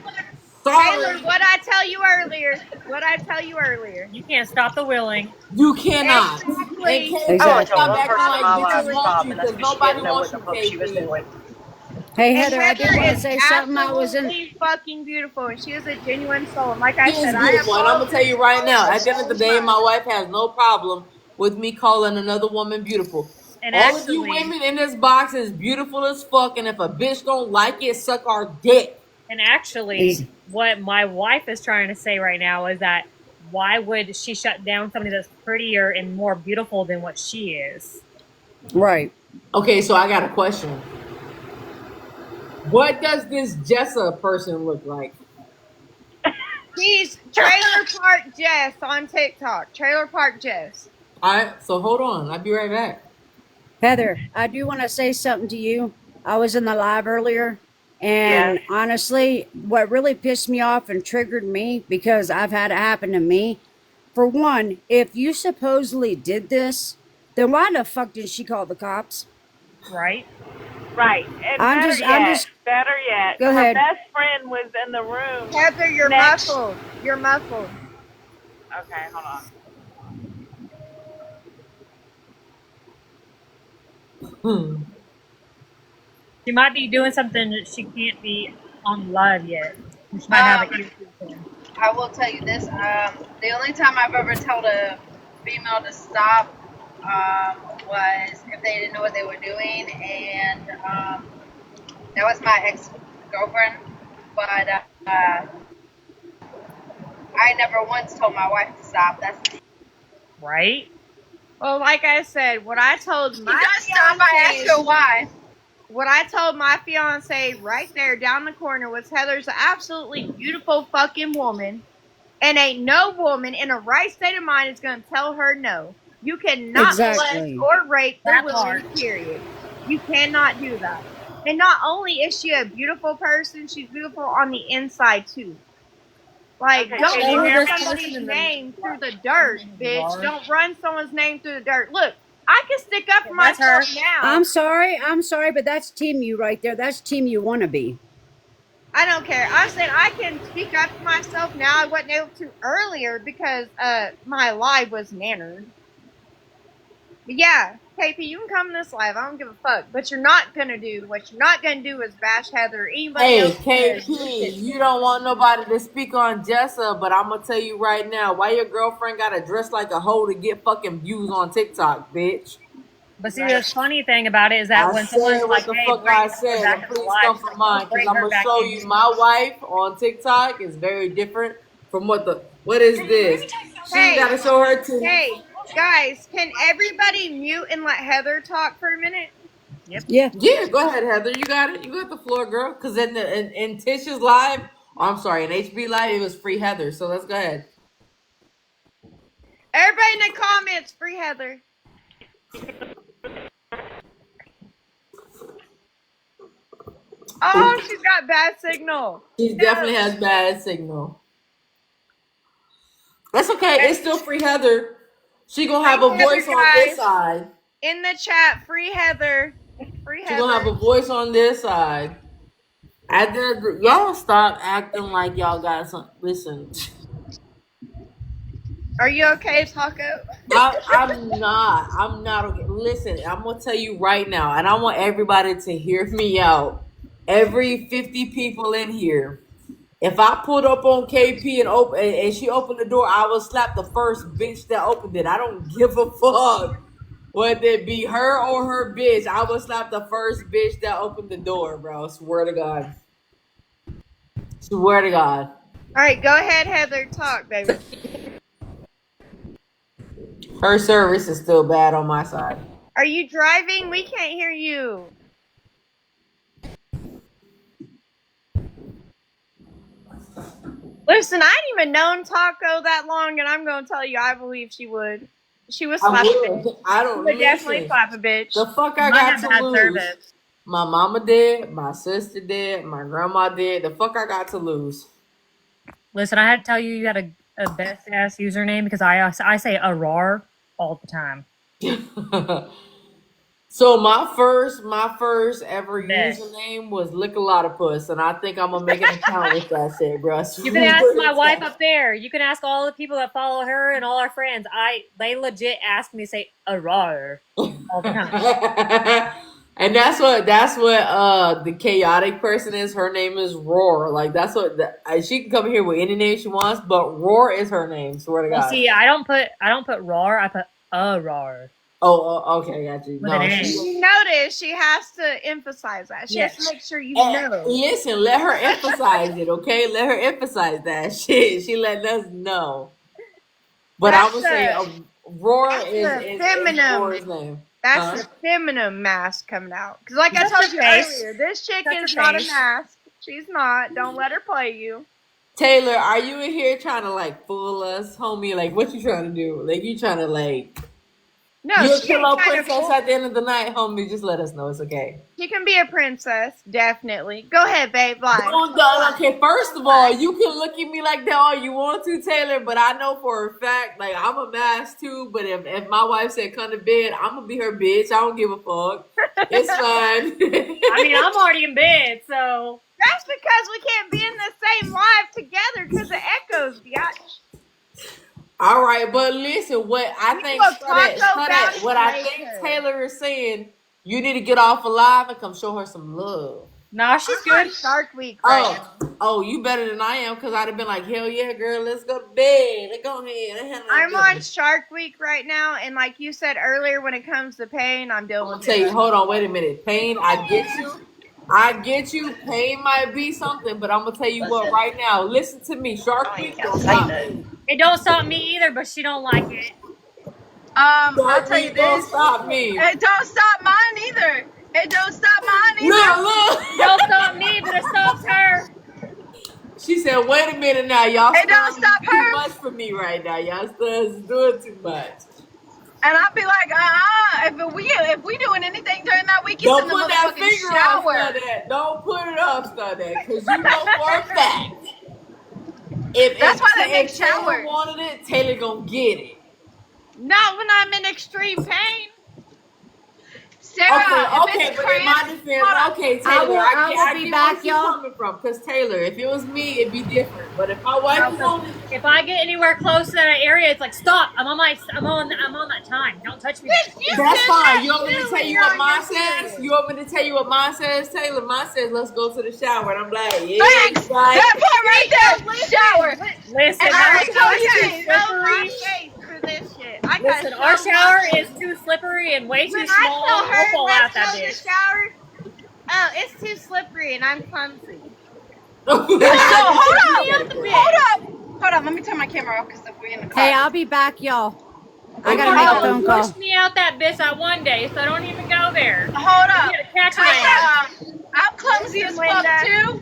Taylor, Sorry, what I tell you earlier? What I tell you earlier? You can't stop the willing. you cannot. And Exactly. I only KP, told stop Exactly. one acting person in like my life bitches to want stop, you and that's because because she nobody didn't know wants what you, the fuck she was KP. doing. Hey And Heather, I did Heather want to is say something. I was in. absolutely fucking beautiful, and she is a genuine soul. And like She I is said, I have beautiful, and I'm followed gonna tell her you for right now. a At the end of the long day, my time. wife has no problem with me calling another woman beautiful. And All of you actually, women in this box is beautiful as fuck, and if a bitch don't like it, suck our dick. and actually, Ex- what my wife is trying to say right now is that why would she shut down somebody that's prettier and more beautiful than what she is? Right. Okay, so I got a question. What does this Jessa person look like? She's Trailer Park Jess on TikTok. Trailer Park Jess. All right, so hold on. I'll be right back. Heather, I do want to say something to you. I was in the live earlier, Yes. and honestly, what really pissed me off and triggered me because I've had it happen to me. For one, if you supposedly did this, then why the fuck did she call the cops? Right? Right. And I'm just, better yet, go her ahead. best friend was in the room Heather, you're next. muffled. You're muffled. Okay, hold on. Hmm. She might be doing something that she can't be on live yet. She might have an earpiece in. I will tell you this. The only time I've ever told a female to stop was if they didn't know what they were doing, and that was my ex-girlfriend. But I never once told my wife to stop. That's Right? Well, like I said, what I told she my does stop. I asked her why. what I told my fiance right there down the corner was Heather's an absolutely beautiful fucking woman, and ain't no woman in a right state of mind is going to tell her no. You cannot molest Exactly. or rape the That woman, part. period. You cannot do that. And not only is she a beautiful person, she's beautiful on the inside too. Like, Okay, don't can you Show hear run this me? somebody's person in name the through the dirt, bitch. Don't run someone's name through the dirt. Look, I can stick up for That's myself her. now. I'm sorry, but that's team you right there. That's team you want to be. I don't care. I said I can speak up for myself now. I wasn't able to earlier because my live was nannered. But yeah, KP, you can come this live. I don't give a fuck. But you're not gonna do what you're not gonna do is bash Heather or anybody Hey, else because this KP, shit's you don't want nobody to speak on Jessa, but I'm gonna tell you right now, why your girlfriend gotta dress like a hoe to get fucking views on TikTok, bitch? But see, the funny thing about it is that I when said someone's what like, the "Hey, fuck bring I Heather said, back and in the please live," come she's for like, mine, "Don't because bring I'm her gonna back show in you here." my wife on TikTok is very different from what is this? She Hey, gotta show her to. hey, guys, can everybody mute and let Heather talk for a minute? Yep. Yeah. Yeah, go ahead, Heather. You got it. You got the floor, girl. Because in Tish's live, I'm sorry, in HB live, it was free Heather. So let's go ahead. Everybody in the comments, free Heather. Oh, she's got bad signal. She No. definitely has bad signal. That's okay. It's still free Heather. She gonna have a Free Heather, voice on this guys. side. In the chat, free Heather. Free She gonna have Heather. a voice on this side. And then y'all stop acting like y'all got some. Listen, Are you okay, Taco? I'm not. I'm not okay. Listen, I'm gonna tell you right now, and I want everybody to hear me out. Every 50 people in here. If I pulled up on KP and she opened the door, I would slap the first bitch that opened it. I don't give a fuck whether it be her or her bitch. I would slap the first bitch that opened the door, bro. Swear to God. Swear to God. All right, go ahead, Heather. Talk, baby. Her service is still bad on my side. Are you driving? We can't hear you. Listen, I ain't even known Taco that long, and I'm going to tell you, I believe she would. She would I slap a bitch. would. I She don't would definitely listen. slap a bitch. The fuck I Might got have to bad lose. service. My mama did, my sister did, my grandma did. The fuck I got to lose. Listen, I had to tell you, you had a best ass username because I say "arar" all the time. So my first ever Best. username was lick a lot of puss, and I think I'm gonna make an account with that shit, bro. I You can ask swear my to wife God. up there. You can ask all the people that follow her and all our friends. They legit ask me to say "arar" all the time. And that's what the chaotic person is. Her name is Roar. Like that's what she can come here with any name she wants, but Roar is her name. Swear to Well, God. see, I don't put "rar." I put "arar" Oh, okay, got you. with an No, A. You notice she has to emphasize that. She has to Yes. make sure you and know. listen, let her emphasize it, okay? Let her emphasize that shit. She let us know. But I That's would say Roar the is feminine. Roar's name. That's Huh? the feminine mask coming out. Because, like I Touch told her you face. earlier, this chick Touch her is not a face. mask. She's not. Don't let her play you. Taylor, are you in here trying to like fool us, homie? Like what you trying to do? Like you trying to like No, you a she ain't pillow trying to princess fool. at the end of the night, homie? Just let us know. It's okay. She can be a princess, definitely. Go ahead, babe. Lie. Okay, first of all, you can look at me like that all you want to, Taylor, but I know for a fact, like I'm a mass too. But if my wife said come to bed, I'm gonna be her bitch. I don't give a fuck. It's fine. I mean, I'm already in bed, so That's because we can't be in the same live together because it echoes, biatch. All right, but listen, what I You think, a taco what bounty I think maker. Taylor is saying, you need to get off alive and come show her some love. Nah, she's I'm on good. Shark Week right now. Oh, you better than I am because I'd have been like, hell yeah, girl, let's go to bed. Let's go ahead. Let's handle that I'm on business. Shark Week right now, and like you said earlier, when it comes to pain, I'm I'm dealing gonna with tell you, it. hold on, wait a minute. Pain, I get you. I get you. Pain might be something, but I'm gonna tell you what right now. Listen to me. Shark Week don't stop me. It don't stop me either, but she don't like it. I'll Shark tell you Week don't this. stop me. It don't stop mine either. It don't stop mine either. Look. Don't stop me, but it stops her. She said, wait a minute now. Y'all It don't still stop too her. much for me right now. Y'all still doing too much. And I'll be like, if we doing anything during that week, it's Don't in the put that motherfucking finger on shower. Studette. Don't put it up, Studette, because you know for a fact. If That's why they make Taylor showers. wanted it, Taylor gonna get it. Not when I'm in extreme pain. Sarah, Okay, but in my defense, okay, Taylor, I will I be get back, where she's y'all. coming from. Because Taylor, if it was me, it'd be different. But if my wife No, wanted, if I get anywhere close to that area, it's like stop. I'm on that time. Don't touch me. that's fine. You want me to too tell when you you're what on mine your says? period. You want me to tell you what mine says, Taylor? Mine says, let's go to the shower. And I'm like, yeah, Thanks. right. That part right there, shower. Listen, And our I tell shower's you too this. Show my slippery. face for this shit. I got Listen, so our shower muscles. is too slippery and way too When small. I tell We'll her fall out let's that go to the bitch. shower, oh, it's too slippery and I'm clumsy. Hold up. Let me turn my camera off because if we're in the car. Hey, I'll be back, y'all. I gotta Okay, make a Taylor, phone call. Pushed me out that bitch that one day, so don't even go there. Hold up. You gotta catch my ass. I'm clumsy as fuck Linda. too.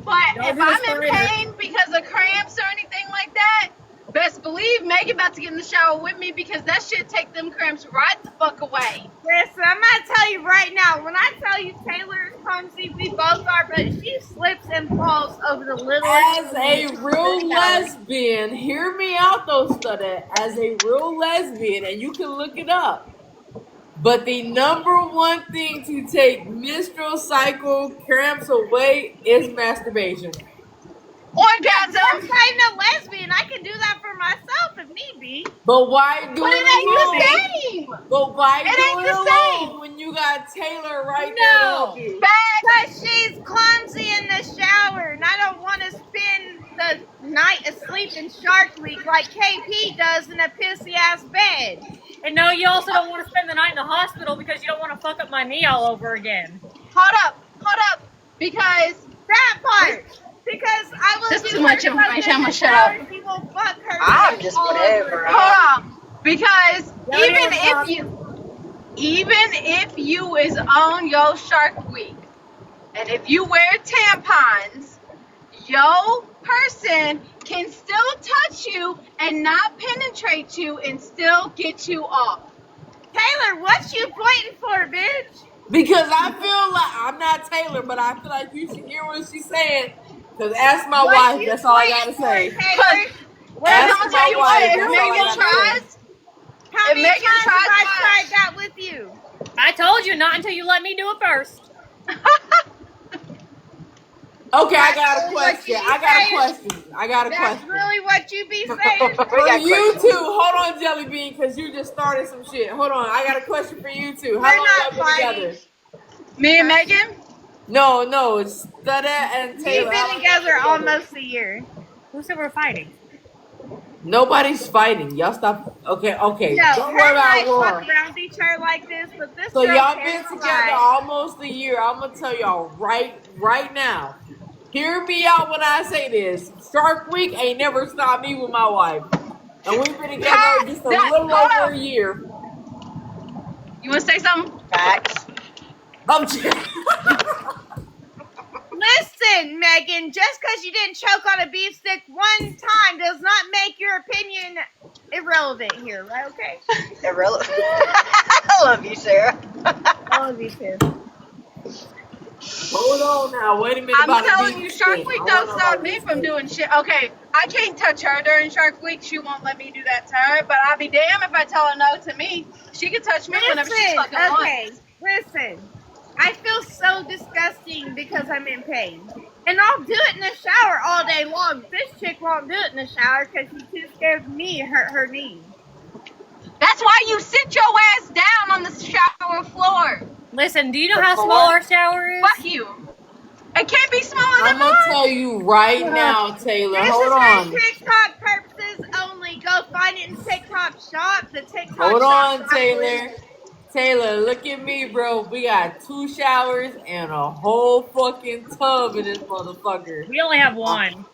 But Don't if do the I'm in spider. pain because of cramps or anything like that, best believe Megan about to get in the shower with me because that shit take them cramps right the fuck away. Listen, I'm gonna tell you right now. When I tell you Taylor is clumsy, we both are, but she slips and falls over the littlest. as a real lesbian, hear me out though, Studette. As a real lesbian, and you can look it up. But the number one thing to take menstrual cycle cramps away is masturbation. Orgasm. Yes, I'm a lesbian. I can do that for myself if need be. But why do But it it ain't alone? the same. But why It do ain't it the alone same. when you got Taylor right there to help you? Because she's clumsy in the shower, and I don't want to spend the night asleep in Shark Week like KP does in a pissy ass bed. And no, you also don't want to spend the night in the hospital because you don't want to fuck up my knee all over again. Hold up. Because that part. Because I will This do too much her information, I'm gonna fucking shut up. shower, she will fuck her I'm face just all whatever. over Hold on. Because Don't even if you is on your Shark Week, and if you wear tampons, your person can still touch you and not penetrate you and still get you off. Taylor, what you pointing for, bitch? Because I feel like I'm not Taylor, but I feel like you should hear what she's saying. Because ask my wife, that's all I gotta say. Because Ask I'm gonna tell my you wife, what, if that's all I Megan gotta say. tries, How if many Megan times tries have I what? tried that with you? I told you not until you let me do it first. Okay, I That's got a really what question. you be I got a saying. question. That's really what you be saying. For you two, hold on, Jelly Bean, because you just started some shit. Hold on, I got a question for you two. How We're long not y'all been fighting. together? Me and Megan? No, it's Studette and We've Taylor. been together almost a year. Who said we're fighting? Nobody's fighting. Y'all stop. Okay. No, Don't her worry and I about fuck Roar. around each other like this, but this So girl y'all can't been together lie. almost a year. I'm gonna tell y'all right now. Hear me out when I say this. Shark Week ain't never stopped me with my wife, and we've been together just a little over a year. You want to say something? Facts. I'm just, Listen, Megan, just because you didn't choke on a beef stick one time does not make your opinion irrelevant here, right? Okay? Irrelevant. I love you, Sarah. I love you too. hold on now. Wait a minute. I'm about telling a you, beef Shark stick. Week I don't don't know stop about me beef from stick. doing shit. Okay, I can't touch her during Shark Week. She won't let me do that to her, but I'll be damned if I tell her no to me. She can touch me whenever she Listen, fucking wants. okay, listen. I feel so disgusting because I'm in pain. And I'll do it in the shower all day long. This chick won't do it in the shower because she's too scared of me to hurt her knee. That's why you sit your ass down on the shower floor. Listen, do you know how small our shower is? Fuck you. It can't be smaller I'm than gonna mine. tell you right now, Taylor. This Hold is for on. TikTok purposes only. Go find it in TikTok shop. The TikTok Hold shop on, backwards. Taylor. Taylor, look at me, bro. We got 2 showers and a whole fucking tub in this motherfucker. We only have one.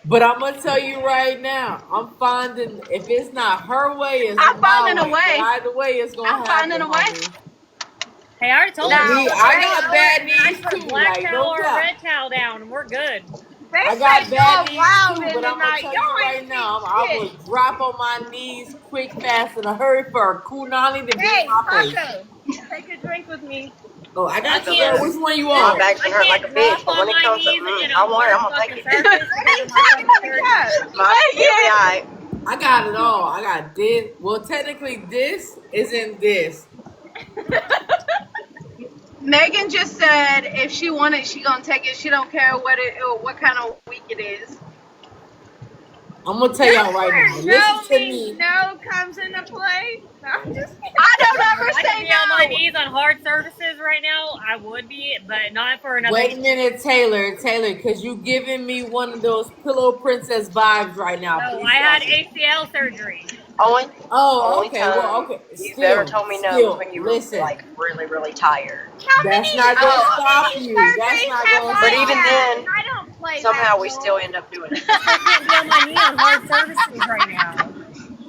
But I'm gonna tell you right now, I'm finding if it's not her way, it's I'm my finding a way. But way. either way, it's gonna I'm finding happen, a way. homie. Hey, I already told her. Now, Me, Just I bring got color, bad and I knees put too. black Like, towel no or cap. red towel down, and we're good. They I said got bad y'all knees wild too, in but the I'm gonna night. tell you Y'all ain't right seen now, I shit. will drop on my knees quick, fast, in a hurry for a kunani to be in Hey, my face. Taco, take a drink with me. Oh, I I got you, girl. can't. Which one you My want? back's I been hurt like a can't bitch, drop but on when it my comes to, knees in a don't worry, hard I'm gonna take fucking it. surface because of my Take fucking another cup. surgery. You'll be alright. I got it all. I got this. Well, technically, this isn't this. Megan just said if she want it, she gonna take it. She don't care what kind of week it is. I'm gonna tell y'all That's right where now. Listen no to means me. no comes into play. No, I'm just I don't ever If I could say be on my no. knees on hard surfaces right now, I would be, but not for another. Wait a minute, Taylor, because you giving me one of those pillow princess vibes right now. No, Please I had stop. ACL surgery. Only, Oh, only okay. Well, time okay. you've ever told me no was Still, when you were listen. like really, really tired. That's not gonna Oh, stop how many you. That's surgeries not have gonna But I even stop you. had? then, And I don't play that somehow we still role. end up doing it. I still can't be on my knee on hard surfaces right now.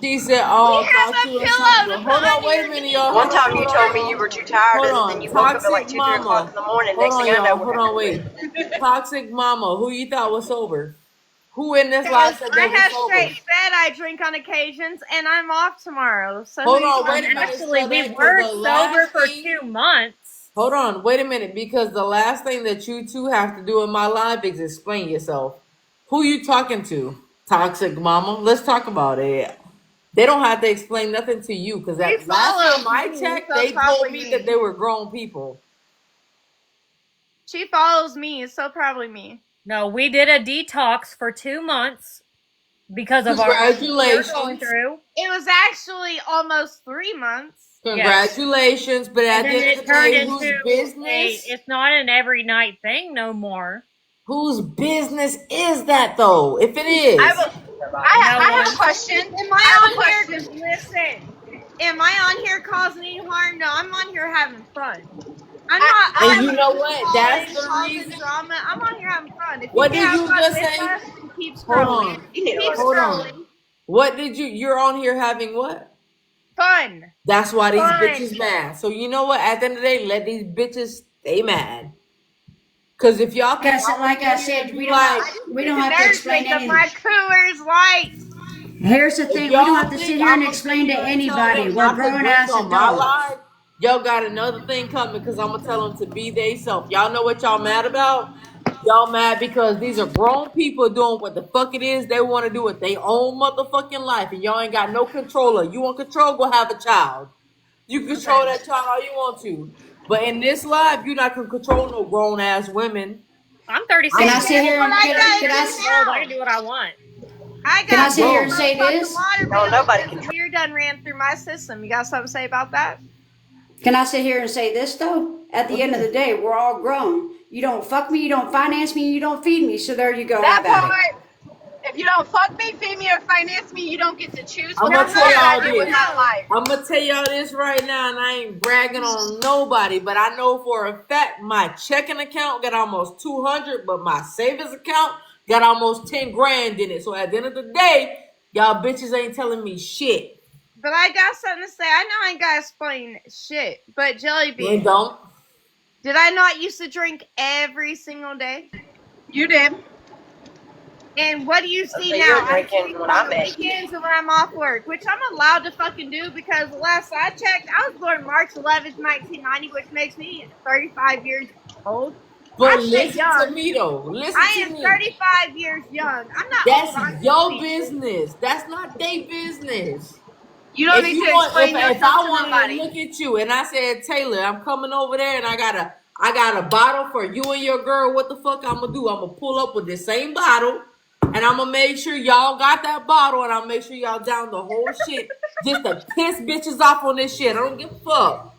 She said, We "Oh, have thought a you was pillow something." to Hold put on, under wait a your minute, knee. y'all. One Hold on, time hold you on, told hold me you on, were too tired, hold and then on. you woke up at like Toxic 2, 3 o'clock in mama. the morning. Hold Next thing on, I know, y'all. we're Hold having on, a wait. baby. Toxic mama. Who you thought was sober? Who in this life Because said I they was have sober? straight said I drink on occasions, and I'm off tomorrow. So who Hold you on, wait talking a about? minute, Actually, we Southern, because were the sober last for thing. 2 months. Hold on, wait a minute, because the last thing that you two have to do in my life is explain yourself. Who you talking to? Toxic mama. Let's talk about it. They don't have to explain nothing to you because She that last time follows I me, checked, so they told probably me that me. they were grown people. She follows me, so probably me. No, we did a detox for 2 months because of our what we were going Congratulations. through. It was actually almost 3 months. Yes. Congratulations. But And at the then end of it the turned day, into business? it's not an every night thing no more. Whose business is that though? If it I is. have a, No I have a one. question. Am I have a I on question. here? Listen, am I on here causing any harm? No, I'm on here having fun. I'm not I And on you have know here what? That's calling, the causing reason. drama. I'm on here having fun. If you What can't did have you fun just with say? us, then keep Hold scrolling. on. You need to Keep learn to Hold stop. on. scrolling. What did you're on here having what? Fun. That's why these bitches Fun. mad. So you know what? At the end of the day, let these bitches stay mad. Cause if y'all think I'm gonna Like I sit here said, and be like, I just we took don't an have to air explain drink of anything. my Coors Light. Here's the if thing: we don't have y'all to think sit here I'm and gonna sit explain to here and tell anybody. them We're not to grown drink ass on my adults. live, y'all got another thing coming because I'm gonna tell them to be they self. Y'all know what y'all mad about? Y'all mad because these are grown people doing what the fuck it is they want to do with their own motherfucking life, and y'all ain't got no controller. You want control? Go have a child. You can control that child all you want to. But in this life, you're not gonna control no grown ass women. I'm Can I'm 36 I years sit That's here old. what and I'm I gotta 36 do years can old. I now. can do what I want. I I got sit here this and grown. say motherfucking this? water No, bill nobody because can. the beer done ran through my system. You got something to say about that? Can I sit here and say this though? At the end of the day, we're all grown. You don't fuck me, you don't finance me, you don't feed me. So there you go. That Have at it. part. If you don't fuck me, feed me, or finance me, you don't get to choose I'm what No, gonna I, tell what I y'all do with this. my no. life. I'm gonna tell y'all this right now, and I ain't bragging on nobody, but I know for a fact my checking account got almost 200, but my savings account got almost 10 grand in it. So at the end of the day, y'all bitches ain't telling me shit. But I got something to say. I know I ain't gotta explain shit. But Jelly And Bean, don't. did I not used to drink every single day? You did. And what do you see So you now? were I drinking drink when on I the met you. weekends and when I'm off work, which I'm allowed to fucking do because the last I checked, I was born March 11th, 1990, which makes me 35 years old. I But say listen to young. me though. Listen I to am me. 35 years young. I'm not old. That's I'm just your speaking. business. That's not their business. You don't If need you to want, explain if yourself I to wanted to nobody. look at you and I said, Taylor, I'm coming over there and I got a bottle for you and your girl. What the fuck I'm gonna do? I'm gonna pull up with the same bottle and I'm gonna make sure y'all got that bottle and I'll make sure y'all down the whole shit just to piss bitches off on this shit. I don't give a fuck.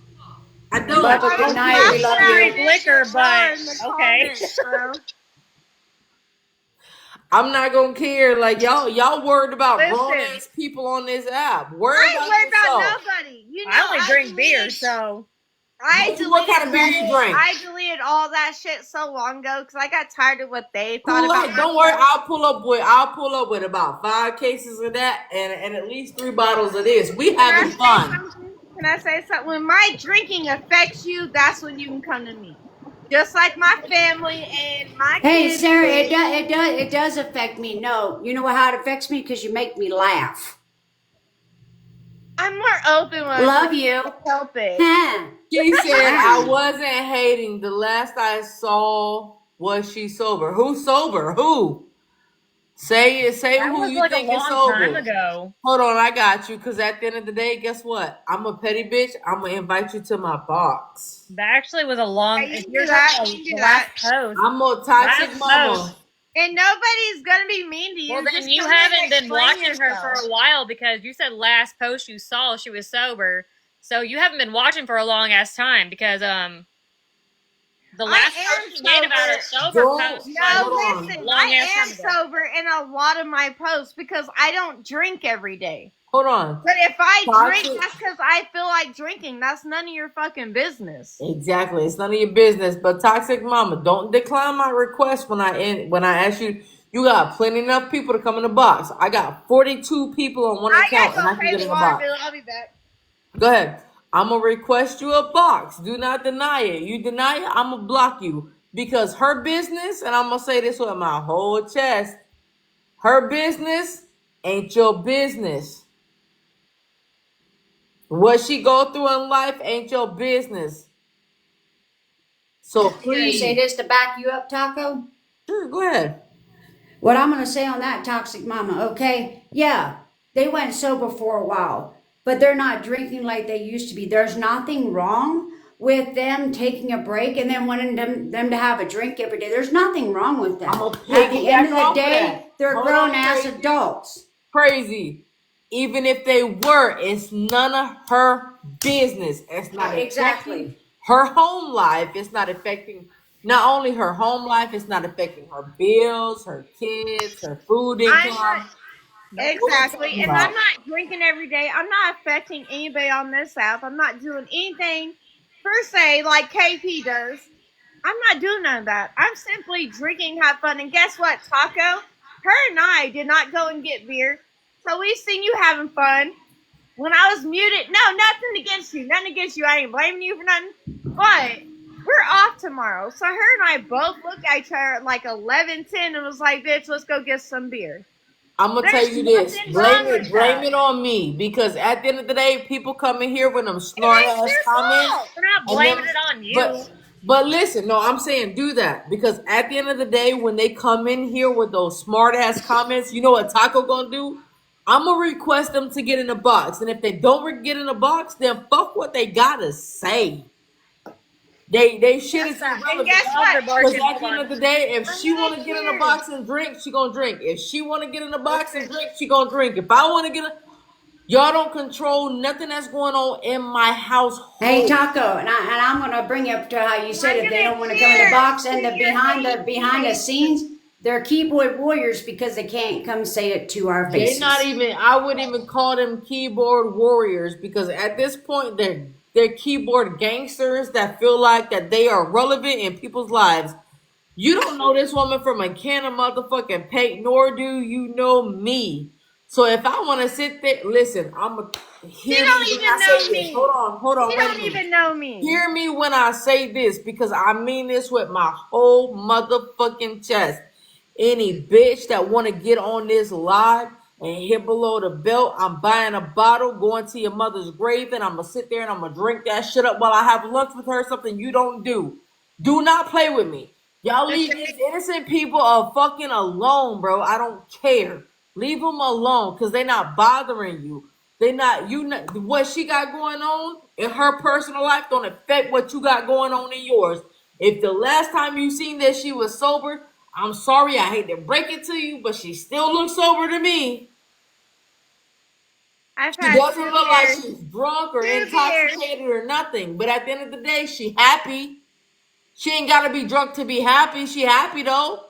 I do. But I good was night. We laughing love at you. it Drink liquor, but in the okay. comments, bro. I'm not gonna care. Like y'all worried about grown Listen, ass people on this app. Worry I ain't about worried about yourself. nobody. You know, I only drink beer, so What kind of beer you drink? I deleted all that shit so long ago because I got tired of what they thought Cool, about like, don't worry. myself. I'll pull up with about 5 cases of that and at least 3 bottles of this. We Can I having say fun. something? Can I say something? When my drinking affects you, that's when you can come to me. Just like my family and my Hey, kids. Sarah, it does affect me. No, you know how it affects me? Because you make me laugh. I'm more open when I Love drink. you. I can't help it. Huh. She said I wasn't hating. The last I saw was she sober. Who's sober? Who? Say it. Say that who was you like a think is long time sober. ago. Hold on, I got you. Cause at the end of the day, guess what? I'm a petty bitch. I'm gonna invite you to my box. That actually was a long. Yeah, you If can you're do talking that. about You can do the that. last post, I'm a toxic last mama. post. And nobody's gonna be mean to you. Well, then Just you come in and haven't been explain watching her for yourself. a while because you said last post you saw she was sober, so you haven't been watching for a long ass time because the last post she made about her sober Don't post was No, hold a listen, on. long ass I time am ago. sober in a lot of my posts because I don't drink every day. Hold on. But if I drink, Toxic. that's because I feel like drinking. That's none of your fucking business. Exactly. It's none of your business. But toxic mama, don't decline my request when I ask you. You got plenty enough people to come in the box. I got 42 people on one I account, gotta and go I can pay get the in the water box. bill. I'll be back. Go ahead. I'm gonna request you a box. Do not deny it. You deny it, I'm gonna block you because her business, and I'm gonna say this with my whole chest. Her business ain't your business. What she go through in life ain't your business. So Can I say please, this to back you up, Taco? sure, go ahead. What I'm going to say on that, Toxic Mama, okay? Yeah, they went sober for a while, but they're not drinking like they used to be. There's nothing wrong with them taking a break and then wanting them to have a drink every day. There's nothing wrong with I'm that. gonna At the end piggyback of the off of day, that. they're Hold grown on, ass crazy. adults. Crazy. Even if they were, it's none of her business. It's not affecting Exactly. her home life. It's not affecting not only her home life, it's not affecting her bills, her kids, her food I'm not income. Nope. What are you exactly, talking and I'm about? not drinking every day. I'm not affecting anybody on this app. I'm not doing anything per se like KP does. I'm not doing none of that. I'm simply drinking, have fun, and guess what, Taco? Her and I did not go and get beer, so we seen you having fun. When I was muted, no, nothing against you, nothing against you. I ain't blaming you for nothing, but we're off tomorrow. So her and I both looked at each other at like 11:10 and was like, "Bitch, let's go get some beer." I'm gonna tell There's you this. nothing wrong with Blame that. it on me because at the end of the day, people come in here with them It snort ain't ass their comments, fault. We're not and blaming them. it on you. But listen, no, I'm saying do that because at the end of the day, when they come in here with those smart ass comments, you know what Taco gonna do? I'm gonna request them to get in a box, and if they don't get in a box, then fuck what they gotta say. They shit That's is that. And irrelevant. guess Dogs what? are Because barking. at Hold the end on. of the day, if I'm she want gonna to get in a share. box and drink, she gonna drink. If she want to get in a box and Listen, drink, she gonna drink. If I want to get a, y'all don't control nothing that's going on in my Hey household. Taco, and I'm gonna bring up to how you said I'm if they gonna don't want to come in the share box to and your behind the ADHD. scenes, they're keyboard warriors because they can't come say it to our They're not faces. even. I wouldn't even call them keyboard warriors because at this point they're keyboard gangsters that feel like that they are relevant in people's lives. You don't know this woman from a can of motherfucking paint, nor do you know me. So if I want to sit there, listen, I'm a She hear me don't when I even say know this. me. Hold She on, wait a don't minute. even know me. Hear me when I say this because I mean this with my whole motherfucking chest. Any bitch that want to get on this live and hit below the belt, I'm buying a bottle, going to your mother's grave, and I'm gonna sit there and I'm gonna drink that shit up while I have lunch with her. Something you don't do. Do not play with me. Y'all leave these innocent people fucking alone, bro. I don't care. Leave them alone because they're not bothering you. They not you not what she got going on in her personal life don't affect what you got going on in yours. If the last time you seen that she was sober, I'm sorry, I hate to break it to you, but she still looks sober to me. I've She had doesn't 2 look like beers. she's drunk or 2 beers. intoxicated or nothing. But at the end of the day, she happy. She ain't gotta be drunk to be happy. She happy though.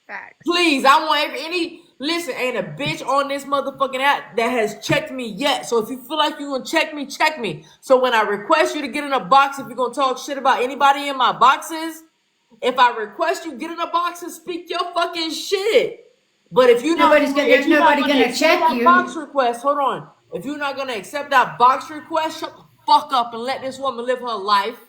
Facts. Please, I want any. Listen, ain't a bitch on this motherfucking app that has checked me yet. So if you feel like you gonna check me, check me. So when I request you to get in a box, if you're gonna talk shit about anybody in my boxes, if I request you get in a box and speak your fucking shit. But if you're not, There's nobody gonna accept check that you. box request, hold on. If you're not gonna accept that box request, shut the fuck up and let this woman live her life.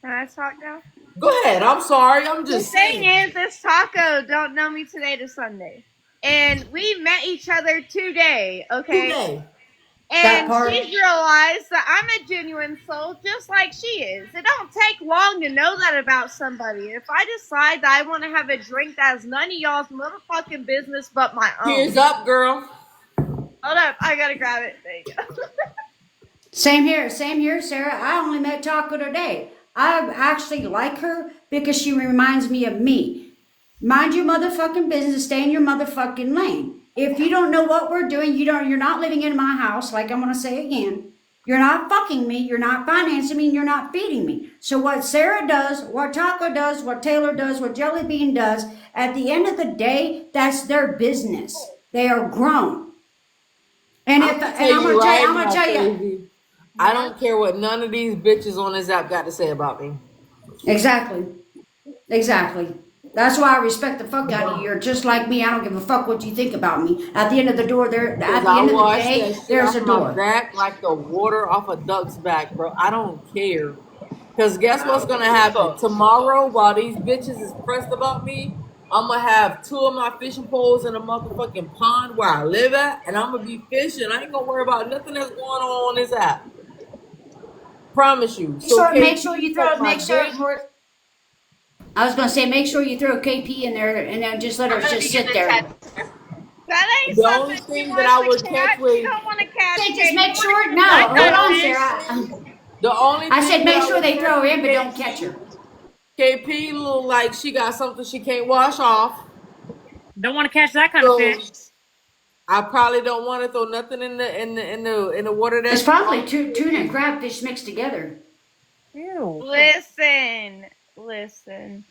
Can I talk now? Go ahead. I'm sorry. I'm The just thing saying. is, this taco don't know me today to Sunday. And we met each other today, okay? Today. That And part. she's realized that I'm a genuine soul just like she is. It don't take long to know that about somebody. If I decide that I want to have a drink that's none of y'all's motherfucking business but my own. Tears up, girl. Hold up, I gotta grab it. There you go. Same here, Sarah. I only met Taco today. I actually like her because she reminds me of me. Mind your motherfucking business, stay in your motherfucking lane. If you don't know what we're doing, you're not living in my house, like I'm gonna say again. You're not fucking me, you're not financing me, and you're not feeding me. So what Sarah does, what Taco does, what Taylor does, what Jelly Bean does, at the end of the day, that's their business. They are grown. And I'm gonna tell you, I don't care what none of these bitches on this app got to say about me. Exactly. That's why I respect the fuck out of you. You're just like me. I don't give a fuck what you think about me. At the end of the door, at Because the I end of the wash that day, shit there's off a my door. back like the water off a duck's back, bro. I don't care. Because guess what's going to happen? Tomorrow, while these bitches is pressed about me, I'm going to have 2 of my fishing poles in a motherfucking pond where I live at, and I'm going to be fishing. I ain't going to worry about nothing that's going on this app. Promise you. So, So KP, make sure you suck throw. my dick. I was gonna say, make sure you throw KP in there, and then just let her just sit there. That ain't The only something she thing that wants I to would catch catch. She with don't want to catch. Say, just make sure. No, I hold got on, fish. Sarah. the only I thing said that make I sure would they catch throw her in, with but don't catch her. KP look like she got something she can't wash off. Don't want to catch that kind of So fish. I probably don't want to throw nothing in the water It's that's probably tuna and crabfish mixed together. Ew. Listen.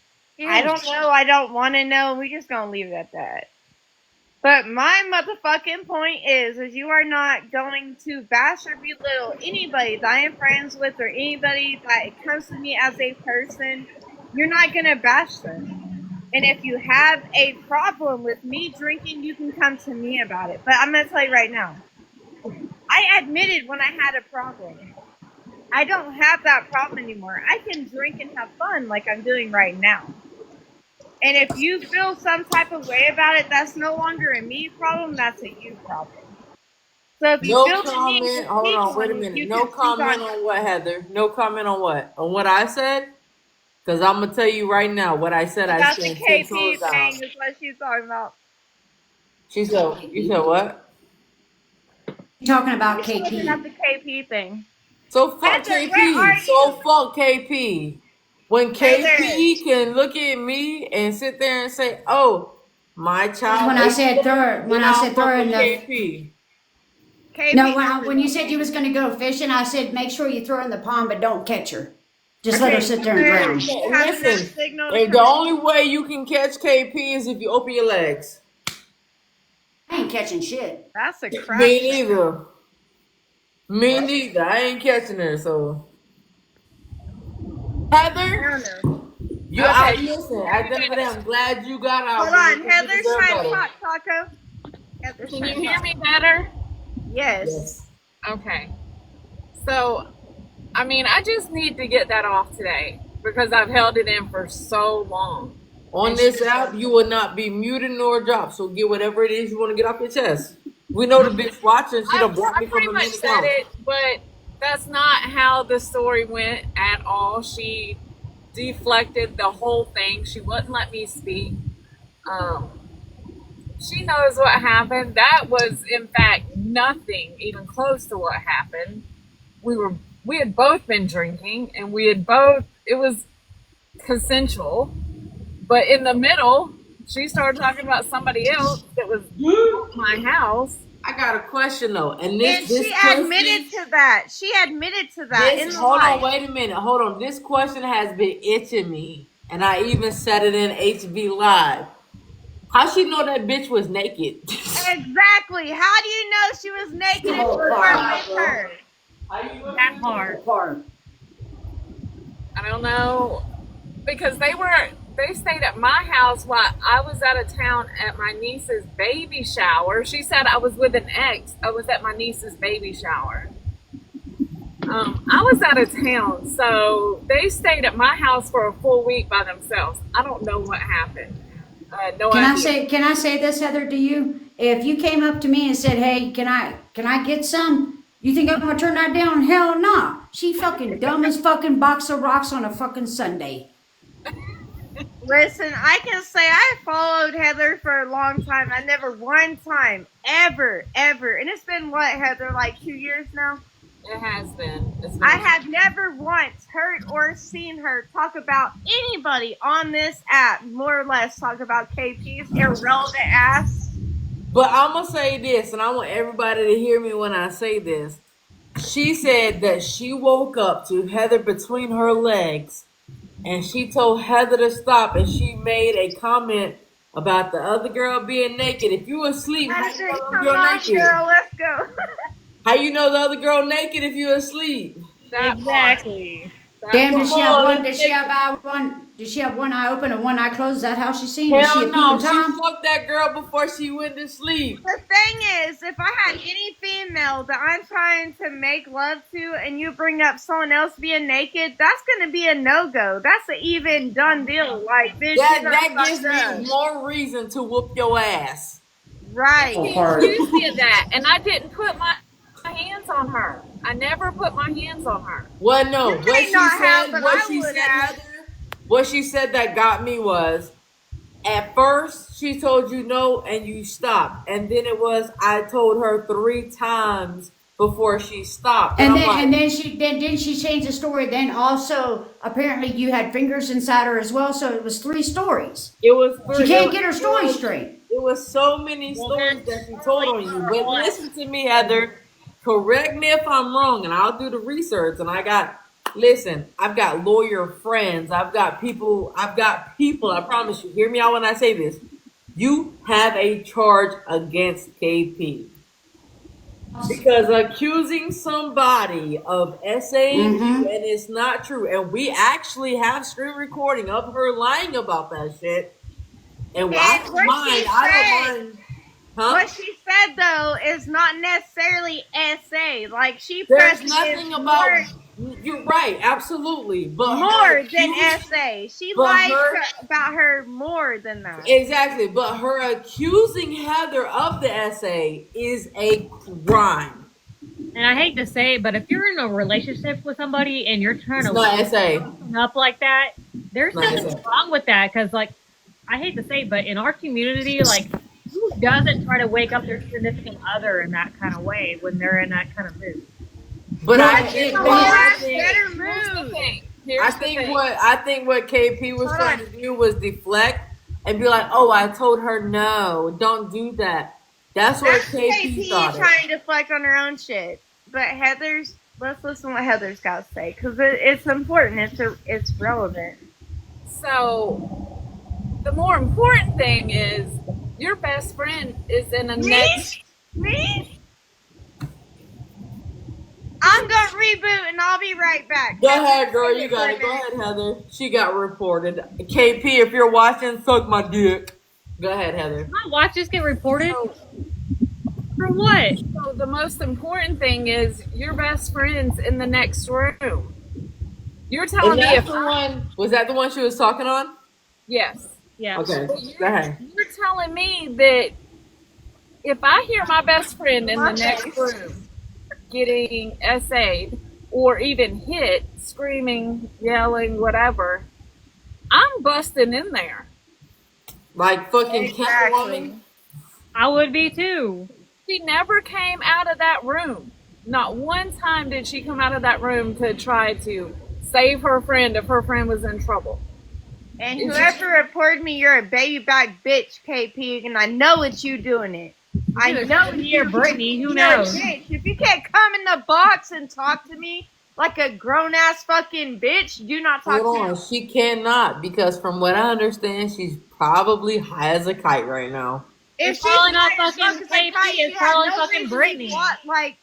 I don't know. I don't want to know. We just gonna leave it at that. But my motherfucking point is you are not going to bash or belittle anybody that I am friends with or anybody that comes to me as a person. You're not gonna bash them. And if you have a problem with me drinking, you can come to me about it. But I'm gonna tell you right now, I admitted when I had a problem. I don't have that problem anymore. I can drink and have fun like I'm doing right now. And if you feel some type of way about it, that's no longer a me problem, that's a you problem. So if you no feel the need to comment. Hold speak on, wait a on it, minute. you No can speak comment on it. on what, Heather? No comment on what? On what I said? Because I'm gonna tell you right now, what I said I About the stand 10 KP toes down. thing is what she's talking about. She said, you said what? You're talking about She's talking about KP. the KP thing. So fuck Heather, where are KP. So you? fuck KP. When Heather. KP can look at me and sit there and say, "Oh, my child When I ate said throw that," her, then when I I'll said throw fuck her in with the. KP. No, KP when you said you was gonna go fishing, I said make sure you throw her in the pond, but don't catch her. Just let her Okay, sit there and Heather, drown. do you have enough Listen, signal to and the come in? only way you can catch KP is if you open your legs. I ain't catching shit. That's a Me crapshoot. neither. Me neither. I ain't catching her. So I Heather, don't know. you Okay, out. Listen, at the end of the day, I'm glad you got hold out, girl, on. because you Heather's deserve trying to better. talk, Taco. Heather's Can trying you to hear talk. me better? Yes. Yes. Okay. So, I mean, I just need to get that off today because I've held it in for so long. On And she, this app, you will not be muted nor dropped. So get whatever it is you want to get off your chest. We know the bitch watching. She done blocked I me from pretty the much main said account. it, but that's not how the story went at all. She deflected the whole thing. She wouldn't let me speak. Um, she knows what happened. That was, in fact, nothing even close to what happened. We had both been drinking, and we had both. It was consensual, but in the middle, she started talking about somebody else that was at my house, I got a question though, and And this she admitted to that. She admitted to that in the hold on, live. wait a minute, hold on. This question has been itching me, and I even said it in HB Live. How she know that bitch was naked? Exactly. How do you know she was naked if you weren't with her? That part. I don't know, because they stayed at my house while I was out of town at my niece's baby shower. She said I was with an ex. I was at my niece's baby shower. I was out of town, so they stayed at my house for a full week by themselves. I don't know what happened. No idea. Can I say this, Heather, to you? If you came up to me and said, "Hey, can I get some?" You think I'm gonna turn that down? Hell no. She fucking dumb as fucking box of rocks on a fucking Sunday. Listen, I can say I followed Heather for a long time. I never one time, ever, and it's been what, Heather, like 2 years now? It has been. I have never once heard or seen her talk about anybody on this app, more or less talk about KP's irrelevant ass. But I'm gonna say this, and I want everybody to hear me when I say this. She said that she woke up to Heather between her legs, and she told Heather to stop, and she made a comment about the other girl being naked. If you asleep, how you know the other girl naked? Girl, let's go. How you know the other girl naked if you asleep? Exactly. Damn, did she have one? Did she have one? Did she have one eye open and one eye closed? Is that how she's seen? Is she a Hell no, peeping Tom? she fucked that girl before she went to sleep. The thing is, if I had any female that I'm trying to make love to and you bring up someone else being naked, that's going to be a no-go. That's an even done deal. Like, bitch, that gives me more reason to whoop your ass. Right. She accused me of that, and I didn't put my hands on her. I never put my hands on her. Well, no. What she said that got me was, at first she told you no and you stopped, and then it was I told her 3 times before she stopped. And then she changed the story. Then also apparently you had fingers inside her as well, so it was 3 stories. It was 3. She can't get her story straight. It was so many stories that she told on you. But listen to me, Heather. Correct me if I'm wrong, and I'll do the research. And I've got lawyer friends. I've got people. I promise you. Hear me out when I say this. You have a charge against KP. Because accusing somebody of saying you, and it's not true. And we actually have screen recording of her lying about that shit. And I don't mind. Huh? What she said though is not necessarily SA. Like there's nothing about. You're right, absolutely, but more than SA. She lied about her more than that. Exactly, but her accusing Heather of the SA is a crime. And I hate to say it, but if you're in a relationship with somebody and you're trying to up like that, there's nothing wrong with that. Because, like, I hate to say it, but in our community, like, who doesn't try to wake up their significant other in that kind of way when they're in that kind of mood? But I think what KP was trying to do was deflect and be like, "Oh, I told her no, don't do that." That's what KP thought. Trying to deflect on her own shit. But Heather's, let's listen to what Heather's got to say because it's important. It's relevant. So, the more important thing is your best friend is in the next. Me? I'm gonna reboot and I'll be right back. Go ahead, girl. You got it. Go ahead, Heather. She got reported. KP, if you're watching, suck my dick. Go ahead, Heather. My watches get reported? For what? So the most important thing is your best friend's in the next room. You're telling me if was that the one she was talking on? Yes. Yeah. Okay. Go ahead. You're telling me that if I hear my best friend in the next room getting SA'd or even hit, screaming, yelling, whatever, I'm busting in there. Like fucking Catwoman? I would be too. She never came out of that room. Not one time did she come out of that room to try to save her friend if her friend was in trouble. And whoever reported me, you're a baby back bitch, KP, and I know it's you doing it. I know you or Brittany. Who you're a knows? bitch. If you can't come in the box and talk to me like a grown ass fucking bitch, do not talk Hold to on, me. she cannot because from what I understand, she's probably high as a kite right now. If It's she's probably not high as fuck fucking as a KP. kite, she It's had probably no fucking reason Brittany. to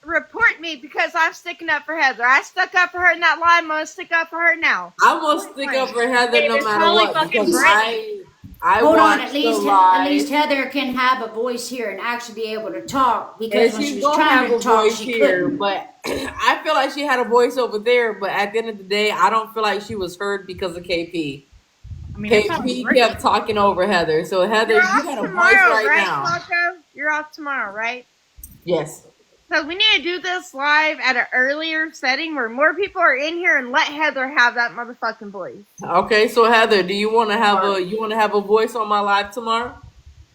report me because I'm sticking up for Heather. I stuck up for her in that lie. I'm gonna stick up for her now. I'm gonna stick up for Heather no It's matter probably what fucking because Brittany. I Hold on, watched the at least live. Heather can have a voice here and actually be able to talk because And when she she's was gonna trying have to a talk, voice she here, couldn't. but I feel like she had a voice over there. But at the end of the day, I don't feel like she was heard because of KP. I mean, it's probably KP Brittany. kept talking over Heather, so Heather, You're you off got a voice tomorrow, right right, now. Flacco? You're off tomorrow, right? Yes. So we need to do this live at an earlier setting where more people are in here and let Heather have that motherfucking voice. Okay, so Heather, do you want to have a voice on my live tomorrow?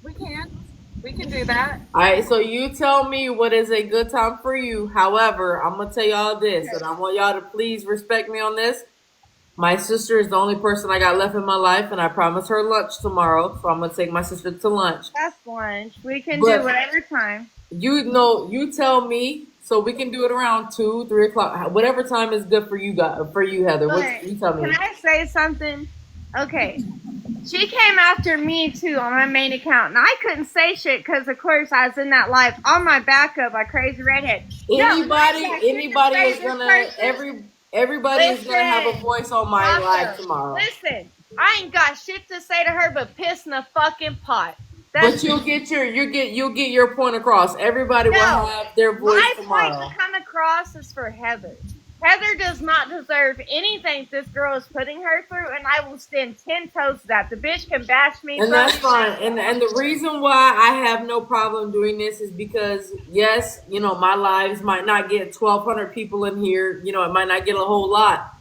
We can do that. All right, so you tell me what is a good time for you. However, I'm gonna tell y'all this, and I want y'all to please respect me on this. My sister is the only person I got left in my life, and I promised her lunch tomorrow, so I'm gonna take my sister to lunch. That's lunch. We can But do whatever time. you tell me, so we can do it around 2, 3 o'clock, whatever time is good for you guys, for you, Heather. What you tell me? Can I say something? Okay. She came after me too on my main account, and I couldn't say shit because, of course, I was in that live on my backup by Crazy Redhead. Anybody is gonna everybody is gonna have a voice on my live tomorrow. Listen, I ain't got shit to say to her but piss in the fucking pot. But you'll get your point across. Everybody will have their voice tomorrow. My point to come across is for Heather. Heather does not deserve anything this girl is putting her through, and I will stand 10 toes to that. The bitch can bash me. And that's fine. And the reason why I have no problem doing this is because, yes, my lives might not get 1,200 people in here. It might not get a whole lot.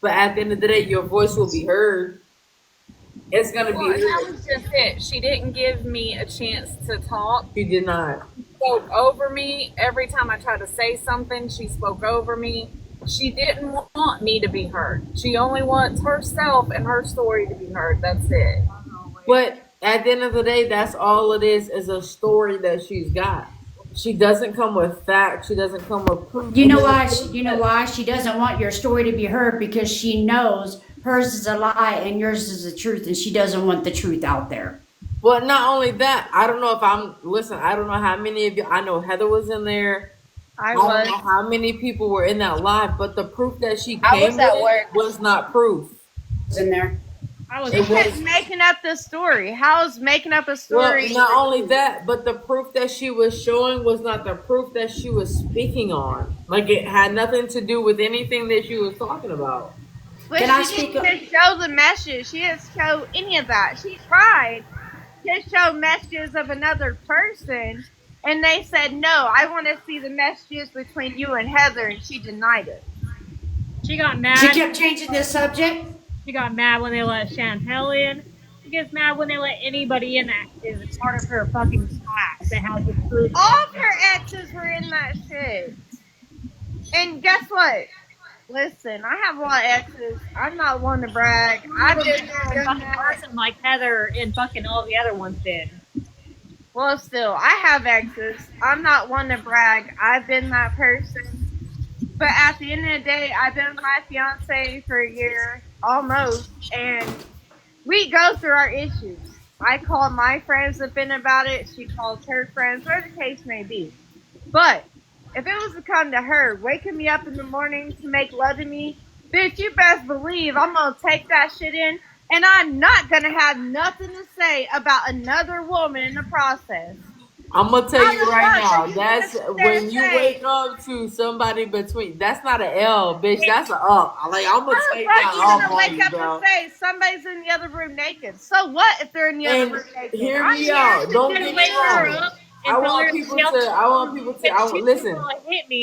But at the end of the day, your voice will be heard. It's going to be heard. That was just it. She didn't give me a chance to talk. She did not. She spoke over me. Every time I tried to say something, she spoke over me. She didn't want me to be heard. She only wants herself and her story to be heard. That's it. But at the end of the day, that's all it is a story that she's got. She doesn't come with facts. She doesn't come with proof. You know why? She doesn't want your story to be heard because she knows hers is a lie and yours is the truth, and she doesn't want the truth out there. Well, not only that, I don't know I don't know how many of you. I know Heather was in there. I don't know how many people were in that live, but the proof that she came with was not proof. It's in there. She was making up the story. How's making up a story? Well, not only that, but the proof that she was showing was not the proof that she was speaking on. Like, it had nothing to do with anything that she was talking about. But she didn't show the message. She didn't show any of that. She tried to show messages of another person, and they said, no, I want to see the messages between you and Heather, and she denied it. She got mad. She kept changing the subject. She got mad when they let Chantel in. She gets mad when they let anybody in that is part of her fucking class that has the truth. All of her exes were in that shit. And guess what? Listen, I have a lot of exes. I'm not one to brag. I just person like Heather and fucking all the other ones did. Well, still, I have exes. I'm not one to brag. I've been that person. But at the end of the day, I've been with my fiance for a year, almost, and we go through our issues. I call my friends that have been about it. She calls her friends, whatever the case may be. But if it was to come to her, waking me up in the morning to make love to me, bitch, you best believe I'm going to take that shit in, and I'm not going to have nothing to say about another woman in the process. I'm going to tell you right now, that's when you wake up to somebody between, that's not an L, bitch, that's an up. Like, I'm going to take that off on you, bro. And say somebody's in the other room naked. So what if they're in the other room naked? Hear me out. Don't get me wrong. I want people to, listen,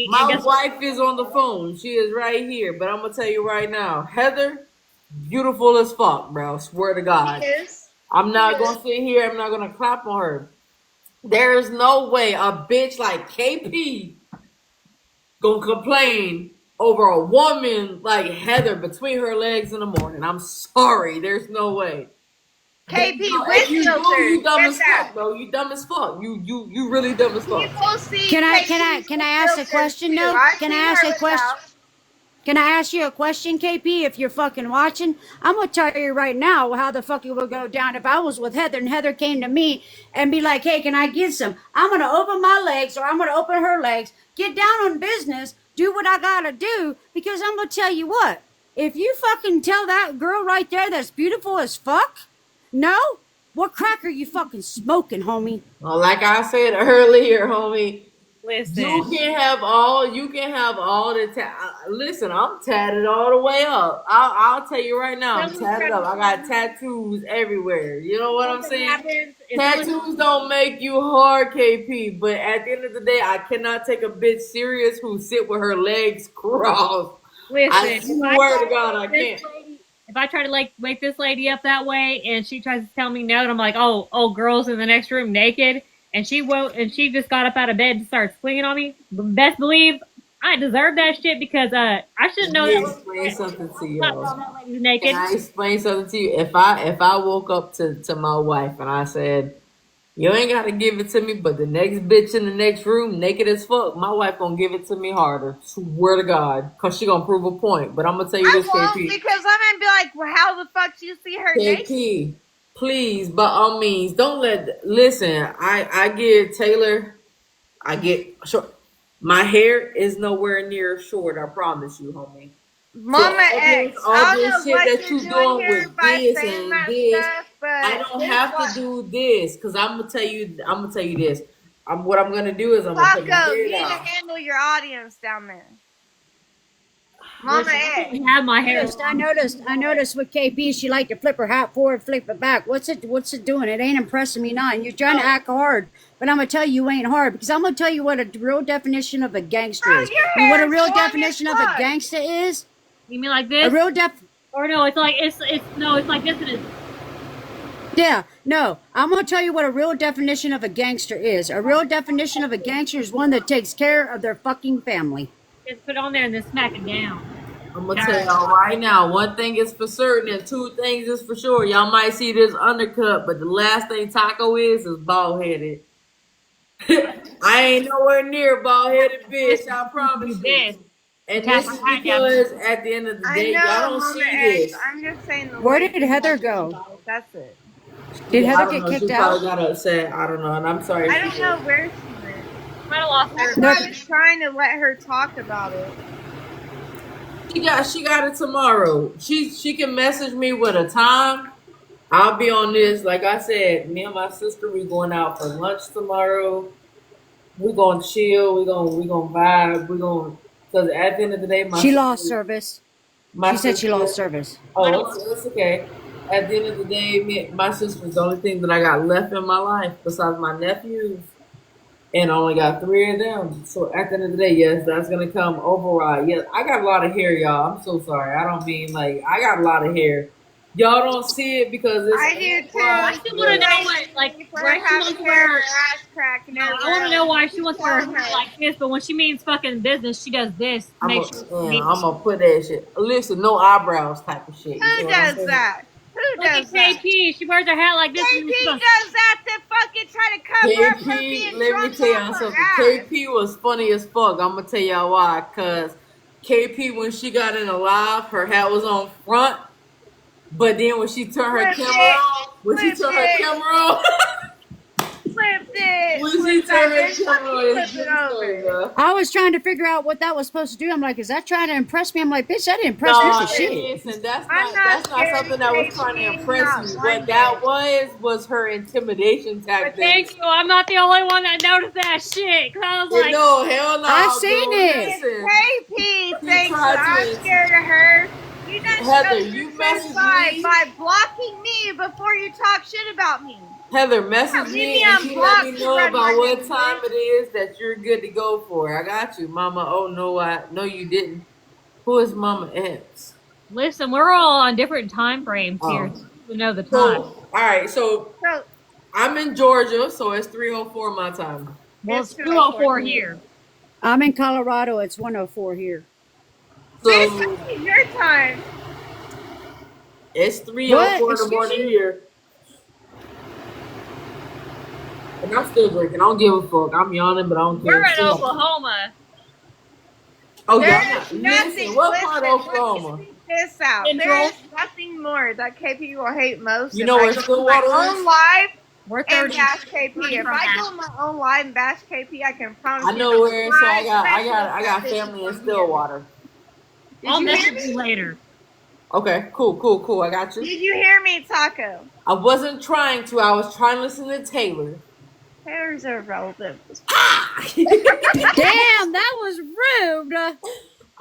my wife is on the phone. She is right here. But I'm going to tell you right now, Heather, beautiful as fuck, bro. Swear to God. I'm not going to sit here. I'm not going to clap on her. There's no way a bitch like KP gonna complain over a woman like Heather between her legs in the morning. I'm sorry. There's no way. KP with If you do, filters. you dumb Get as that. fuck, bro. You dumb as fuck. You really dumb as fuck. People see Can I KP ask a with question filters, too. though? I've Can I seen ask her a question? without. Can I ask you a question, KP? If you're fucking watching, I'm gonna tell you right now how the fuck it would go down if I was with Heather and Heather came to me and be like, "Hey, can I get some?" I'm gonna open my legs or I'm gonna open her legs, get down on business, do what I gotta do because I'm gonna tell you what. If you fucking tell that girl right there that's beautiful as fuck, no, what crack are you fucking smoking, homie? Well, like I said earlier, homie, Listen. you can have all the listen, I'm tatted all the way up. I'll tell you right now, I'm tatted up. I got tattoos everywhere. You know what I'm saying? Tattoos don't make you hard, KP, but at the end of the day, I cannot take a bitch serious who sit with her legs crossed. Listen, I swear to God, I can't. If I try to like wake this lady up that way, and she tries to tell me no, and I'm like, oh, girls in the next room naked, and she just got up out of bed and started swinging on me. Best believe I deserve that shit because I shouldn't know that. Explain something to you. That lady's naked. Can I explain something to you? If I woke up to my wife and I said, "You ain't gotta give it to me," but the next bitch in the next room, naked as fuck, my wife gonna give it to me harder. Swear to God, cause she gonna prove a point. But I'm gonna tell you this, I won't KP. because I'm gonna be like, well, how the fuck do you see her naked? KP, please, by all means, don't let. Listen, I give Taylor, I get short. My hair is nowhere near short. I promise you, homie. Mama X, I don't know what that you're you doing doing here with by this saying and that this, stuff, but I don't this have what- to do this because I'm gonna tell you this. What I'm gonna do is I'm gonna put my Taco, you hair need to down. handle your audience down there. Mama X. Have my hair. I noticed with KP, she liked to flip her hat forward, flip it back. What's it doing? It ain't impressing me none. You're trying to act hard, but I'm gonna tell you ain't hard because I'm gonna tell you what a real definition of a gangster is. You know what a real definition of a gangster is? You mean like this? A real Or no, it's like it's like this. It is. Yeah, no. I'm gonna tell you what a real definition of a gangster is. A real definition of a gangster is one that takes care of their fucking family. Just put it on there and then smack it down. I'm gonna tell y'all right now. One thing is for certain, and two things is for sure. Y'all might see this undercut, but the last thing Taco is bald headed. I ain't nowhere near bald headed, bitch. I promise you. And this is because at the end of the day, y'all don't Mama see X, this. I'm just saying the Where way did you Heather have go? to- That's it. Did I Heather don't get know. kicked She out? probably got upset. I don't know, and I'm sorry. I don't know where she went. Might have lost her. That's why I was trying to let her talk about it. She got it tomorrow. She can message me with a time. I'll be on this. Like I said, me and my sister, we going out for lunch tomorrow. We gonna chill. We gonna vibe. We gonna because at the end of the day, She lost service. My She said she sister- lost service. Oh, it's okay. At the end of the day, my sister's the only thing that I got left in my life besides my nephews, and I only got 3 of them. So at the end of the day, yes, that's gonna come override. Yes, I got a lot of hair, y'all. I'm so sorry. I don't mean like I got a lot of hair. Y'all don't see it because it's. I do too. I still want to know what like where she wants to wear her ass crack and I want to know why she wants to wear her hair like this, but when she means fucking business, she does this. I'm Make sure. gonna put that shit. Listen, no eyebrows type of shit. Who does that? Who Look does at that? KP. She wears her hat like this. KP does that to fucking try to cover up her being KP, let me drunk tell off y'all her something. ass. KP was funny as fuck. I'm gonna tell y'all why. Cause KP, when she got in the live, her hat was on front, but then when she turned her camera on, Flipped it. when she turned her camera on, it's Flip it over. I was trying to figure out what that was supposed to do. I'm like, is that trying to impress me? I'm like, bitch, that didn't impress me for shit. Listen, that's not something that was trying to impress you. What that was her intimidation tactic. Thank you. I'm not the only one that noticed that shit. Cause I was like, no, hell no. I've seen it. KP thinks that I'm scared of her. You done Heather, showed you your messaged side me. by blocking me before you talk shit about me. Heather, message Leave me me and she let me unblocked know to run about my what name, time it is that you're good to go for. I got you, Mama. Oh no, you didn't. Who is Mama X? listen, we're all on different time frames here. To know the time. All right, so I'm in Georgia, so it's 3:04 my time. Well, it's 2:04 here. I'm in Colorado. It's 1:04 here. So this is your time. it's 3:04 in the morning here. And I'm still drinking. I don't give a fuck. I'm yawning, but I don't care. We're in Still. Oklahoma. Oh, There yeah. is Listen, nothing. what part of Listen, let me Oklahoma? speak this out. There Central. is nothing more that KP will hate most You if know I where go on my Stillwater own is? live We're and 30, bash KP. 30 If from I that. go on my own live and bash KP, I can promise I you know not where. So one special I that got bitch is family in gonna hear me. Stillwater. Did I'll you hear message you me? later. Okay, cool. I got you. Did you hear me, Taco? I wasn't trying to. I was trying to listen to Taylor. Taylor's irrelevant. Damn, that was rude.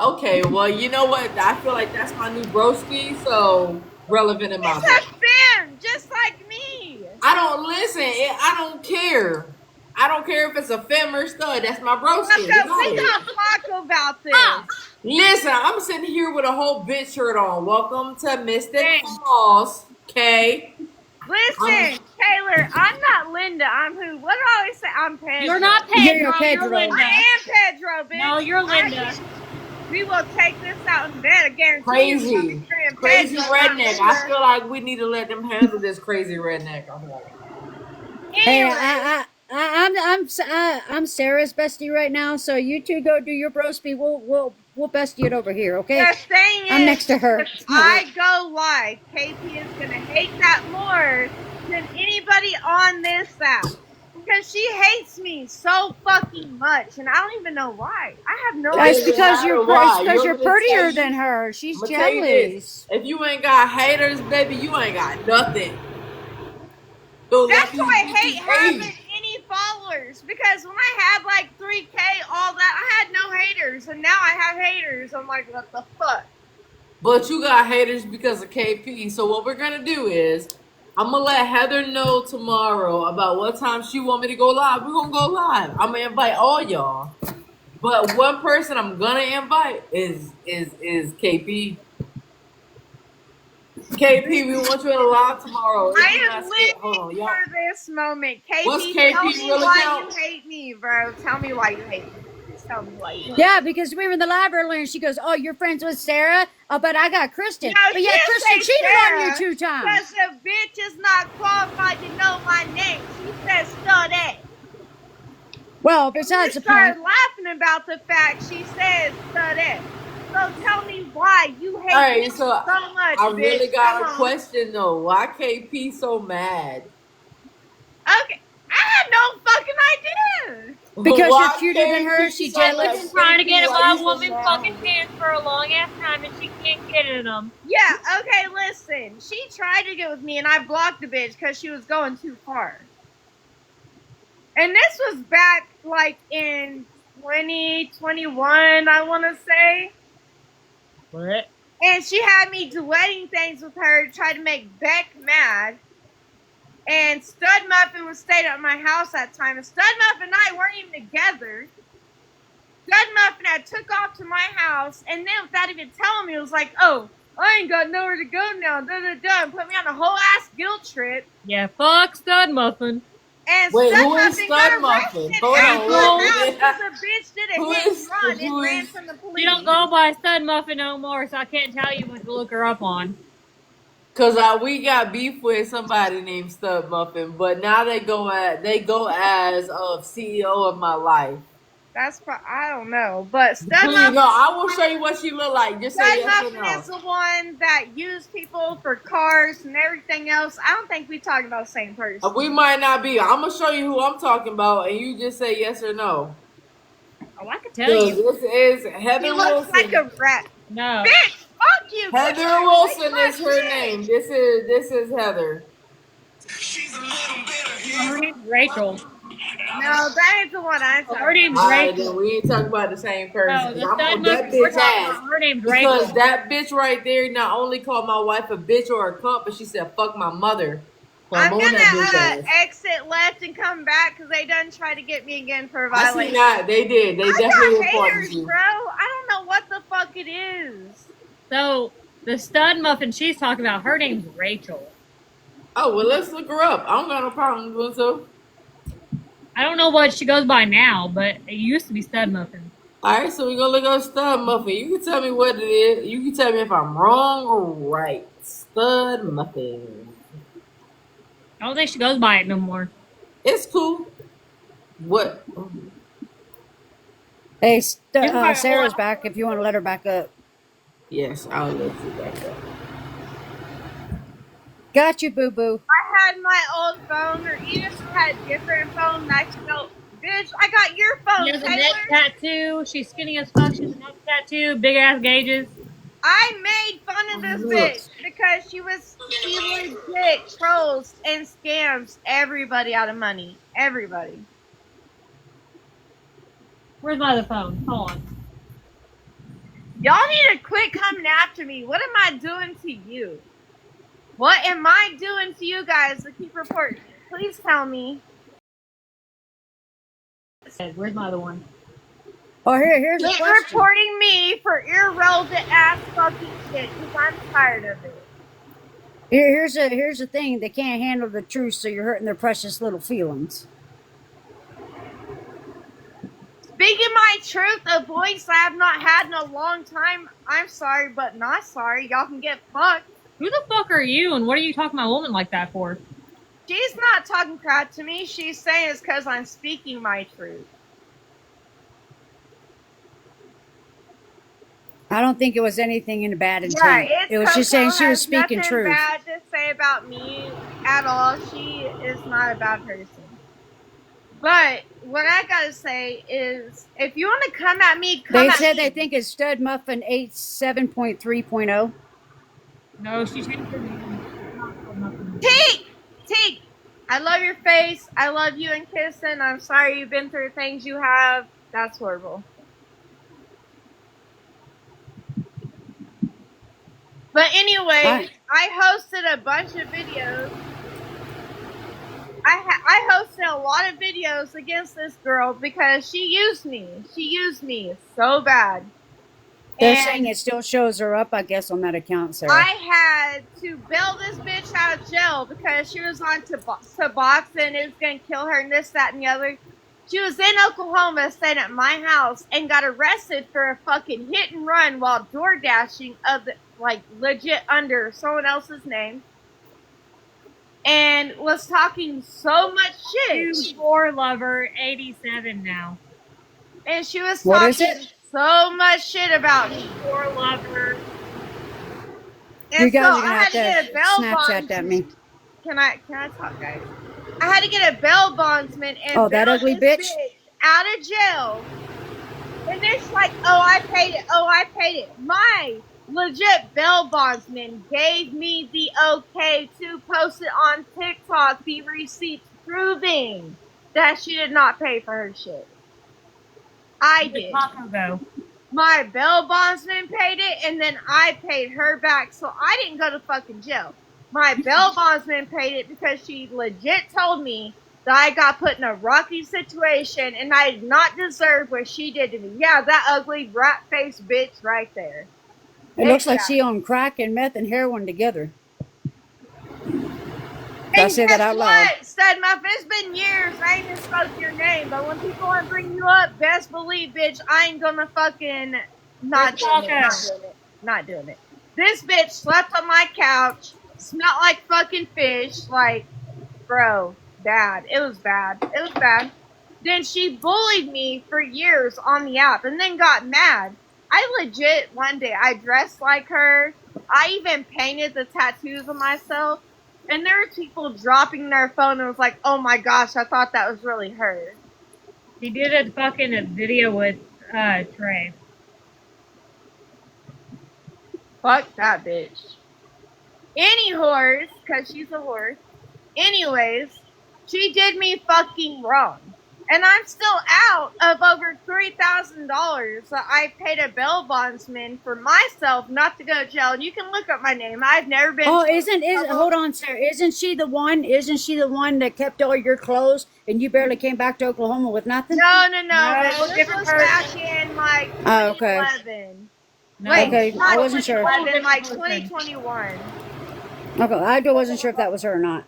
Okay, well, you know what? I feel like that's my new broski, so relevant in my He's book. a fan, just like me. I don't listen. I don't care. I don't care if it's a femme or stud. That's my broski. Taco, we Regardless. gonna talk about this. Listen, I'm sitting here with a whole bitch shirt on. Welcome to Mystic Thanks. Falls. Okay. Listen, Taylor, I'm not Linda. I'm who? What do I always say? I'm Pedro. You're not You're Pedro. You're Pedro. Linda. I am Pedro, bitch. No, you're Linda. We will take this out in bed. I guarantee Crazy. you. Crazy Pedro, redneck. I feel like we need to let them handle this crazy redneck. I'm like, Hey, Anyway, I'm Sarah's bestie right now, so you two go do your broski. We'll bestie it over here, okay? the thing I'm is, next to her. if I go live, KP is gonna hate that more than anybody on this app. Because she hates me so fucking much, and I don't even know why. I have no That's idea. because matter why. because you're Want me to tell prettier you? than her. She's I'm gonna tell you this. jealous. If you ain't got haters, baby, you ain't got nothing. Don't let That's these why I bitches hate having hate. any followers. Because when I had like 3K, all that, I had no haters, and now I have haters. I'm like, what the fuck? But you got haters because of KP. So what we're gonna do is I'm gonna let Heather know tomorrow about what time she want me to go live. We're gonna go live. I'm gonna invite all y'all. But one person I'm gonna invite is KP. KP, we want you in a live tomorrow. If I you're am not scared, hold living on, y'all. for this moment. What's KP, KP tell me really why count? you hate me, bro. Tell me why you hate me. Please tell me why you hate me. Yeah, because we were in the lab earlier and she goes, "Oh, you're friends with Sarah? Oh, but I got Kristen. No, But she yeah, didn't Kristen say cheated on you Sarah, 2 times." because the bitch is not qualified to know my name. She says Studette. Well, And you besides the started point, laughing about the fact she says Studette. So tell me why you hate All right, me so so much, I bitch. really Come got a on. question though. Why KP so mad? Okay. I had no fucking idea. because you're Why cuter than her, KP she so She's mad? been jealous. trying to KP, get in why my you so woman fucking mad? pants for a long ass time and she can't get in them. Yeah, okay, listen. She tried to get with me and I blocked the bitch because she was going too far. And this was back like in 2021, I want to say. What? And she had me duetting things with her to try to make Beck mad. And Stud Muffin was staying at my house that time. And Stud Muffin and I weren't even together. Stud Muffin had took off to my house. And then without even telling me, it was like, oh, I ain't got nowhere to go now. And put me on a whole ass guilt trip. Yeah, fuck Stud Muffin. And Wait, Stud who is Muffin got Stud Muffin? arrested Hold at on, my April. house wait. because the bitch did a Who hit and is run and who ran is from the She police. don't go by Stud Muffin no more, so I can't tell you what to look her up on. Cause we got beef with somebody named Stud Muffin, but now they go as CEO of my life. That's I don't know, but Stud Please, no, Muffin, I will show you what she look like. Just say Stud yes or Muffin no. is the one that used people for cars and everything else. I don't think we talking about the same person. We might not be. I'm gonna show you who I'm talking about, and you just say yes or no. Oh, I could tell you. This is He Heather looks like Wilson. a rat. No. Bitch, fuck you. Get Heather your Wilson my is her shit. name. This is Heather. Oh, her name's Rachel. No, that ain't the one I'm Oh, talking her name's All about. right, then Rachel. we ain't talking about the same person. No, Cause the I'm Stud on that Muffin we're bitch talking ass. about, her name's Because Rachel. that bitch right there not only called my wife a bitch or a cunt, but she said fuck my mother. So I'm I'm on that bitch gonna ass. exit left and come back because they done try to get me again for a I see violation. that. They did. They I definitely got reported haters, you. bro. I don't know what the fuck it is. So, the Stud Muffin she's talking about, her name's Rachel. Oh, well, let's look her up. I don't got no problem doing so. I don't know what she goes by now, but it used to be Stud Muffin. All right, so we're going to look up Stud Muffin. You can tell me what it is. You can tell me if I'm wrong or right. Stud Muffin. I don't think she goes by it no more. It's cool. What? Hey, Everybody, Sarah's back. If you want to let her back up. Yes, I'll let you back up. Got you, boo boo. I had my old phone, or Edith had a different phone. And I go, bitch, I got your phone, She has a Taylor. neck tattoo. She's skinny as fuck. She has a neck tattoo. Big ass gauges. I made fun of this bitch because she legit trolls and scams everybody out of money. Everybody. Where's my other phone? Hold on. Y'all need to quit coming after me. What am I doing to you? What am I doing to you guys to keep reporting? Please tell me. Where's my other one? Oh, here's a Keep question. reporting me for irrelevant ass fucking shit because I'm tired of it. Here's a thing. They can't handle the truth, so you're hurting their precious little feelings. Speaking my truth, a voice I have not had in a long time. I'm sorry, but not sorry. Y'all can get fucked. Who the fuck are you, and what are you talking to my woman like that for? She's not talking crap to me. She's saying it's because I'm speaking my truth. I don't think it was anything in a bad intent. Yeah, it was just saying she was speaking nothing truth. bad to say about me at all. She is not a bad person. But what I gotta say is, if you want to come at me, They said they think it's Stud Muffin 87.3.0. No, she changed her name. Teak! I love your face. I love you and kissing. I'm sorry you've been through things you have. That's horrible. But anyway, I hosted a bunch of videos. I hosted a lot of videos against this girl because she used me. She used me so bad. They're saying it still shows her up, I guess, on that account, Sarah. I had to bail this bitch out of jail because she was on Suboxone. It was going to kill her and this, that, and the other. She was in Oklahoma staying at my house and got arrested for a fucking hit and run while door dashing legit under someone else's name. And was talking so much shit. 4 Lover 87 now. And she was talking so much shit about me. 4 Lover. And you guys are gonna have to Snapchat at me. Can I talk, guys? I had to get a bail bondsman and that ugly bitch out of jail. And they're just like, oh, I paid it. Oh, I paid it. My legit bail bondsman gave me the okay to post it on TikTok, the receipts proving that she did not pay for her shit. I did. My bail bondsman paid it, and then I paid her back, so I didn't go to fucking jail. My bail bondsman paid it because she legit told me that I got put in a rocky situation, and I did not deserve what she did to me. Yeah, that ugly rat-faced bitch right there. It looks like she owned crack and meth and heroin together. I say that out loud. Stud Muff, it's been years. I ain't even spoke your name, but when people want to bring you up, best believe, bitch, I ain't gonna fucking not doing it. This bitch slept on my couch, smelled like fucking fish, like, bro, bad. It was bad. It was bad. Then she bullied me for years on the app and then got mad. I legit, one day, I dressed like her. I even painted the tattoos on myself. And there were people dropping their phone and was like, oh my gosh, I thought that was really her. She did a fucking video with Trey. Fuck that bitch. Any horse, because she's a horse. Anyways, she did me fucking wrong. And I'm still out of over $3,000 that I paid a bail bondsman for myself not to go to jail. And you can look up my name. I've never been. Oh, hold on, Sarah. Isn't she the one that kept all your clothes and you barely came back to Oklahoma with nothing? No. This was back in like 2011. Okay, I wasn't sure. Like 2021. Okay, I wasn't sure if that was her or not.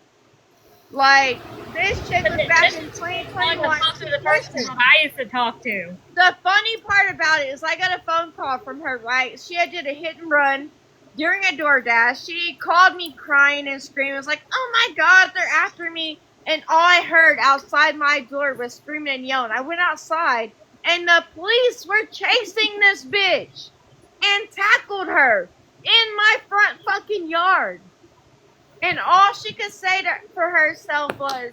Like, this chick was back in 2021. The person I used to talk to. The funny part about it is I got a phone call from her, right? She had did a hit and run during a DoorDash. She called me crying and screaming. It was like, oh my God, they're after me. And all I heard outside my door was screaming and yelling. I went outside, and the police were chasing this bitch and tackled her in my front fucking yard. And all she could say for herself was,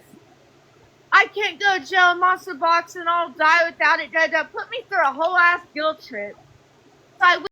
I can't go to jail, monster box, and I'll die without it. Put me through a whole ass guilt trip. So I